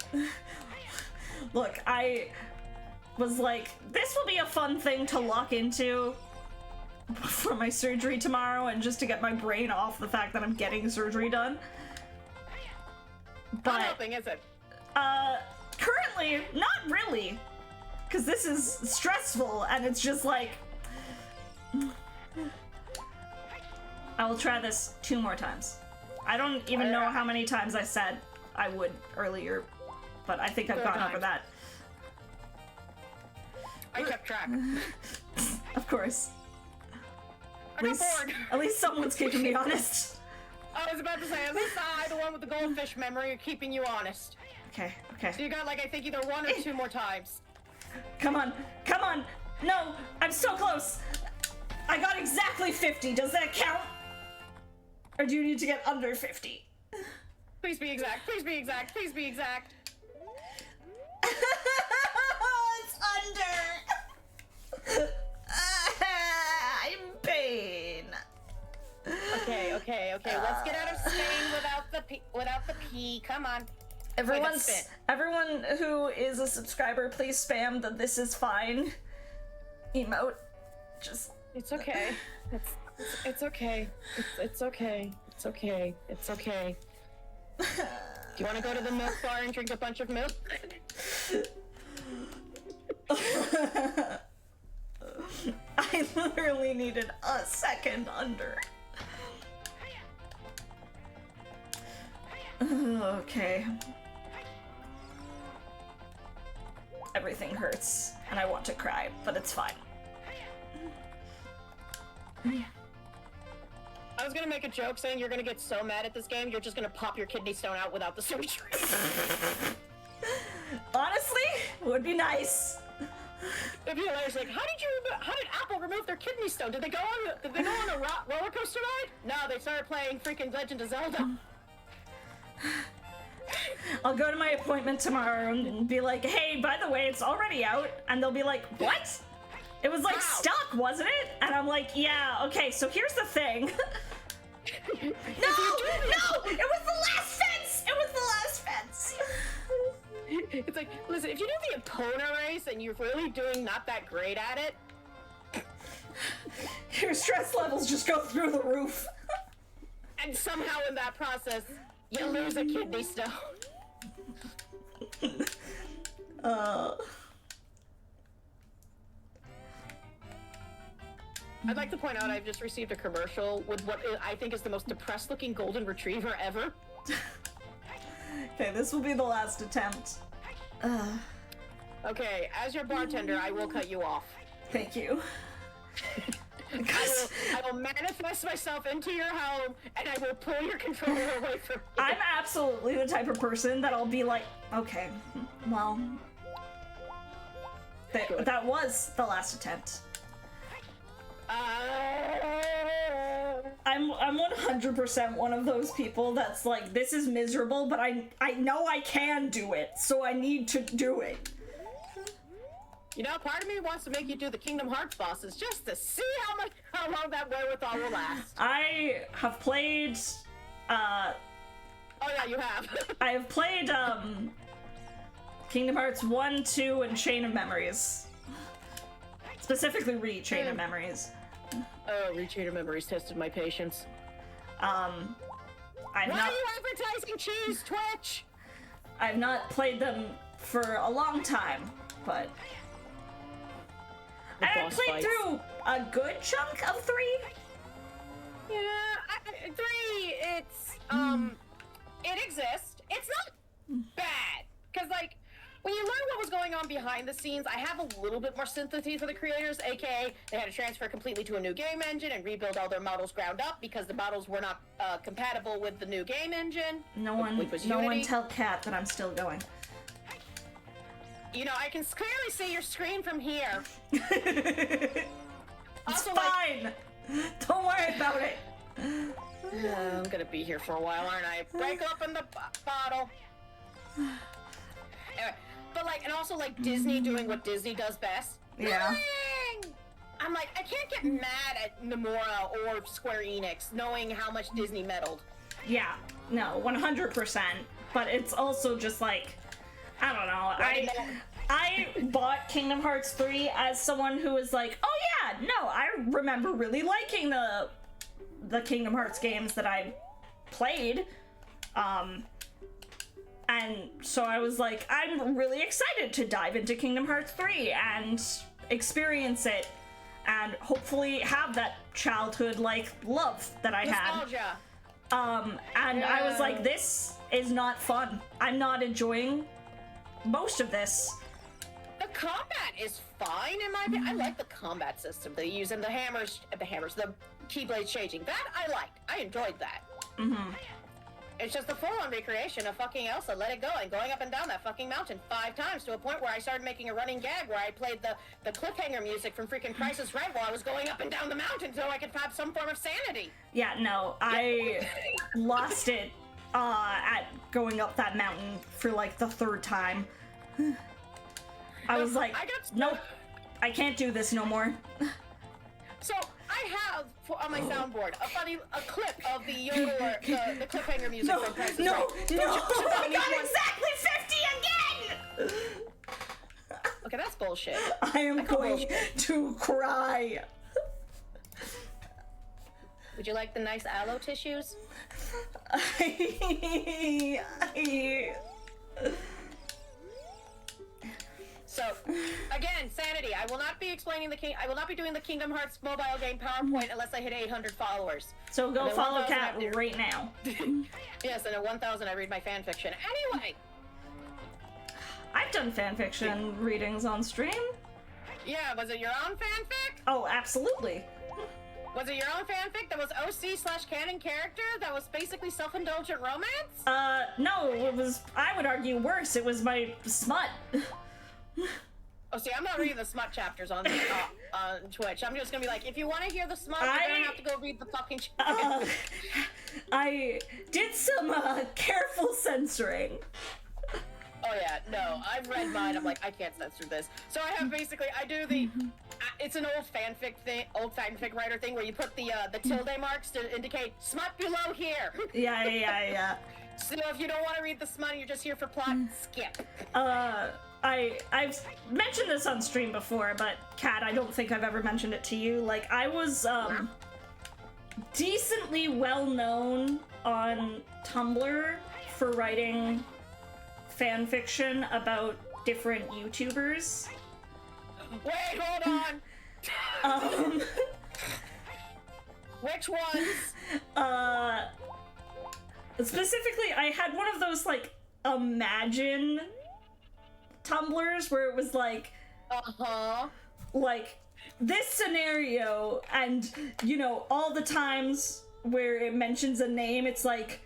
was like, this will be a fun thing to lock into for my surgery tomorrow and just to get my brain off the fact that I'm getting surgery done. But not helping, is it? Currently, not really. Because this is stressful, and it's just like... I will try this 2 more times. I don't even know how many times I said I would earlier, but I think I've gone over that. I kept track. Of course. I got bored. At least someone's keeping me honest. I was about to say, at least I, the one with the goldfish memory, are keeping you honest. Okay. So you got, I think either 1 or 2 more times. Come on! No! I'm so close! I got exactly 50. Does that count? Or do you need to get under 50? Please be exact. It's under! I'm in pain. Okay. Let's get out of Spain without the P. Come on. Everyone who is a subscriber, please spam the "this is fine" emote. Just. It's okay. It's okay. It's okay. It's okay. It's okay. Do you want to go to the milk bar and drink a bunch of milk? I literally needed a second under. Okay. Everything hurts, and I want to cry, but it's fine. I was gonna make a joke saying you're gonna get so mad at this game, you're just gonna pop your kidney stone out without the surgery. Honestly, would be nice. It'd be hilarious. Like, how did Apple remove their kidney stone? Did they go on a roller coaster ride? No, they started playing freaking Legend of Zelda. I'll go to my appointment tomorrow and be like, hey, by the way, it's already out. And they'll be like, what? It was like stuck, wasn't it? And I'm like, yeah, okay, so here's the thing. No! It was the last fence! It was the last fence! It's like, listen, if you do the Epona race and you're really doing not that great at it, your stress levels just go through the roof. And somehow in that process, you lose a kidney stone. I'd like to point out I've just received a commercial with what I think is the most depressed-looking golden retriever ever. Okay, this will be the last attempt. Okay, as your bartender, I will cut you off. Thank you. I will manifest myself into your home, and I will pull your controller away from you. I'm absolutely the type of person that I'll be like, okay, well, that was the last attempt. I'm 100% one of those people that's like, this is miserable, but I know I can do it, so I need to do it. You know, part of me wants to make you do the Kingdom Hearts bosses just to see how long that wherewithal will last. I have played, Oh yeah, you have. I have played, Kingdom Hearts 1, 2, and Chain of Memories. Specifically Chain of Memories. Oh, Chain of Memories tested my patience. Why are you advertising cheese, Twitch? I've not played them for a long time, but I played through a good chunk of 3. Yeah, 3, it's, it exists. It's not bad. Because, like, when you learn what was going on behind the scenes, I have a little bit more sympathy for the creators, aka they had to transfer completely to a new game engine and rebuild all their models ground up because the models were not compatible with the new game engine. No one tell Kat that I'm still going. You know, I can clearly see your screen from here. It's also, fine. Don't worry about it. I'm gonna be here for a while, aren't I? Break open the bottle. Anyway, but like, and also like Disney doing what Disney does best. Yeah. Meddling! I'm like, I can't get mad at Nomura or Square Enix knowing how much Disney meddled. Yeah, no, 100%. But it's also just like, I don't know. I bought Kingdom Hearts 3 as someone who was like, oh yeah, no, I remember really liking the Kingdom Hearts games that I played. And so I was like, I'm really excited to dive into Kingdom Hearts 3 and experience it and hopefully have that childhood-like love that I Nostalgia. had. And I was like, this is not fun. I'm not enjoying most of this. The combat is fine in my opinion. I like the combat system they use and the keyblades changing. That I liked. I enjoyed that. Mm-hmm. It's just the full-on recreation of fucking Elsa, let it go, and going up and down that fucking mountain 5 times to a point where I started making a running gag where I played the cliffhanger music from freaking Price is Right while I was going up and down the mountain so I could have some form of sanity. Yeah, no, I lost it at going up that mountain for like the 3rd time. I was like, nope, I can't do this no more. So I have on my soundboard a clip of the yodeler, the cliffhanger music No, from Price is no, Right. no! I got one- exactly 50 again! Okay, that's bullshit. I am call going bullshit. to cry. Would you like the nice aloe tissues? So, again, sanity. I will not be explaining I will not be doing the Kingdom Hearts mobile game PowerPoint unless I hit 800 followers. So go And then follow 1,000 Kat after- right now. Yes, and at 1,000 I read my fan fiction. Anyway, I've done fanfiction readings on stream. yeah, was it your own fanfic? Oh, absolutely. Was it your own fanfic that was OC/canon character that was basically self-indulgent romance? No, it was, I would argue, worse. It was my smut. Oh, see, I'm not reading the smut chapters on Twitch. I'm just gonna be like, if you want to hear the smut, you're gonna have to go read the fucking chapter. I did some, careful censoring. Oh yeah, no, I've read mine. I'm like, I can't censor this. So I have basically, I do the, it's an old fanfic writer thing where you put the tilde marks to indicate smut below here. Yeah. So if you don't want to read the smut, you're just here for plot, skip. I've mentioned this on stream before, but Kat, I don't think I've ever mentioned it to you. Like, I was, decently well known on Tumblr for writing fan fiction about different YouTubers. Wait, hold on. Which ones? Specifically, I had one of those, like, Imagine Tumblrs where it was like, like, this scenario, and, you know, all the times where it mentions a name, it's like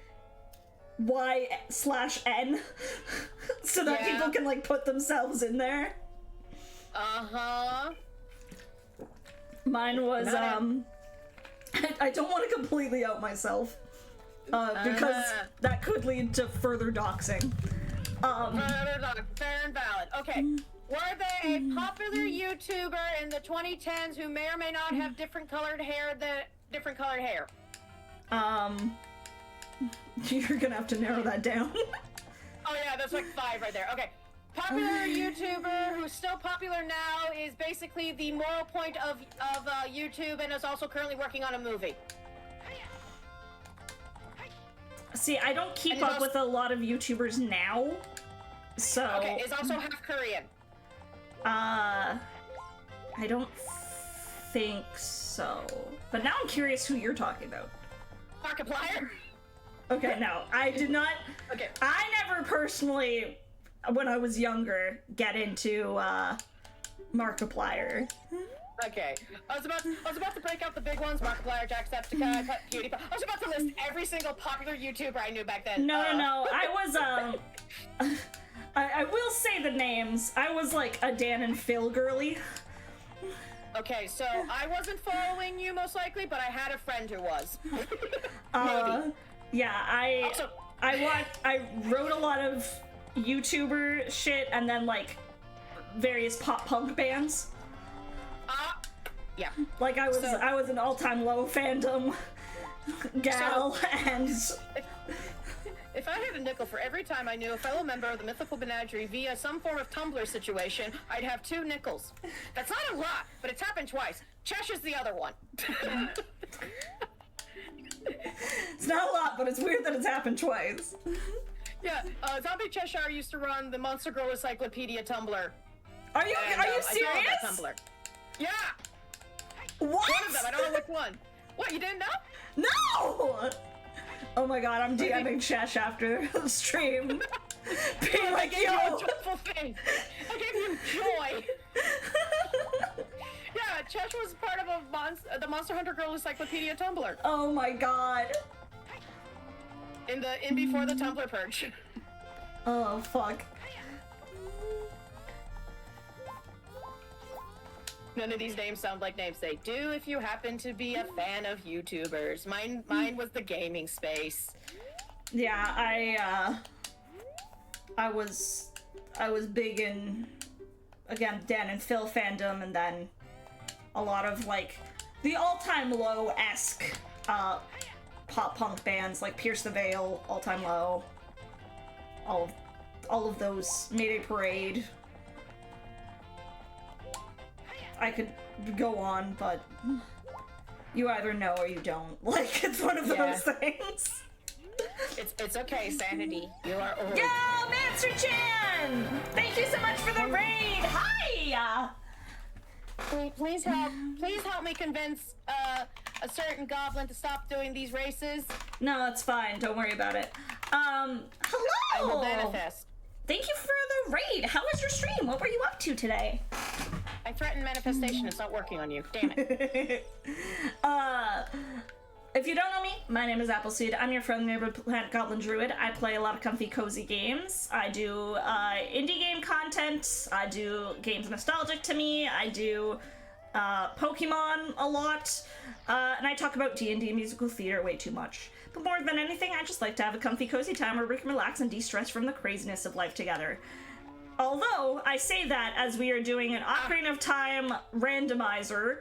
Y/N, so that Yeah. people can, like, put themselves in there. Mine was, I don't want to completely out myself, because that could lead to further doxing. Fair and valid. Okay. Were they a popular YouTuber in the 2010s who may or may not have different colored hair? You're gonna have to narrow that down. Oh yeah, that's like 5 right there. Okay. Popular YouTuber who's still popular now is basically the moral point of YouTube and is also currently working on a movie. See, I don't keep And up also- with a lot of YouTubers now, so... Okay, is also half Korean. I don't think so. But now I'm curious who you're talking about. Markiplier? Okay, no, I did not... Okay. I never personally, when I was younger, get into, Markiplier. Okay. I was about to break out the big ones: Markiplier, Jacksepticeye, PewDiePie. I was about to list every single popular YouTuber I knew back then. No, I was, I will say the names. I was like a Dan and Phil girly. Okay, so I wasn't following you most likely, but I had a friend who was. Yeah, Also- I wrote a lot of YouTuber shit and then like various pop punk bands. Yeah. Like I was an all-time low fandom gal, and If I had a nickel for every time I knew a fellow member of the Mythical Menagerie via some form of Tumblr situation, I'd have 2 nickels. That's not a lot, but it's happened twice. Cheshire's the other one. it's not a lot, but it's weird that it's happened twice. Yeah, Zombie Cheshire used to run the Monster Girl Encyclopedia Tumblr. Are you And, serious? I followed that Tumblr. Yeah, What? one of them. I don't know which one. What, you didn't know? No! Oh my god, I'm DMing Shesh after the stream. Being like, I gave you a yo! joyful thing. I gave you joy. Yeah, Chesh was part of the Monster Hunter Girl Encyclopedia Tumblr. Oh my god. In before the Tumblr purge. Oh, fuck. None of these names sound like names. They do if you happen to be a fan of YouTubers. Mine was the gaming space. Yeah, I was big in again, Dan and Phil fandom, and then a lot of, like, the all-time low-esque, pop-punk bands, like Pierce the Veil, All Time Low, all of those, Mayday Parade. I could go on, but you either know or you don't. Like, it's one of those things. It's okay, Sanity. You are old. Yo, Master Chan! Thank you so much for the raid! Hi! Please help me convince a certain goblin to stop doing these races. No, it's fine. Don't worry about it. Hello! I will manifest. Thank you for the raid. How was your stream? What were you up to today? I threatened manifestation. It's not working on you. Damn it. If you don't know me, my name is Appleseed. I'm your friendly neighborhood plant goblin druid. I play a lot of comfy, cozy games. I do indie game content. I do games nostalgic to me. I do Pokemon a lot. And I talk about D&D musical theater way too much. But more than anything, I just like to have a comfy, cozy time where we can relax and de-stress from the craziness of life together. Although, I say that as we are doing an Ocarina of Time randomizer,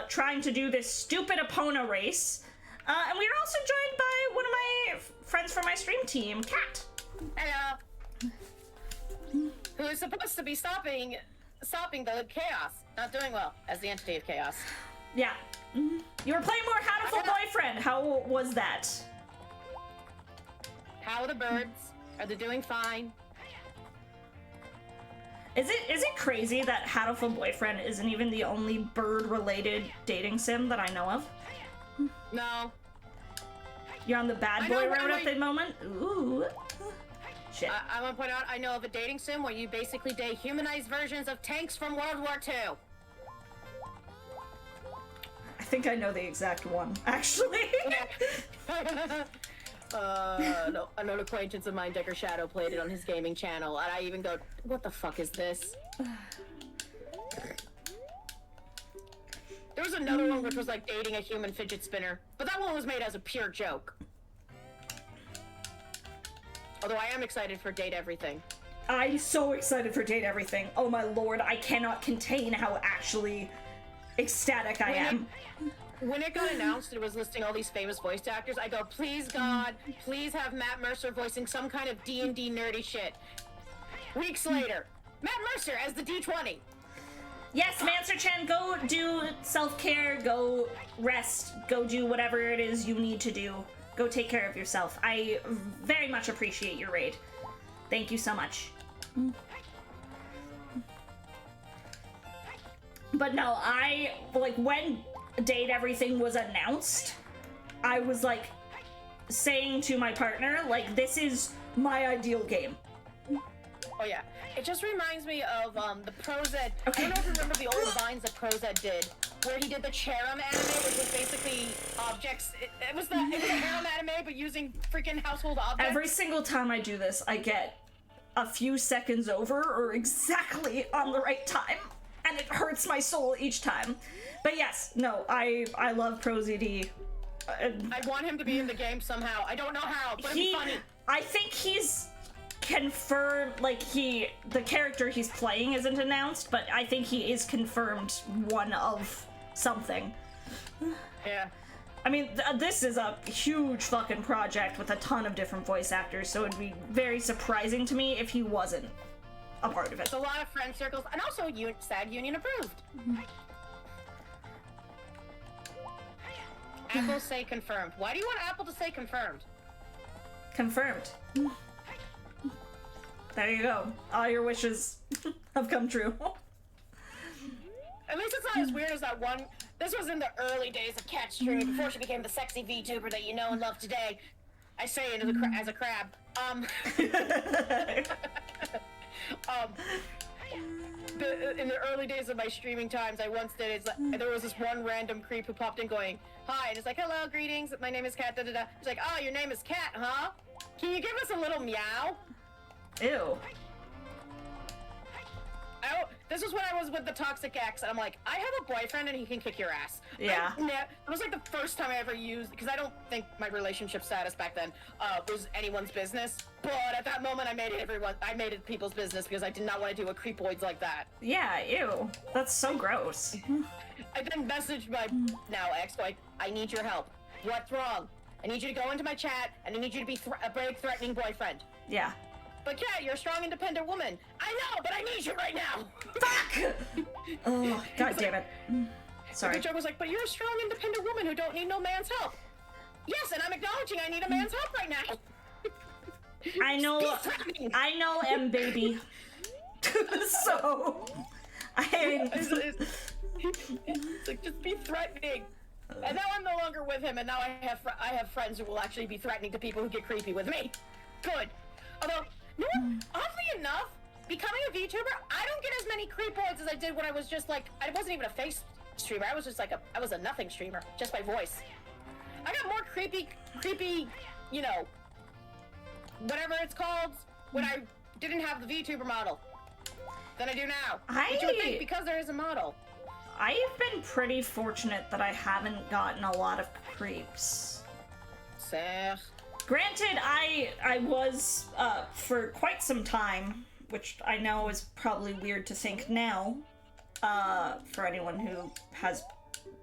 trying to do this stupid Epona race. And we are also joined by one of my friends from my stream team, Kat. Hello. Who is supposed to be stopping the chaos. Not doing well as the entity of chaos. Yeah. You were playing more Hatoful Boyfriend. How was that? How are the birds? Are they doing fine? Is it crazy that Hatoful Boyfriend isn't even the only bird-related dating sim that I know of? No. You're on the bad boy road at the moment? Ooh. Shit. I want to point out, I know of a dating sim where you basically date humanized versions of tanks from World War II. I think I know the exact one, actually. No, an old acquaintance of mine, Decker Shadow, played it on his gaming channel, and I even go, what the fuck is this? There was another one which was like dating a human fidget spinner, but that one was made as a pure joke. Although I am excited for Date Everything. I'm so excited for Date Everything. Oh my lord, I cannot contain how actually ecstatic I am. When it got announced, it was listing all these famous voice actors. I go, please God, please have Matt Mercer voicing some kind of D&D nerdy shit. Weeks later, Matt Mercer as the D20. Yes, Mancer-chan, go do self-care, go rest, go do whatever it is you need to do. Go take care of yourself. I very much appreciate your raid. Thank you so much. But no, when Date Everything was announced, I was like saying to my partner, like, this is my ideal game. Oh yeah, it just reminds me of the Prozed. Okay. I don't know if you remember the old vines that Prozed did, where he did the Cherem anime, which was basically objects. It was a harem anime, but using freaking household objects. Every single time I do this, I get a few seconds over or exactly on the right time, and it hurts my soul each time. But yes, no, I love ProZD. I want him to be in the game somehow. I don't know how, but it'd be funny. I think he's confirmed, like, the character he's playing isn't announced, but I think he is confirmed one of something. Yeah. I mean, this is a huge fucking project with a ton of different voice actors, so it'd be very surprising to me if he wasn't a part of it. It's a lot of friend circles, and also SAG Union approved. Apple say confirmed. Why do you want Apple to say confirmed? Confirmed. There you go. All your wishes have come true. At least it's not as weird as that one. This was in the early days of Cat streaming, before she became the sexy VTuber that you know and love today. I say it as a crab. In the early days of my streaming times, I once did. It's like, there was this one random creep who popped in going, "Hi," and it's like, "Hello, greetings. My name is Cat." Da da da. It's like, "Oh, your name is Cat, huh? Can you give us a little meow?" Ew. This was when I was with the toxic ex, and I'm like, I have a boyfriend and he can kick your ass. Yeah. It was like the first time I ever used, because I don't think my relationship status back then was anyone's business. But at that moment, I made it people's business because I did not want to deal with creepoids like that. Yeah, ew. That's so gross. I then messaged my now ex, like, I need your help. What's wrong? I need you to go into my chat, and I need you to be a very threatening boyfriend. Yeah. But Kat, you're a strong, independent woman. I know, but I need you right now. Fuck! Oh, god damn it. Sorry. The joke was like, but you're a strong, independent woman who don't need no man's help. Yes, and I'm acknowledging I need a man's help right now. I know M baby. So it's like, just be threatening. And now I'm no longer with him, and now I have friends who will actually be threatening to people who get creepy with me. Good. Although, no, oddly enough, becoming a VTuber, I don't get as many creepoids as I did when I was just like, I wasn't even a face streamer. I was just like I was a nothing streamer, just by voice. I got more creepy, you know, whatever it's called, when I didn't have the VTuber model than I do now. Which you would think, because there is a model. I've been pretty fortunate that I haven't gotten a lot of creeps. Sir. Granted, I was, for quite some time, which I know is probably weird to think now, for anyone who has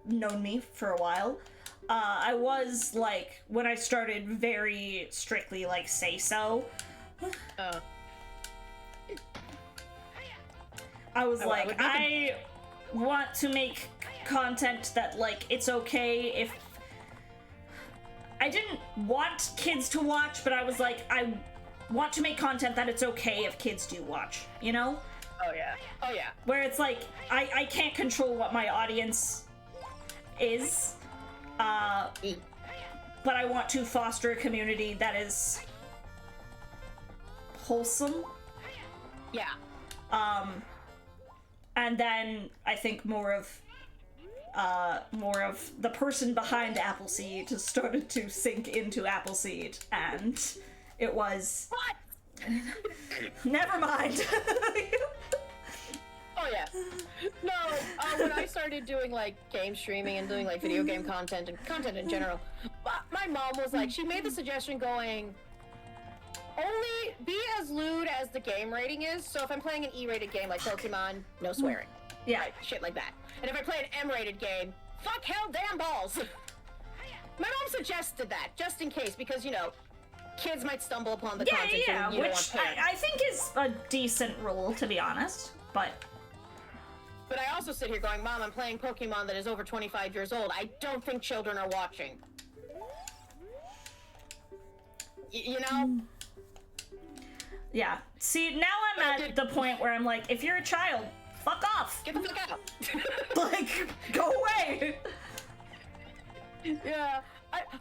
known me for a while, I was, like, when I started very strictly, like, say so, I was like, I want to make content that, like, it's okay if... I didn't want kids to watch, but I was like, I want to make content that it's okay if kids do watch, you know? Oh yeah. Oh yeah. Where it's like, I can't control what my audience is, but I want to foster a community that is wholesome. Yeah. And then I think more of the person behind Appleseed has started to sink into Appleseed, and it was... What? Never mind. Oh yeah. No, when I started doing like game streaming and doing like video game content and content in general, my mom was like, she made the suggestion going, only be as lewd as the game rating is. So if I'm playing an E-rated game like Pokemon, no swearing. Yeah. Right, shit like that. And if I play an M-rated game, fuck hell damn balls. My mom suggested that, just in case, because, you know, kids might stumble upon the content and you don't want which parents. I think is a decent rule, to be honest, but I also sit here going, Mom, I'm playing Pokemon that is over 25 years old. I don't think children are watching. You know? yeah. See, now I'm at the point where I'm like, if you're a child, fuck off. Get the fuck out. Like, go away. Yeah,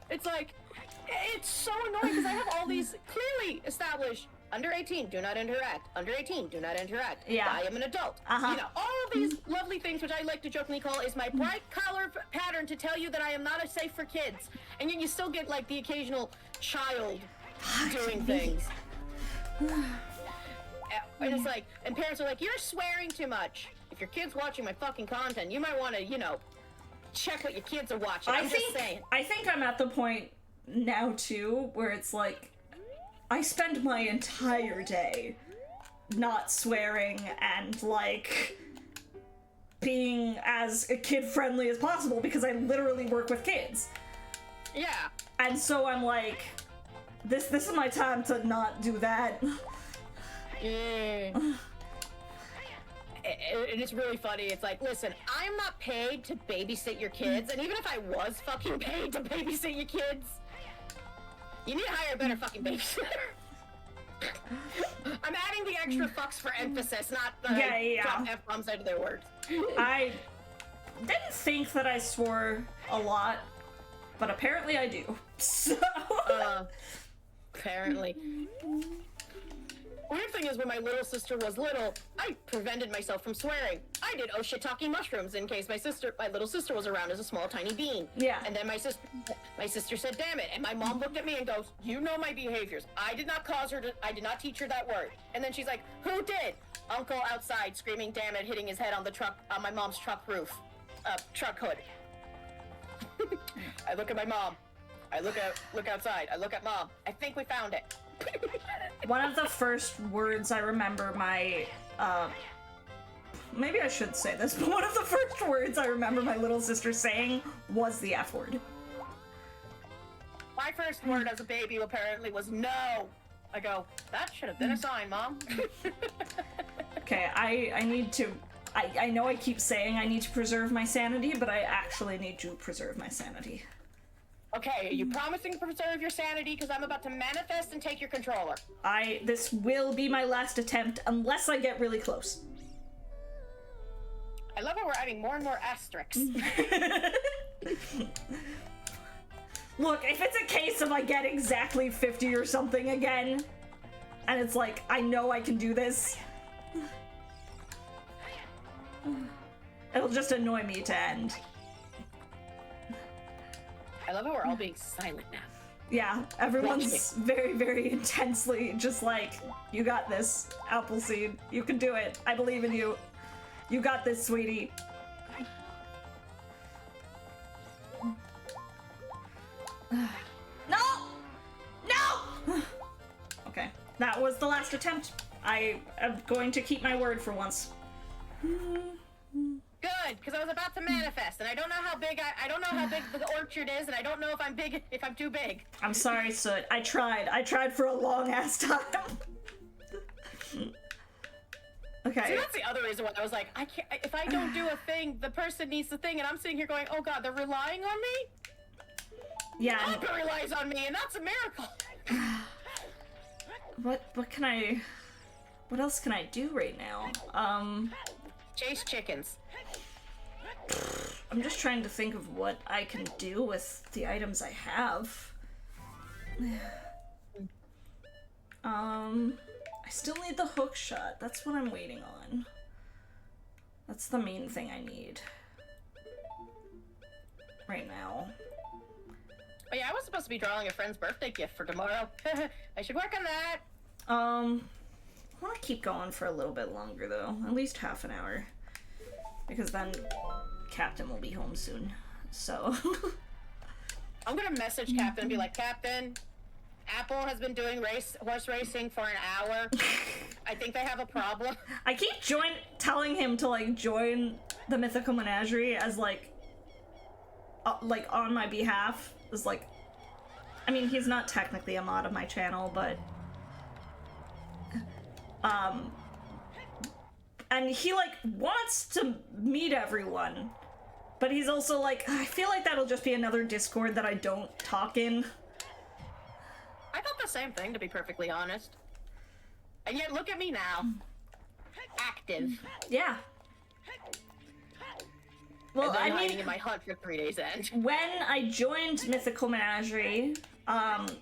it's like, it's so annoying because I have all these clearly established under 18, do not interact. Under 18, do not interact. Yeah. I am an adult. Uh-huh. You know, all of these lovely things, which I like to jokingly call is my bright color pattern to tell you that I am not safe for kids. And yet you still get like the occasional child doing things. And it's like, and parents are like, you're swearing too much. If your kid's watching my fucking content, you might want to, you know, check what your kids are watching. I'm just saying. I think I'm at the point now too where it's like I spend my entire day not swearing and like being as kid friendly as possible because I literally work with kids. Yeah. And so I'm like, this is my time to not do that. Yeah. And it's really funny. It's like, listen, I'm not paid to babysit your kids, and even if I was fucking paid to babysit your kids, you need to hire a better fucking babysitter. I'm adding the extra fucks for emphasis, not drop F-bombs out of their words. I didn't think that I swore a lot, but apparently I do. So... apparently. Weird thing is, when my little sister was little, I prevented myself from swearing. I did oh shit talking mushrooms in case my little sister was around as a small tiny bean. Yeah. And then my sister said, damn it. And my mom looked at me and goes, you know my behaviors. I did not teach her that word. And then she's like, who did? Uncle outside screaming, damn it, hitting his head on the truck, on my mom's truck roof. Truck hood. I look at my mom. I look outside. I look at mom. I think we found it. One of the first words I remember my, maybe I should say this, but one of the first words I remember my little sister saying was the F word. My first word as a baby apparently was no. I go, that should have been a sign, Mom. Okay, I need to, I know I keep saying I need to preserve my sanity, but I actually need to preserve my sanity. Okay, are you promising to preserve your sanity? Because I'm about to manifest and take your controller. This will be my last attempt unless I get really close. I love how we're adding more and more asterisks. Look, if it's a case of I get exactly 50 or something again, and it's like, I know I can do this, it'll just annoy me to end. I love how we're all being silent now. Yeah, everyone's very, very intensely just like, you got this, Appleseed. You can do it. I believe in you. You got this, sweetie. No! No! Okay, that was the last attempt. I am going to keep my word for once. Good, because I was about to manifest, and I don't know how big I don't know how big the orchard is, and I don't know if I'm too big. I'm sorry, Soot. I tried for a long ass time. Okay. See, that's the other reason why I was like, I can't. If I don't do a thing, the person needs the thing, and I'm sitting here going, oh god, they're relying on me. Yeah. Papa relies on me, and that's a miracle. What else can I do right now? Chase chickens. I'm just trying to think of what I can do with the items I have. I still need the hook shot. That's what I'm waiting on. That's the main thing I need right now. Oh yeah, I was supposed to be drawing a friend's birthday gift for tomorrow. I should work on that. I want to keep going for a little bit longer though, at least half an hour, because then Captain will be home soon. So I'm gonna message Captain and be like, Captain, Apple has been doing horse racing for an hour. I think they have a problem. I keep telling him to like join the Mythical Menagerie as like on my behalf. Is like, I mean, he's not technically a mod of my channel, but and he like wants to meet everyone, but he's also like, I feel like that'll just be another Discord that I don't talk in. I thought the same thing, to be perfectly honest. And yet, look at me now. Active. Yeah. Well, and then I hiding mean, in my hut for 3 days end. when I joined Mythical Menagerie,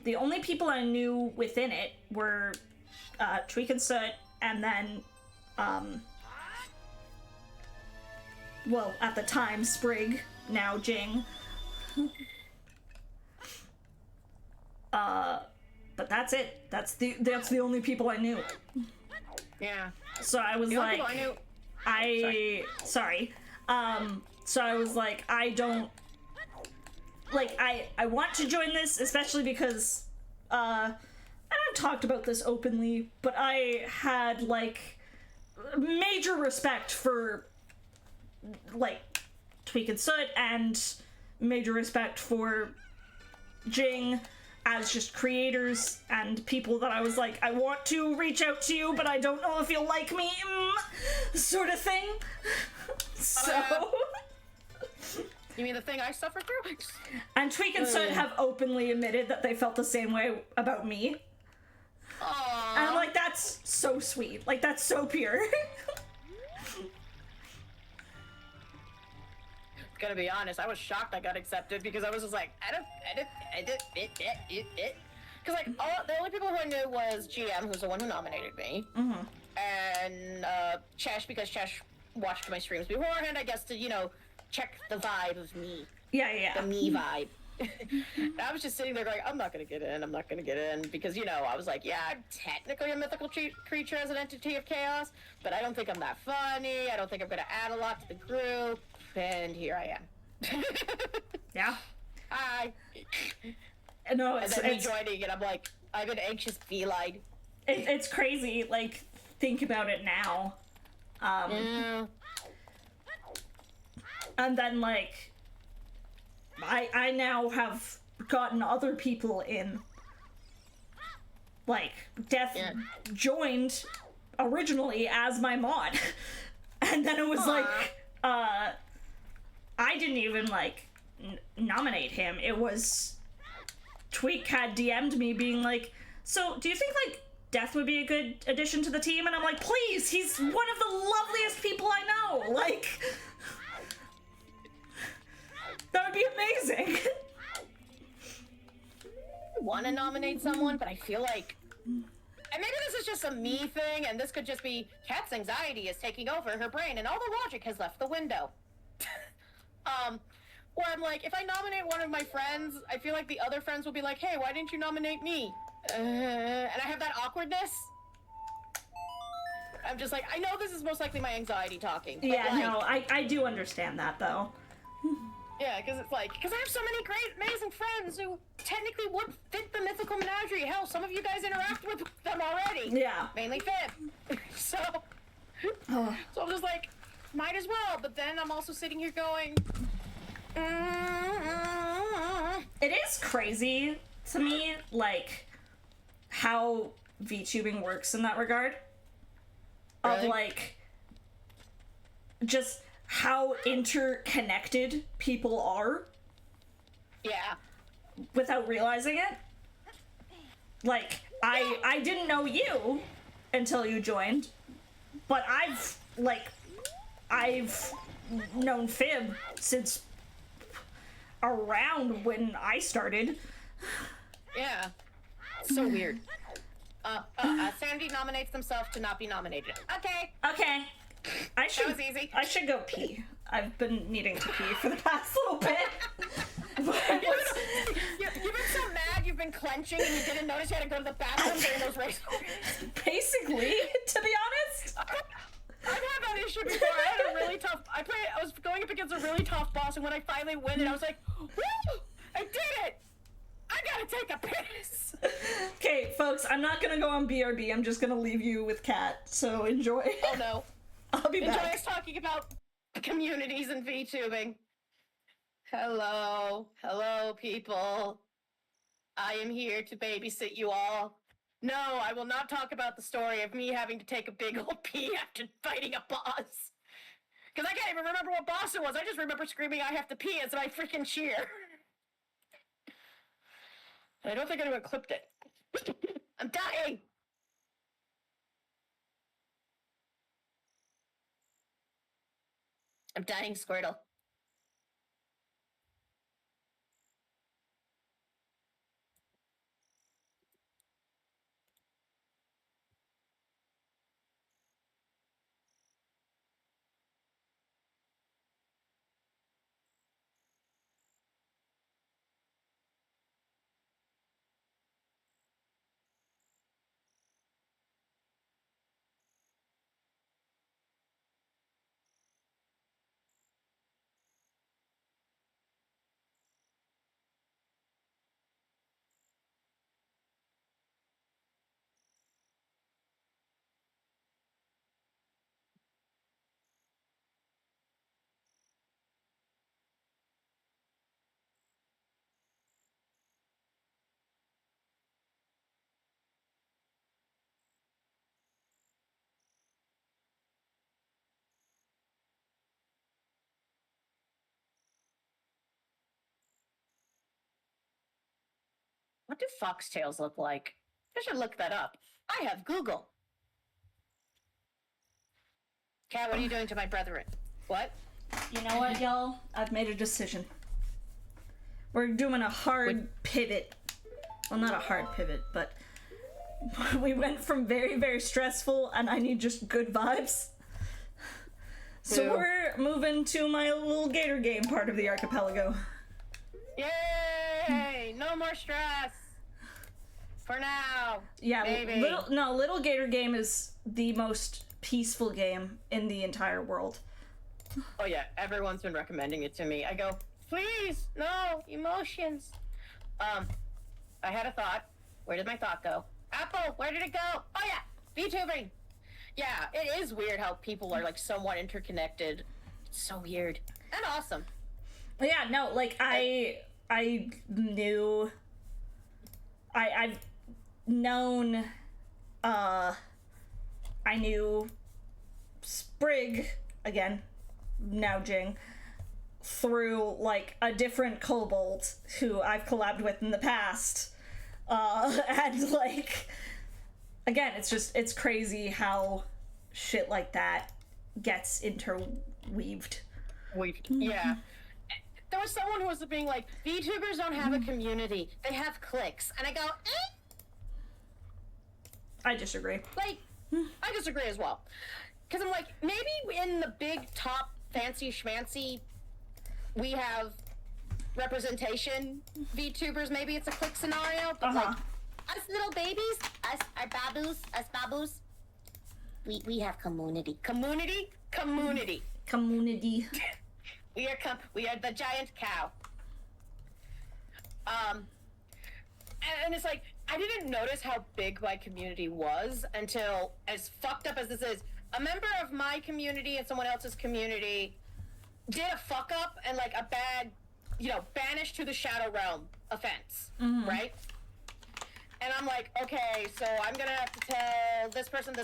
the only people I knew within it were Tweak and Soot, and then, well, at the time, Sprig, now Jing. But that's it. That's the only people I knew. Yeah. So I was The only like, people I knew. sorry. So I was like, I don't, like, I want to join this, especially because, and I've talked about this openly, but I had, like, major respect for, like, Tweak and Soot, and major respect for Jing as just creators and people that I was like, I want to reach out to you, but I don't know if you'll like me, sort of thing. So... You mean the thing I suffered through? And Tweak and Soot have openly admitted that they felt the same way about me. Aww. And I'm like, that's so sweet. Like, that's so pure. Gotta be honest, I was shocked I got accepted because I was just like, because like the only people who I knew was GM, who's the one who nominated me, and Chesh, because Chesh watched my streams beforehand, I guess, to check the vibe of me. Yeah. The me vibe. I was just sitting there going, I'm not gonna get in, because, you know, I was like, yeah, I'm technically a mythical creature as an entity of chaos, but I don't think I'm that funny, I don't think I'm gonna add a lot to the group, and here I am. Yeah. Hi. No, And then me joining, and I'm like, I'm an anxious feline. It's crazy, like, think about it now. And then, like, I now have gotten other people in. Like, Death joined originally as my mod. And then it was like, I didn't even, like, nominate him. It was... Tweak had DM'd me being like, so, do you think, like, Death would be a good addition to the team? And I'm like, please, he's one of the loveliest people I know! Like... That would be amazing! I want to nominate someone, but I feel like... And maybe this is just a me thing, and this could just be Kat's anxiety is taking over her brain, and all the logic has left the window. Where I'm like, if I nominate one of my friends, I feel like the other friends will be like, hey, why didn't you nominate me? And I have that awkwardness. I'm just like, I know this is most likely my anxiety talking. But Yeah, like, no, I do understand that, though. yeah, because it's like, because I have so many great, amazing friends who technically would fit the Mythical Menagerie. Hell, some of you guys interact with them already. Yeah. Mainly Fib. So I'm just like, might as well. But then I'm also sitting here going... It is crazy to me, like, how VTubing works in that regard. Really? Of, like, just how interconnected people are. Yeah. Without realizing it. Like, I didn't know you until you joined, but I've known Fib since around when I started. Yeah. So weird. Sandy nominates themselves to not be nominated. Okay. Okay. That was easy. I should go pee. I've been needing to pee for the past little bit. You've been so mad you've been clenching and you didn't notice you had to go to the bathroom during those races. Basically, to be honest. I've had that issue before. I had a really tough... I was going up against a really tough boss, and when I finally win it, I was like, woo! I did it! I gotta take a piss! Okay, folks, I'm not gonna go on BRB. I'm just gonna leave you with Kat, so enjoy. Oh no. I'll be back. Enjoy us talking about communities and VTubing. Hello. Hello, people. I am here to babysit you all. No, I will not talk about the story of me having to take a big old pee after fighting a boss. Because I can't even remember what boss it was. I just remember screaming, I have to pee as my freaking cheer. And I don't think anyone clipped it. I'm dying! I'm dying, Squirtle. What do foxtails look like? I should look that up. I have Google. Kat, what are you doing to my brethren? What? You know what, y'all? I've made a decision. We're doing a hard pivot. Well, not a hard pivot, but we went from very, very stressful and I need just good vibes. So we're moving to my little gator game part of the archipelago. Yay! no more stress. For now. Yeah, maybe. Little Gator Game is the most peaceful game in the entire world. Oh yeah, everyone's been recommending it to me. I go, please, no, emotions. I had a thought. Where did my thought go? Apple, where did it go? Oh yeah, VTubing. Yeah, it is weird how people are like somewhat interconnected. It's so weird. And awesome. Yeah, no, like I've known I knew Sprig, again, now Jing, through like a different kobold who I've collabed with in the past. And like, again, it's crazy how shit like that gets interweaved. Yeah. There was someone who was being like, VTubers don't have a community. They have cliques. And I go, I disagree. Like, I disagree as well. Because I'm like, maybe in the big top fancy schmancy, we have representation VTubers. Maybe it's a click scenario. But like, us little babies, our babus, we have community. Community. We are the giant cow. And it's like, I didn't notice how big my community was until, as fucked up as this is, a member of my community and someone else's community did a fuck up and like a bad, banished to the Shadow Realm offense, right? And I'm like, okay, so I'm gonna have to tell this person.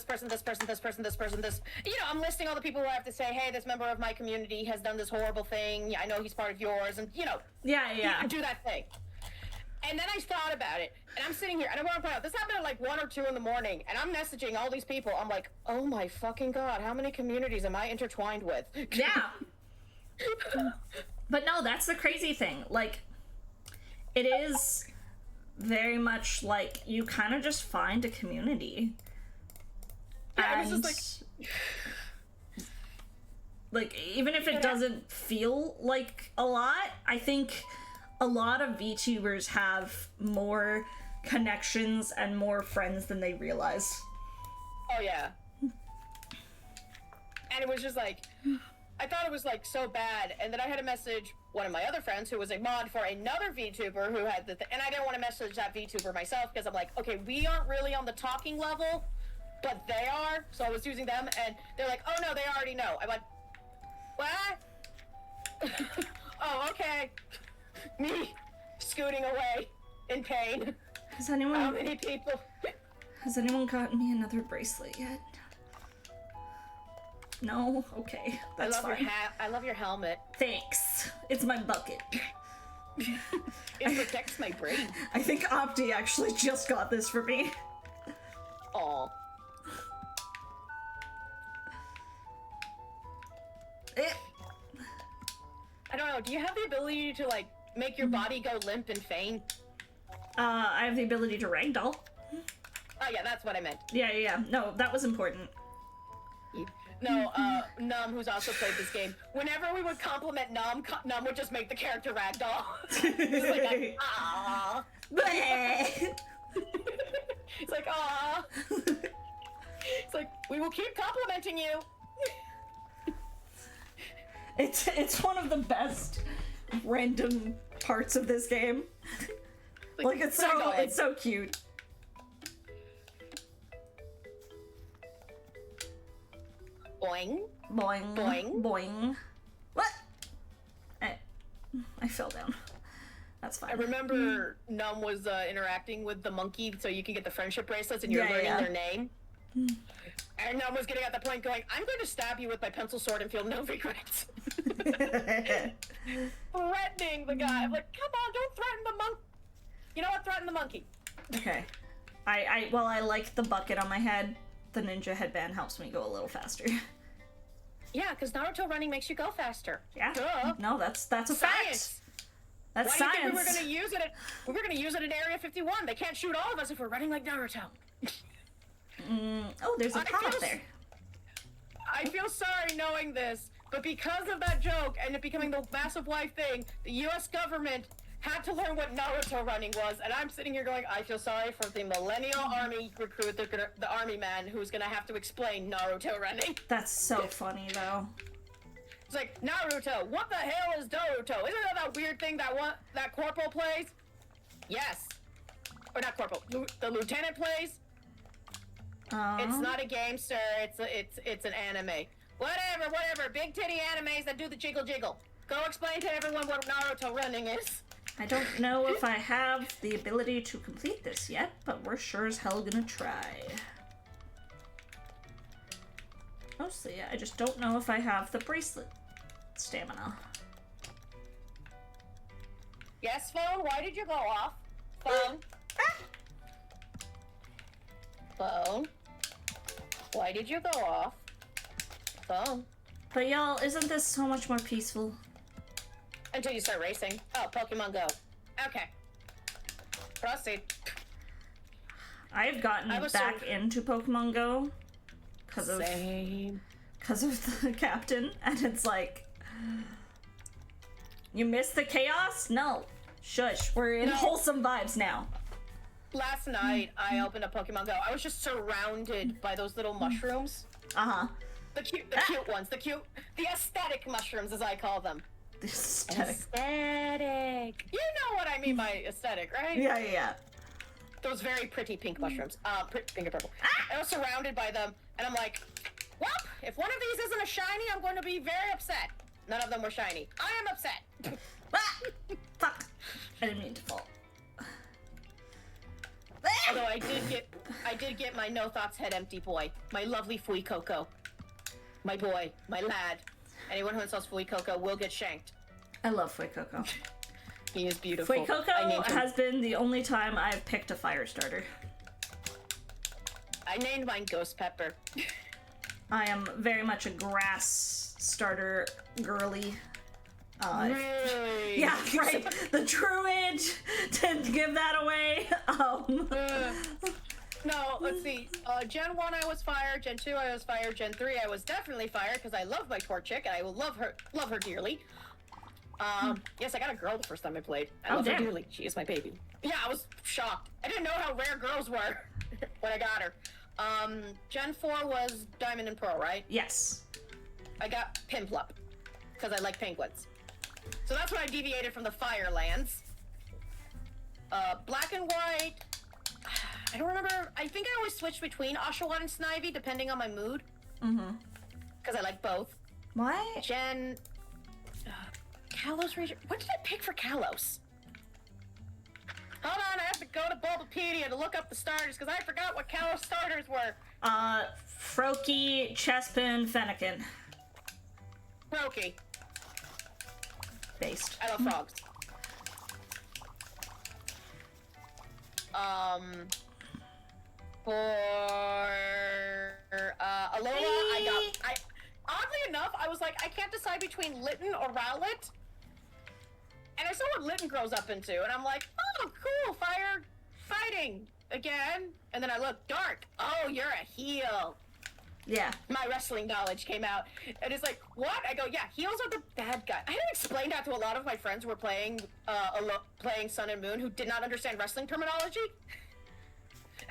I'm listing all the people who I have to say, hey, this member of my community has done this horrible thing. I know he's part of yours, and Yeah. do that thing. And then I thought about it, and I'm sitting here, and I want to point out, this happened at like 1 or 2 in the morning, and I'm messaging all these people. I'm like, oh my fucking god, how many communities am I intertwined with? Yeah. But no, that's the crazy thing. Like, it is very much like you kind of just find a community. Yeah, and it was just like even if it doesn't feel like a lot, I think a lot of VTubers have more connections and more friends than they realize. Oh yeah. And it was just like, I thought it was like so bad, and then I had to message one of my other friends who was a mod for another VTuber who had and I didn't want to message that VTuber myself because I'm like, okay, we aren't really on the talking level, but they are, so I was using them, and they're like, oh no, they already know. I went, what? Oh, okay. Me scooting away in pain. Has anyone How many people? Has anyone gotten me another bracelet yet? No? Okay, that's I love fine. your hat. I love your helmet. Thanks. It's my bucket. It protects my brain. I think Opti actually just got this for me. Aw. I don't know. Do you have the ability to like make your body go limp and faint? I have the ability to ragdoll. Oh yeah, that's what I meant. Yeah. No, that was important. No, Num, who's also played this game, whenever we would compliment Num, Num would just make the character ragdoll. It's like, ah. It's like, ah. It's like, we will keep complimenting you. It's one of the best random parts of this game. Like it's so cute. Boing. Boing. Boing. Boing. What? I fell down. That's fine. I remember Num was interacting with the monkey so you can get the friendship bracelets and you're learning their name. And Num was getting at the point going, I'm going to stab you with my pencil sword and feel no regrets. Threatening the guy. I'm like, come on, don't threaten the monkey. You know what? Threaten the monkey. Okay. I like the bucket on my head. The ninja headband helps me go a little faster. Yeah, because Naruto running makes you go faster. Yeah. Duh. No, that's a Science. fact. That's Why science. do you think we were going to use it? We were going to use it in Area 51. They can't shoot all of us if we're running like Naruto. Oh, there's a pot there. I feel sorry knowing this, but because of that joke and it becoming the massive life thing, the U.S. government had to learn what Naruto running was, and I'm sitting here going, I feel sorry for the millennial army recruit, the army man who's gonna have to explain Naruto running. That's so funny, though. It's like, Naruto, what the hell is Naruto? Isn't that weird thing that Corporal plays? Yes. Or not Corporal, the Lieutenant plays? It's not a game, sir. It's an anime. Whatever. Big titty animes that do the jiggle jiggle. Go explain to everyone what Naruto running is. I don't know if I have the ability to complete this yet, but we're sure as hell gonna try. Mostly, I just don't know if I have the bracelet stamina. Yes, phone? Why did you go off? Phone? Phone? Why did you go off? Phone? But y'all, isn't this so much more peaceful? Until you start racing. Oh, Pokemon Go. Okay. Proceed. I've gotten I was back so- into Pokemon Go Same. because of the captain, and it's like, you missed the chaos? No. Shush. We're in No. wholesome vibes now. Last night, I opened up Pokemon Go. I was just surrounded by those little mushrooms. Uh-huh. The cute ones. The aesthetic mushrooms, as I call them. Aesthetic. Aesthetic. You know what I mean by aesthetic, right? Yeah. Those very pretty pink mushrooms. Pink and purple. I was surrounded by them, and I'm like, well, if one of these isn't a shiny, I'm going to be very upset. None of them were shiny. I am upset. Ah! Fuck. I didn't mean to fall. Although I did get my no thoughts head empty boy, my lovely Fui Coco, my boy, my lad. Anyone who installs Fui Coco will get shanked. I love Fuecoco. He is beautiful. Fuecoco I named him- has been the only time I've picked a fire starter. I named mine Ghost Pepper. I am very much a grass starter girly. Really? Yeah, right. The druid didn't give that away. No, let's see. Gen 1 I was fire, Gen 2 I was fire, Gen 3 I was definitely fire because I love my Torchic and I will love her dearly. Yes, I got a girl the first time I played. I love her damn. dearly. She is my baby. Yeah, I was shocked. I didn't know how rare girls were when I got her. Gen 4 was Diamond and Pearl, right? Yes. I got Pimplup because I like penguins. So that's when I deviated from the fire lands. Black and white. I don't remember. I think I always switched between Oshawott and Snivy depending on my mood. Mm-hmm. Because I like both. Why? Gen. Kalos region. What did I pick for Kalos? Hold on, I have to go to Bulbapedia to look up the starters because I forgot what Kalos starters were. Froakie, Chespin, Fennekin. Brokey. Based. I love frogs. For Alola, oddly enough, I was like, I can't decide between Litten or Rowlet. And I saw what Litten grows up into, and I'm like, oh, cool, fire fighting again. And then I look, Dark. Oh, you're a heel. Yeah. My wrestling knowledge came out, and it's like, what? I go, yeah, heels are the bad guy. I had to explain that to a lot of my friends who were playing Sun and Moon who did not understand wrestling terminology.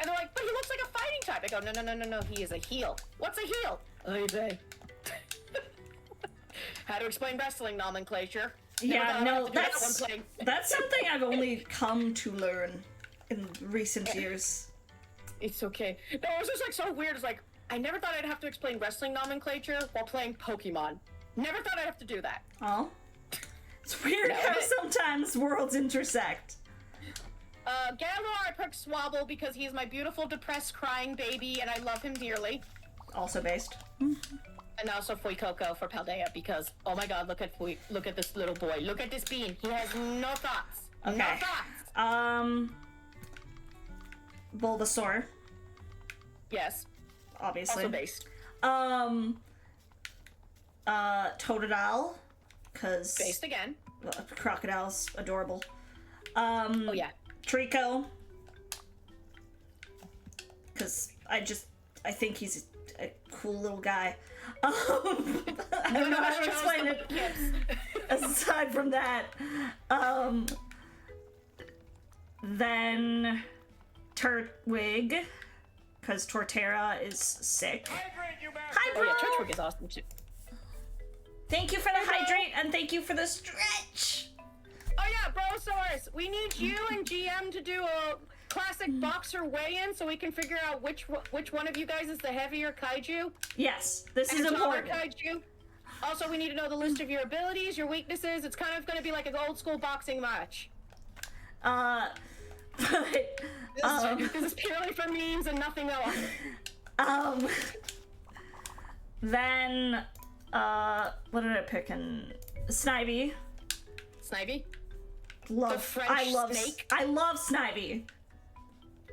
And they're like, but he looks like a fighting type. I go, no, he is a heel. What's a heel? Oy vey. How to explain wrestling nomenclature. Yeah, no, that's something I've only come to learn in recent years. It's okay. No, it was just like so weird. It's like, I never thought I'd have to explain wrestling nomenclature while playing Pokemon. Never thought I'd have to do that. Oh? It's weird how sometimes worlds intersect. Galar, I picked Swabble because he's my beautiful, depressed, crying baby, and I love him dearly. Also based. And also Fuecoco for Paldea because, oh my god, look at this little boy. Look at this bean. He has no thoughts. Okay. No thoughts. Bulbasaur, Yes. obviously. Also based. Totodile, because Based again. Crocodile's adorable. Oh yeah. Trico, because I think he's a cool little guy. I don't know how to explain it. Aside from that, Then Turtwig, because Torterra is sick. Hydrate, you bastard! Hi, Oh bro! yeah, Churchwick is awesome too. Thank you for the hydrate, and thank you for the stretch! Oh yeah, Brosaurus, we need you and GM to do a classic boxer weigh-in so we can figure out which one of you guys is the heavier kaiju. Yes, this is And taller important. kaiju. Also, we need to know the list of your abilities, your weaknesses. It's kind of going to be like an old school boxing match. But, This is purely for memes and nothing else. then, what did I pick in Snivy? Snivy? Love, The French I love, snake? I love Snivy.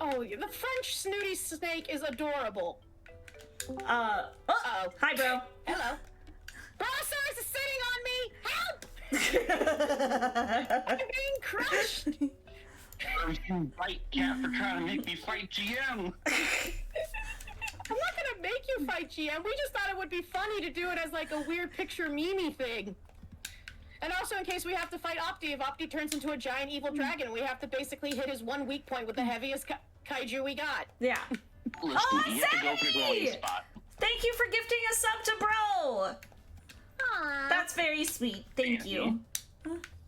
Oh, the French snooty snake is adorable. Oh, hi, bro. Hello. Brosaurus is sitting on me! Help! I'm being crushed! You fight Cat for trying to make me fight GM. I'm not gonna make you fight GM. We just thought it would be funny to do it as like a weird picture meme thing. And also in case we have to fight Opti, if Opti turns into a giant evil dragon, we have to basically hit his one weak point with the heaviest kaiju we got. Yeah. Listen, Oh, you have to go for the glowing Sammy! spot. Thank you for gifting a sub to bro. That's very sweet. Thank you.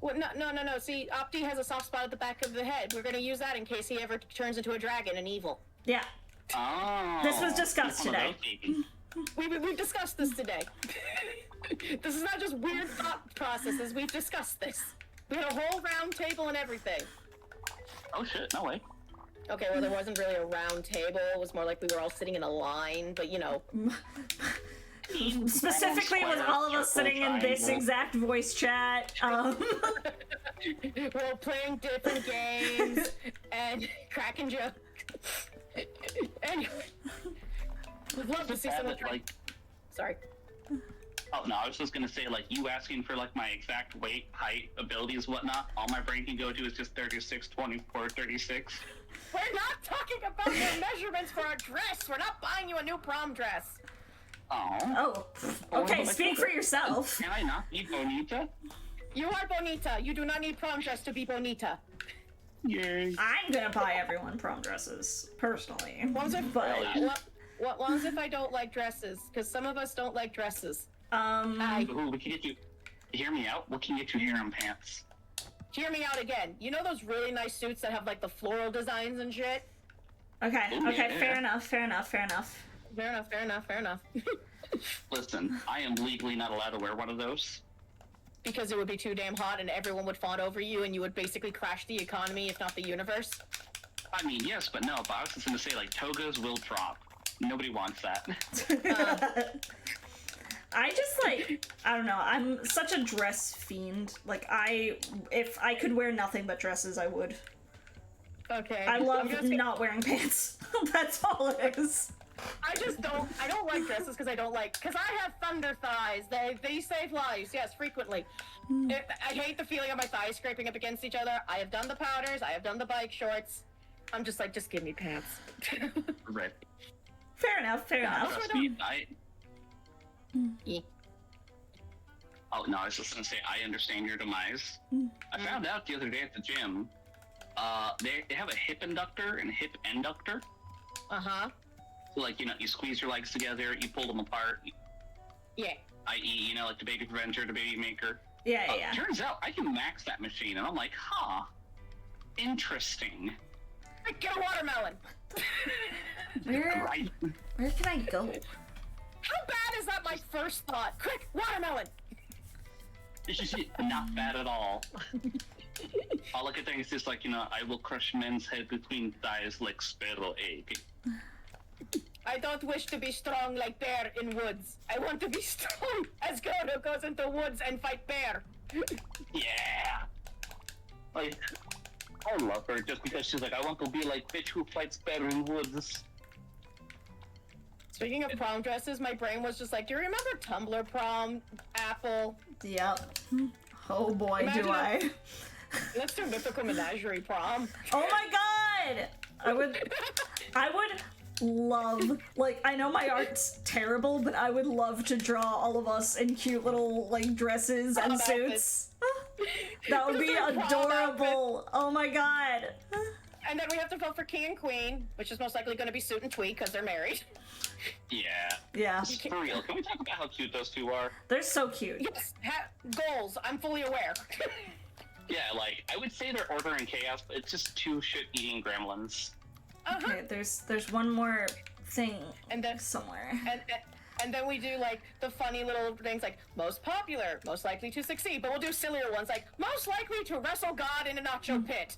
Well, no. See, Opti has a soft spot at the back of the head. We're gonna use that in case he ever turns into a dragon and evil. Yeah. Oh. This was discussed one of today. those babies. We've discussed this today. This is not just weird thought processes. We've discussed this. We had a whole round table and everything. Oh shit, no way. Okay, well, there wasn't really a round table. It was more like we were all sitting in a line, but you know. Specifically, it was all of us sitting in this exact voice chat. We're all playing different games and cracking jokes. Anyway. We'd love to see Bad someone that, like, Sorry. oh no, I was just gonna say, like, you asking for like my exact weight, height, abilities, whatnot. All my brain can go to is just 36, 24, 36. We're not talking about your measurements for a dress. We're not buying you a new prom dress. Oh. Oh. Okay, speak for yourself. Can I not be Bonita? You are bonita. You do not need prom dress to be bonita. Yay. I'm gonna buy everyone prom dresses, personally. Long as if, But, long as if I don't like dresses, because some of us don't like dresses. Ooh, we can get you. Hear me out. We can get you harem pants. Hear me out again. You know those really nice suits that have like the floral designs and shit? okay, Ooh, okay, yeah. fair enough, fair enough, fair enough. Fair enough. Listen, I am legally not allowed to wear one of those. Because it would be too damn hot and everyone would fawn over you and you would basically crash the economy, if not the universe. I mean, yes, but no. But I was just gonna say, like, togas will drop. Nobody wants that. I just I don't know, I'm such a dress fiend. Like, if I could wear nothing but dresses, I would. Okay. I love I'm gonna say- not wearing pants. That's all it is. I don't like dresses because I have thunder thighs. They save lives, yes, frequently. I hate the feeling of my thighs scraping up against each other. I have done the powders, I have done the bike shorts. I'm just like, just give me pants. Right. Fair enough, fair enough. Trust me, Oh no, I was just gonna say I understand your demise. I found out the other day at the gym. They have a hip inductor and a hip enductor. Uh-huh. So like, you know, you squeeze your legs together, you pull them apart. Yeah. I.e., you know, like the baby preventer, the baby maker. Yeah. Turns out I can max that machine, and I'm like, huh, interesting. Get a watermelon! Right? Where can I go? How bad is that my first thought? Quick, watermelon! Not bad at all. All I can think is just like, you know, I will crush men's head between thighs like sparrow egg. I don't wish to be strong like bear in woods. I want to be strong as girl who goes into woods and fight bear. Yeah. Like, I love her just because she's like, I want to be like bitch who fights bear in woods. Speaking of prom dresses, my brain was just like, do you remember Tumblr prom, Apple? Yep. Oh boy, Imagine do I. Let's do Mythical Menagerie prom. Oh my god! I would love, like, I know my art's terrible, but I would love to draw all of us in cute little, like, dresses and Prom suits. That would be Just their prom adorable. Oh my god. And then we have to vote for king and queen, which is most likely going to be suit and tweed because they're married. Yeah. Yeah. For real, can we talk about how cute those two are? They're so cute. Yes, goals. I'm fully aware. Yeah, like, I would say they're order and chaos, but it's just two shit-eating gremlins. Okay, there's one more thing And then somewhere. and then we do like the funny little things like most popular, most likely to succeed, but we'll do sillier ones like most likely to wrestle God in a nacho pit.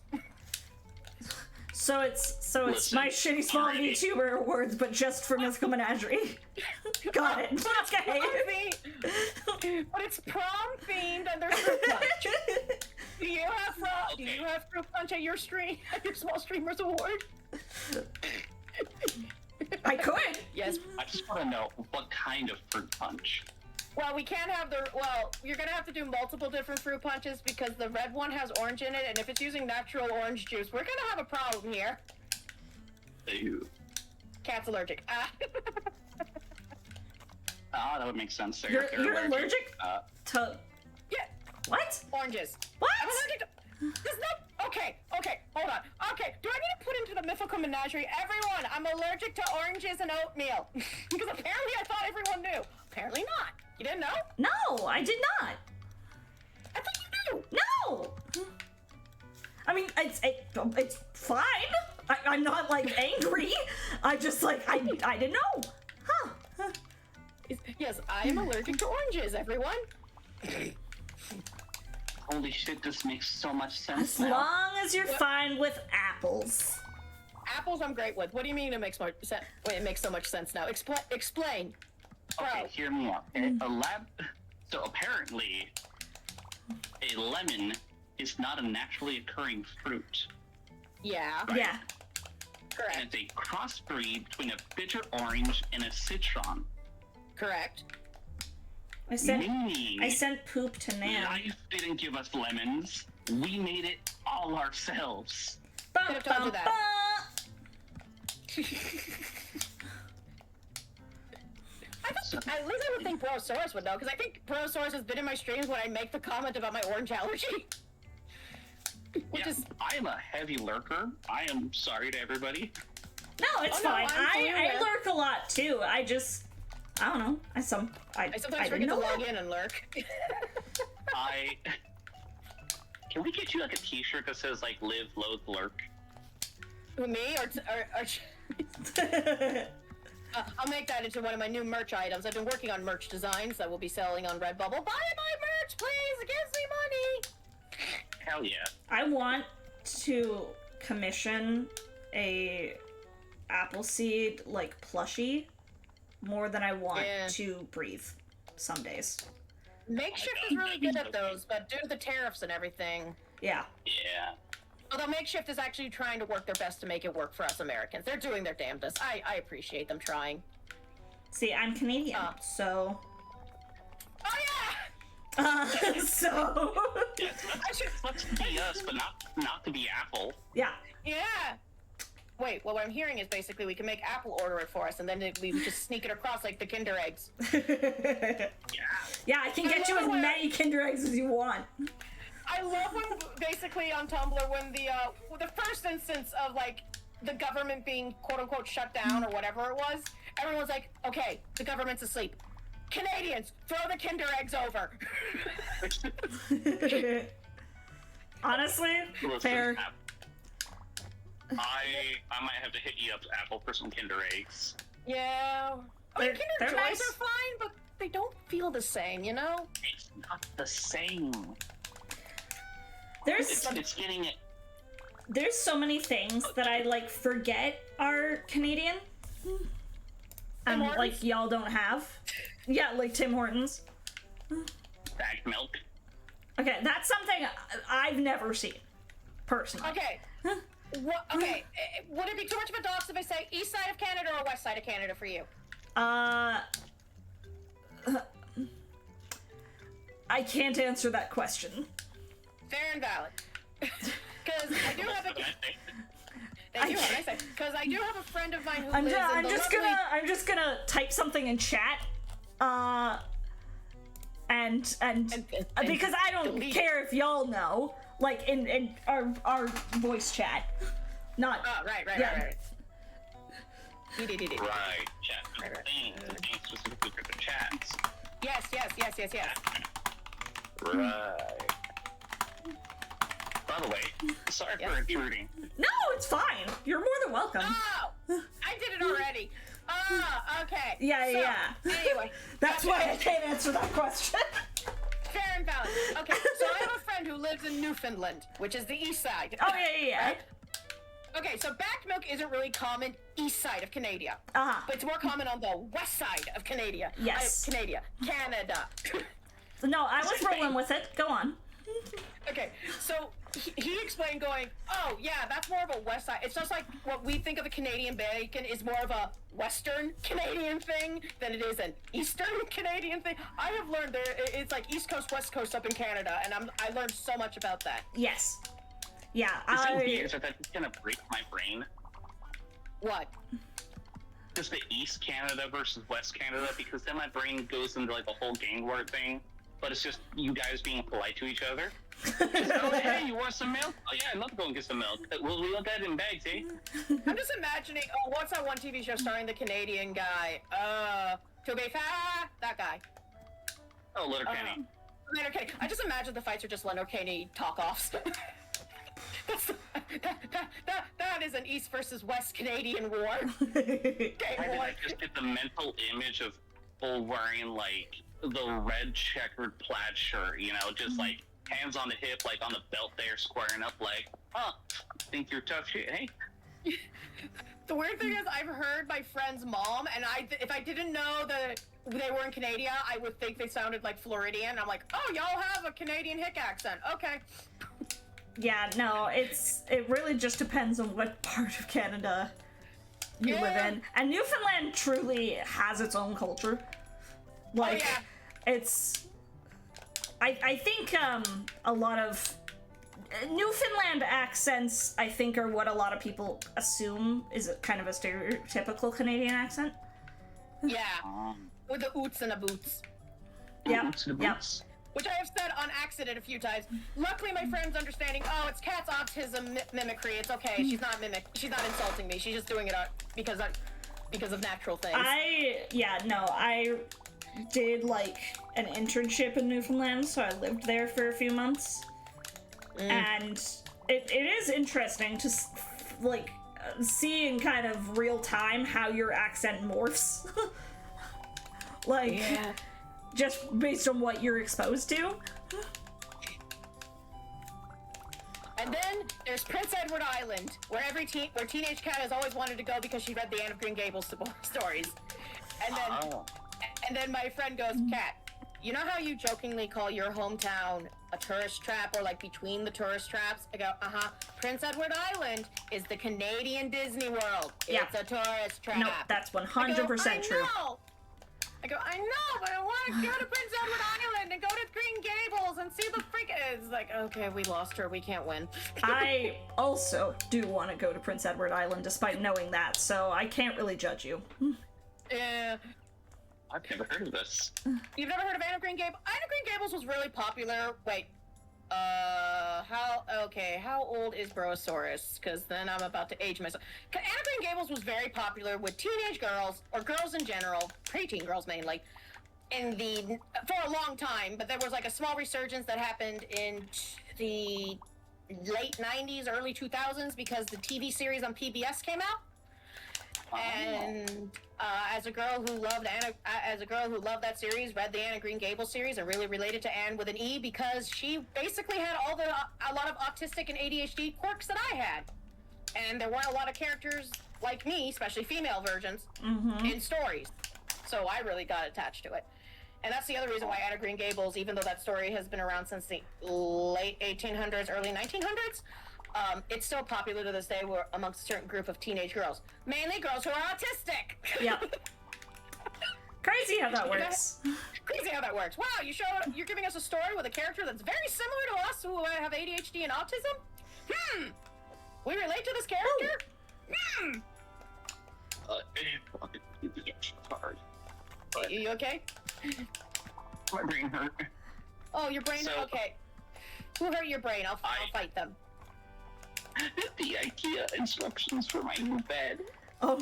So it's Listen, my shitty small already- VTuber awards, but just for Mythical Menagerie. Got it. Okay. But it's prom themed and there's fruit punch. Do you have Do you have fruit punch at your stream? At your small streamers award? I could. Yes. I just want to know what kind of fruit punch. Well, we can't have you're gonna have to do multiple different fruit punches because the red one has orange in it, and if it's using natural orange juice, we're gonna have a problem here. Ew. Cat's allergic. That would make sense. Sarah, You're if you're allergic to Yeah, what? oranges. What? I'm allergic to... There's no... Okay, hold on. Okay, do I need to put into the Mythical Menagerie? Everyone, I'm allergic to oranges and oatmeal. Because apparently I thought everyone knew. Apparently not. You didn't know? No, I did not. I thought you knew. No. I mean, it's fine. I'm not like angry. I just like I didn't know. Huh. Yes, I am allergic to oranges, everyone. Holy shit, this makes so much sense As now. long as you're fine with apples. Apples I'm great with. What do you mean it makes more sense? Wait, it makes so much sense now. Explain. Okay, Bro. hear me out. So apparently, a lemon is not a naturally occurring fruit. Yeah, Yeah. And correct. it's a crossbreed between a bitter orange and a citron. Correct. I sent Meaning, poop to Nan. life didn't give us lemons. We made it all ourselves. Bum, Could've told you bum, that. bum. At least I would think Brosaurus would know, because I think Brosaurus has been in my streams when I make the comment about my orange allergy. Which Yeah, is... I am a heavy lurker. I am sorry to everybody. No, it's Oh, no, fine. I'm fully I aware. lurk a lot too. I don't know. I I sometimes didn't forget to know log that. in and lurk. Can we get you like a T-shirt that says like "Live, Loathe, Lurk"? Me or I'll make that into one of my new merch items. I've been working on merch designs that will be selling on Redbubble. Buy my merch, please! It gives me money! Hell yeah! I want to commission a Appleseed like plushie more than I want Yeah. to breathe some days. Makeshift is really good at those, but due to the tariffs and everything... Yeah. Yeah. Although Makeshift is actually trying to work their best to make it work for us Americans. They're doing their damnedest. I appreciate them trying. See, I'm Canadian, so Oh yeah! so Yeah, let's be us, but not to be Apple. yeah. Yeah! Wait, well, what I'm hearing is basically we can make Apple order it for us, and then we just sneak it across like the Kinder Eggs. Yeah, I can get you as many Kinder Eggs as you want. I love when, basically on Tumblr, when the first instance of, like, the government being quote-unquote shut down or whatever it was, everyone's like, okay, the government's asleep. Canadians, throw the Kinder Eggs over. Honestly, Listen, fair. I might have to hit you up, Apple, for some Kinder Eggs. Yeah. I mean, They're Kinder Joys nice. are fine, but they don't feel the same, you know? It's not the same. There's It's getting it. there's so many things that I like forget are Canadian. And Hortons? like y'all don't have. Yeah, like Tim Hortons. Bagged milk. Okay, that's something I've never seen. Personally. Okay. Okay, would it be too much of a dox if I say east side of Canada or west side of Canada for you? I can't answer that question. Fair and valid. Because I do have a... Thank you, have a nice day. Because I do have a friend of mine who lives in the lovely... I'm just gonna type something in chat. and because I don't delete care if y'all know, like in our voice chat, not. Oh, right. Right, chat. Right. Things specifically for the chats. Yes. Right. By the way, sorry for intruding. No, it's fine. You're more than welcome. Oh, I did it already. Oh, okay. Yeah. Anyway, That's why I can't answer that question. fair and valid. Okay, so I have a friend who lives in Newfoundland, which is the east side. Oh yeah. Right? Okay, so backed milk isn't really common east side of Canada. But it's more common on the west side of Canada. Yes. Canada. No, I was rolling with it. Go on. Okay, so he explained going, oh yeah, that's more of a west side. It's just like what we think of a Canadian bacon is more of a western Canadian thing than it is an eastern Canadian thing. I have learned it's like east coast, west coast up in Canada, and I learned so much about that. Yes. Yeah. Is it weird that that's gonna break my brain? What? Just the East Canada versus West Canada, because then my brain goes into like the whole gang war thing. But it's just you guys being polite to each other. Oh, hey, you want some milk? Oh yeah, I'd love to go and get some milk. We'll look at it in bags, eh? I'm just imagining, what's that one TV show starring the Canadian guy? To be fair, that guy. Oh, Little Kenny. Leonard Kenny. I just imagine the fights are just Leonard Kenny talk-offs. That is an East versus West Canadian war. I just get the mental image of full wearing like the red checkered plaid shirt, you know, just like hands on the hip, like on the belt there, squaring up, like, huh, think you're tough shit, hey? The weird thing is, I've heard my friend's mom, and if I didn't know that they were in Canada, I would think they sounded like Floridian. I'm like, oh, y'all have a Canadian hick accent, okay. Yeah, no, it really just depends on what part of Canada you live in. And Newfoundland truly has its own culture. Like, it's... I think a lot of Newfoundland accents, I think, are what a lot of people assume is kind of a stereotypical Canadian accent. Yeah, with the oots and the boots. Yep. Which I have said on accident a few times. Luckily, my friend's understanding. Oh, it's Kat's autism mimicry. It's okay. She's not insulting me. She's just doing it because of natural things. I did like an internship in Newfoundland, so I lived there for a few months, and it is interesting to see in kind of real time how your accent morphs. Just based on what you're exposed to. And then there's Prince Edward Island, where where teenage Kat has always wanted to go because she read the Anne of Green Gables stories. And then my friend goes, Kat, you know how you jokingly call your hometown a tourist trap or like between the tourist traps? I go, Prince Edward Island is the Canadian Disney World. Yeah. It's a tourist trap. Nope, that's 100% true. I go, I know, but I want to go to Prince Edward Island and go to Green Gables and see the It's like, okay, we lost her. We can't win. I also do want to go to Prince Edward Island, despite knowing that, so I can't really judge you. Yeah. I've never heard of this. You've never heard of Anne of Green Gables? Anne of Green Gables was really popular. Wait. How old is Brosaurus? Because then I'm about to age myself. Anne of Green Gables was very popular with teenage girls, or girls in general, preteen girls mainly, for a long time, but there was like a small resurgence that happened in the late 90s, early 2000s, because the TV series on PBS came out. And as a girl who loved that series, read the Anne of Green Gables series, and really related to Anne with an E because she basically had a lot of autistic and ADHD quirks that I had, and there weren't a lot of characters like me, especially female versions, in stories. So I really got attached to it, and that's the other reason why Anne of Green Gables, even though that story has been around since the late 1800s, early 1900s. It's still popular to this day amongst a certain group of teenage girls. Mainly girls who are autistic. Yep. Crazy how that works. Crazy how that works. Wow, you're giving us a story with a character that's very similar to us who have ADHD and autism? We relate to this character? It's hard. You okay? My brain hurt. Oh, your brain. So- Okay. Who hurt your brain? I'll fight them. The IKEA instructions for my new bed. Oh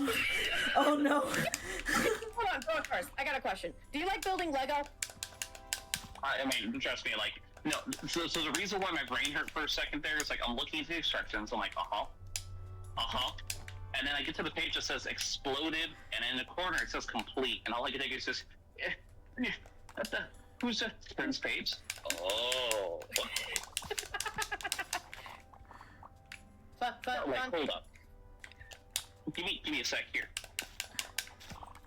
no. Hold on, go first. I got a question. Do you like building Lego? I mean, trust me, like, no. So the reason why my brain hurt for a second there is like I'm looking at the instructions. I'm like, and then I get to the page that says exploded, and in the corner it says complete, and all I can think is just, who's the turns page? Oh. Like, hold up. Give me a sec here.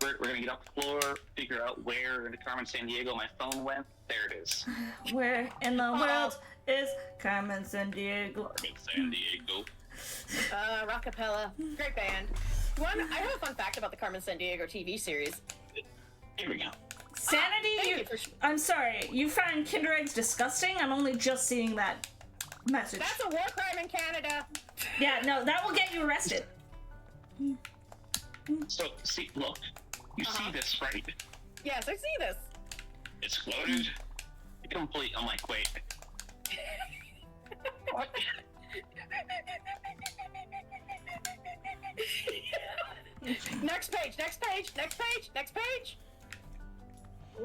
We're gonna get off the floor, figure out where in the Carmen San Diego my phone went. There it is. Where in the world is Carmen San Diego? San Diego. Rockapella. Great band. I have a fun fact about the Carmen San Diego TV series. Here we go. Sanity, I'm sorry, you find Kinder Eggs disgusting? I'm only just seeing that message. That's a war crime in Canada. Yeah, no, that will get you arrested. So, see, look. You see this, right? Yes, I see this. It's floated. Complete. I'm like, wait. What? Next page, next page, next page, next page.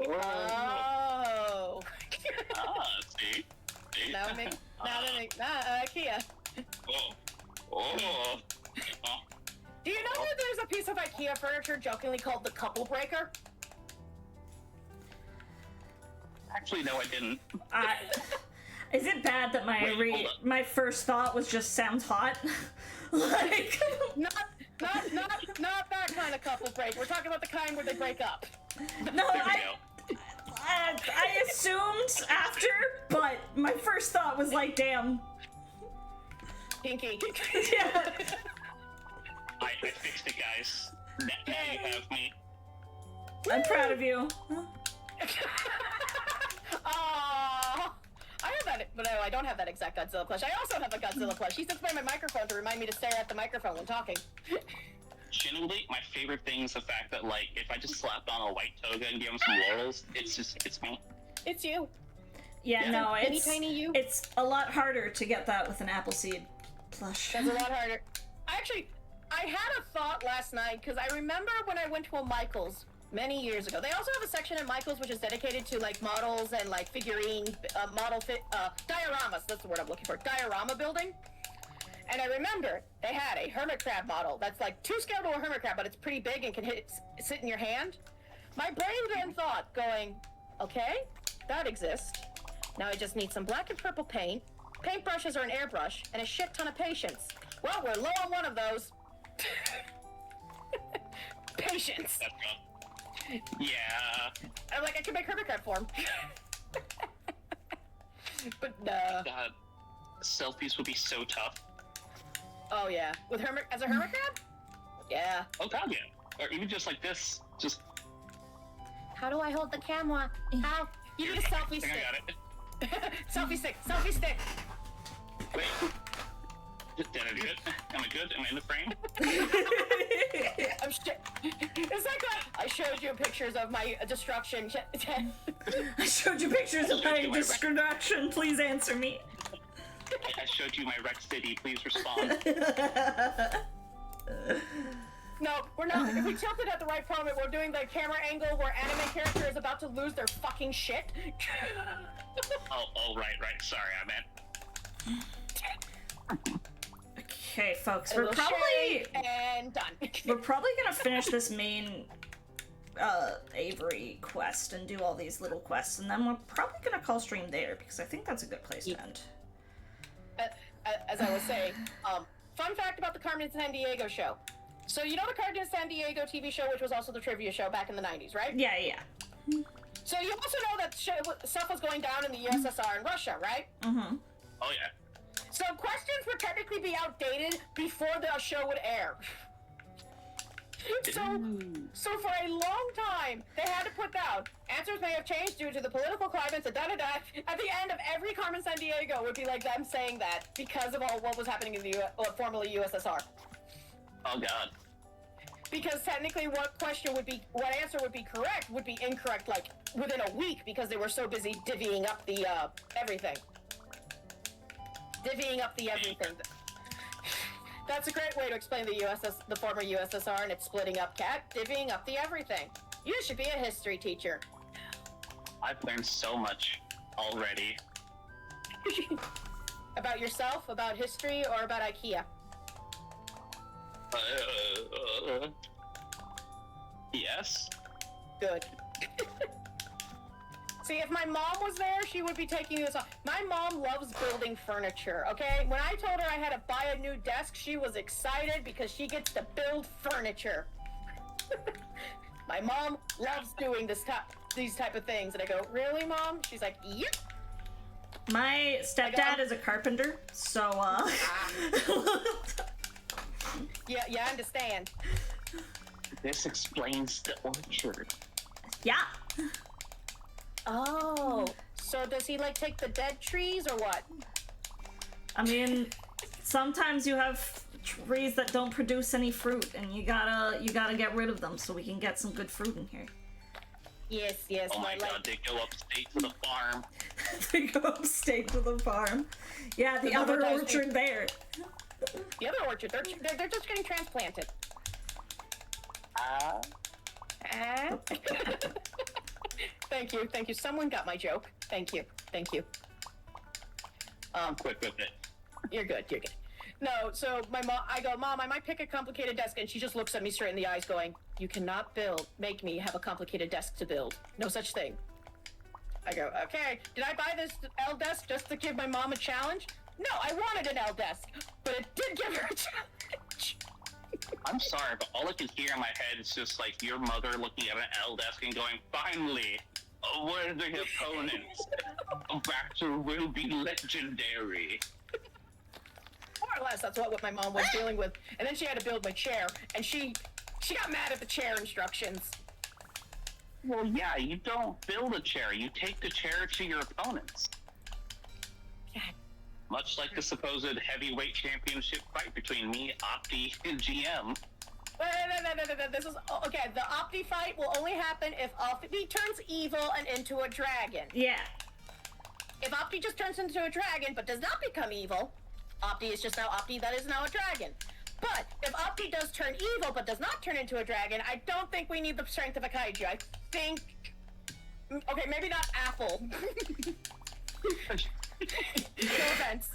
Oh. Oh. See? Now it makes, IKEA. Oh. Do you know that there's a piece of IKEA furniture jokingly called the couple breaker? Actually, no, I didn't. Is it bad that my first thought was just sounds hot? Like Not that kind of couple break. We're talking about the kind where they break up. no, There we go. I assumed after, but my first thought was like, damn. Pinky. Yeah. I fixed it, guys. Now you have me. I'm proud of you. I have that, but no, I don't have that exact Godzilla plush. I also have a Godzilla plush. He sits by my microphone to remind me to stare at the microphone when talking. Genuinely, my favorite thing is the fact that, like, if I just slapped on a white toga and gave him some laurels, it's me. It's you. Yeah, no, Teeny it's tiny you. it's a lot harder to get that with an Appleseed plush. That's a lot harder. I had a thought last night because I remember when I went to a Michaels many years ago. They also have a section at Michaels which is dedicated to like models and like figurine dioramas. That's the word I'm looking for. Diorama building. And I remember they had a hermit crab model that's like to scale to a hermit crab, but it's pretty big and can sit in your hand. My brain then thought, going, okay, that exists. Now I just need some black and purple paint, paintbrushes or an airbrush, and a shit ton of patience. Well, we're low on one of those. Patience. That's rough. Yeah. I'm like, I can make hermit crab form. But God, selfies would be so tough. oh yeah, with as a hermit crab? Yeah. Oh God, yeah. Or even just like this, just. How do I hold the camera? How? You need a selfie I think stick. I got it. Selfie stick. Selfie stick. Wait. Did I do it? Am I good? Am I in the frame? I'm it's like I showed you pictures of my destruction. I showed you pictures of my destruction. Please answer me. I showed you my Rex City. Please respond. No, we're not. If we tilt it at the right moment, we're doing the camera angle where anime character is about to lose their fucking shit. Oh, right. Sorry, I meant. Okay, folks, A we're little probably shade and done. we're probably gonna finish this main Avery quest and do all these little quests, and then we're probably gonna call stream there because I think that's a good place to end. As I was saying, fun fact about the Carmen San Diego show. So you know the Carmen San Diego TV show, which was also the trivia show back in the 90s, right? Yeah. So you also know that stuff was going down in the USSR and Russia, right? Mm-hmm. Oh yeah. So questions would technically be outdated before the show would air. So for a long time, they had to put down, answers may have changed due to the political climate, da-da-da. At the end of every Carmen San Diego would be like them saying that because of all what was happening in the formerly USSR. Oh God. Because technically what answer would be correct would be incorrect, like, within a week, because they were so busy divvying up the, everything. Divvying up the everything. That's a great way to explain the former USSR and its splitting up, Cat. Divvying up the everything. You should be a history teacher. I've learned so much already. About yourself, about history, or about IKEA? Yes. Good. See, if my mom was there, she would be taking this off. My mom loves building furniture, okay? When I told her I had to buy a new desk, she was excited because she gets to build furniture. My mom loves doing these type of things. And I go, really, Mom? She's like, yep. My stepdad is a carpenter, so, Yeah, I understand. This explains the orchard. yeah. Oh, so does he, like, take the dead trees, or what? I mean, sometimes you have trees that don't produce any fruit, and you gotta get rid of them so we can get some good fruit in here. Yes. Oh my god, they go upstate to the farm. They go upstate to the farm. Yeah, the other orchard there. The other orchard, they're just getting transplanted. Thank you. Someone got my joke. Thank you. I'm quick with it. You're good. No, so I go, Mom, I might pick a complicated desk, and she just looks at me straight in the eyes going, you cannot make me have a complicated desk to build. No such thing. I go, okay, did I buy this L desk just to give my mom a challenge? No, I wanted an L desk, but it did give her a challenge. I'm sorry, but all I can hear in my head is just like your mother looking at an L desk and going, finally, a worthy opponent. A battle will be legendary. More or less, that's what my mom was dealing with. And then she had to build my chair, and she got mad at the chair instructions. Well, yeah, you don't build a chair. You take the chair to your opponents. Yeah. Much like the supposed heavyweight championship fight between me, Opti, and GM. Wait, this is okay. The Opti fight will only happen if Opti turns evil and into a dragon. Yeah. If Opti just turns into a dragon but does not become evil, Opti is just now Opti that is now a dragon. But if Opti does turn evil but does not turn into a dragon, I don't think we need the strength of a kaiju. I think... Okay, maybe not Apple. No offense.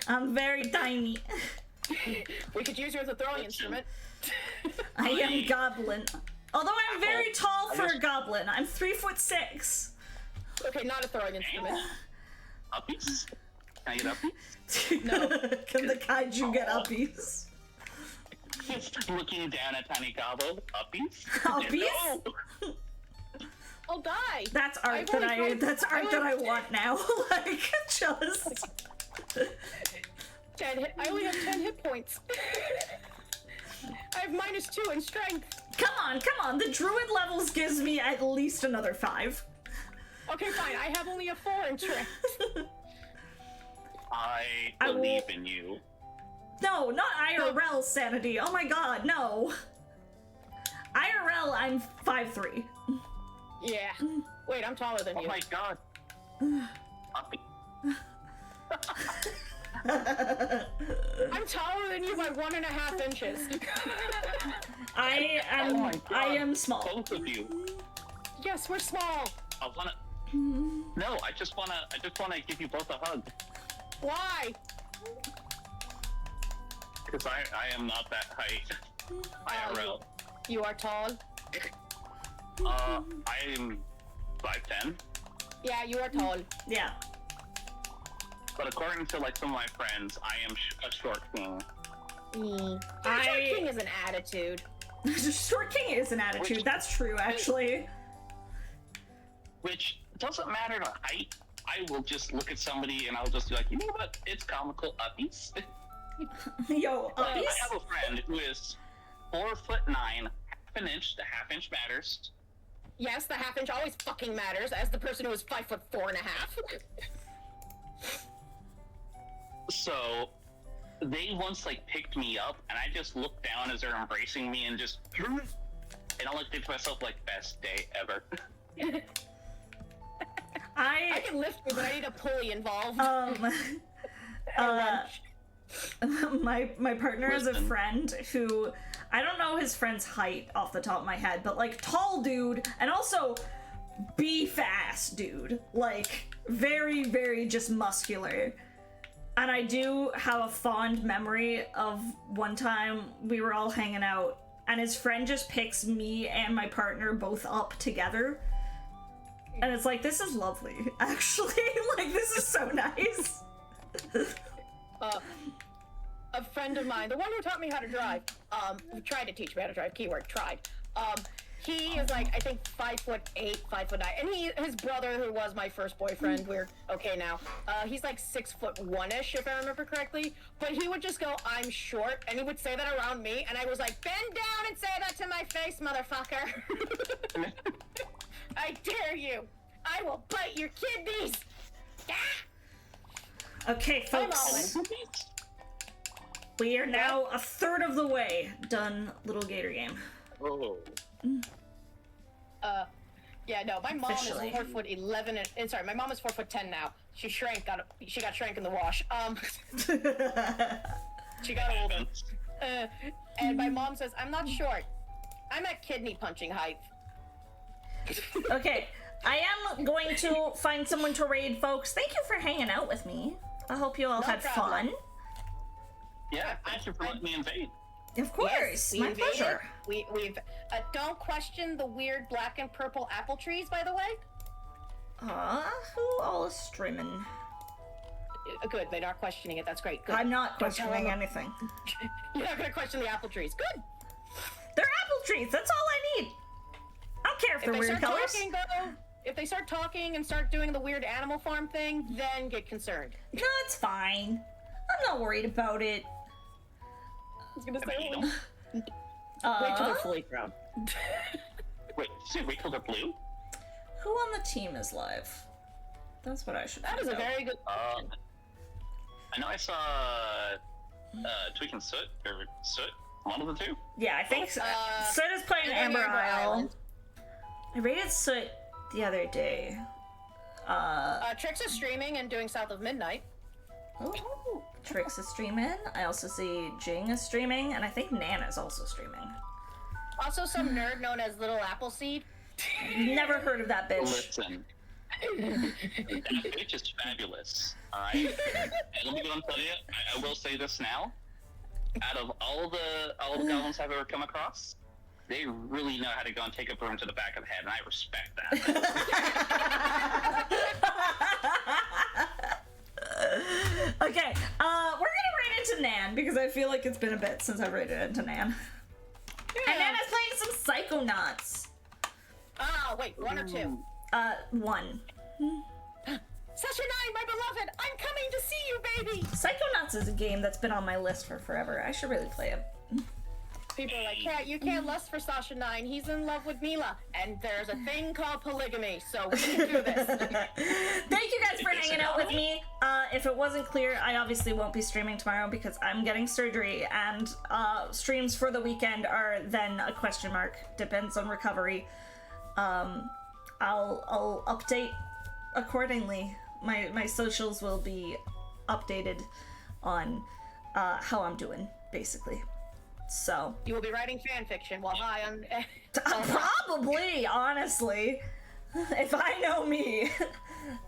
I'm very tiny. We could use you as a throwing instrument. I am goblin. Although I'm very tall for a goblin. I'm 3'6". Okay, not a throwing instrument. Uppies? Can I get uppies? No. Can the kaiju get uppies? Just looking down at Tiny Gobble. Uppies? Uppies? No. I'll die. That's art that I want now. Like, just... 10 hit. I only have 10 hit points. I have -2 in strength. Come on. The druid levels gives me at least another 5. Okay, fine. I have only a 4 in strength. I I believe will- in you. No, not IRL sanity. Oh my god, no. IRL, I'm 5'3". Yeah. Wait, I'm taller than Oh you. my god. Uppy. I'm taller than you by 1.5 inches. I Oh my God. am small. Both of you. Yes, we're small. I wanna. No, I just wanna give you both a hug. Why? Because I am not that height. IRL. You are tall. I am 5'10", Yeah, you are tall. Yeah. but according to like some of my friends, I am a short king. Short king is an attitude. Short king is an attitude. Which- That's true, actually. Which doesn't matter to height. I will just look at somebody and I'll just be like, you know what? It's comical uppies. Yo, I uppies? have a friend who is 4'9", half an inch. The half inch matters. Yes, the half inch always fucking matters, as the person who is 5'4.5". So they once like picked me up, and I just looked down as they're embracing me, and just, and I like think to myself like, best day ever. I can lift you, but I need a pulley involved. My partner has a friend who, I don't know his friend's height off the top of my head, but like tall dude, and also beef-ass dude, like very, very just muscular. And I do have a fond memory of one time we were all hanging out, and his friend just picks me and my partner both up together. And it's like, this is lovely, actually. Like, this is so nice. A friend of mine, the one who taught me how to drive, tried to teach me how to drive, keyword, tried. He is like, I think 5'8", 5'9", and his brother, who was my first boyfriend, we're okay now, he's like 6'1"-ish, if I remember correctly, but he would just go, I'm short, and he would say that around me, and I was like, bend down and say that to my face, motherfucker. I dare you. I will bite your kidneys. Okay, folks. We are now a third of the way done Little Gator Game. Oh. Yeah, no, my mom Officially. is 4'11", and sorry, my mom is 4'10" now. She got shrank in the wash. She got older. And my mom says, I'm not short. I'm at kidney punching height. Okay, I am going to find someone to raid, folks. Thank you for hanging out with me. I hope you all had problem. fun. Yeah, thank you for letting me invade. Of course, my invaded. pleasure. We've don't question the weird black and purple apple trees, by the way. Who all is streaming? Good, they're not questioning it. That's great. Good. I'm not Don't tell questioning them. anything. You're not gonna question the apple trees. Good. They're apple trees. That's all I need. I don't care if they're If they weird start colors. talking, though, if they start talking and start doing the weird animal farm thing, then get concerned. No, it's fine. I'm not worried about it. I was gonna I mean, say, wait till they're fully grown. wait, wait till they're blue? Who on the team is live? That's what I should That is find a out. very good. I know I saw Tweak and Soot, or Soot, one of the two. Yeah, I think so. Soot is playing they're Amber Amber Isle. Island. I rated Soot the other day. Trix is streaming and doing South of Midnight. Oh, Trix is streaming. I also see Jing is streaming, and I think Nan is also streaming. Also, some nerd known as Little Appleseed. Never heard of that bitch. Listen, that bitch is fabulous. Alright? And let me go and tell you, I will say this now. Out of all the goblins I've ever come across, they really know how to go and take a broom to the back of the head, and I respect that. Okay, we're gonna raid into Nan because I feel like it's been a bit since I've raided into Nan. Yeah. And Nana's playing some Psychonauts. Ah, wait, one or two. One. Sasha 9, my beloved, I'm coming to see you, baby. Psychonauts is a game that's been on my list for forever. I should really play it. People are like, Cat, you can't lust for Sasha 9. He's in love with Mila. And there's a thing called polygamy, so we can do this. Thank you guys for hanging out with me. If it wasn't clear, I obviously won't be streaming tomorrow because I'm getting surgery, and streams for the weekend are then a question mark. Depends on recovery. I'll update accordingly. My socials will be updated on how I'm doing, basically. So You will be writing fan fiction while high on. probably, honestly, if I know me.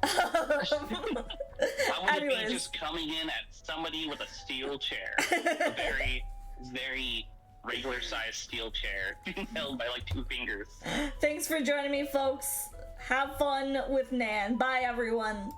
I would Anyways. be just coming in at somebody with a steel chair. A very, very regular sized steel chair being held by like 2 fingers. Thanks for joining me, folks. Have fun with Nan. Bye, everyone.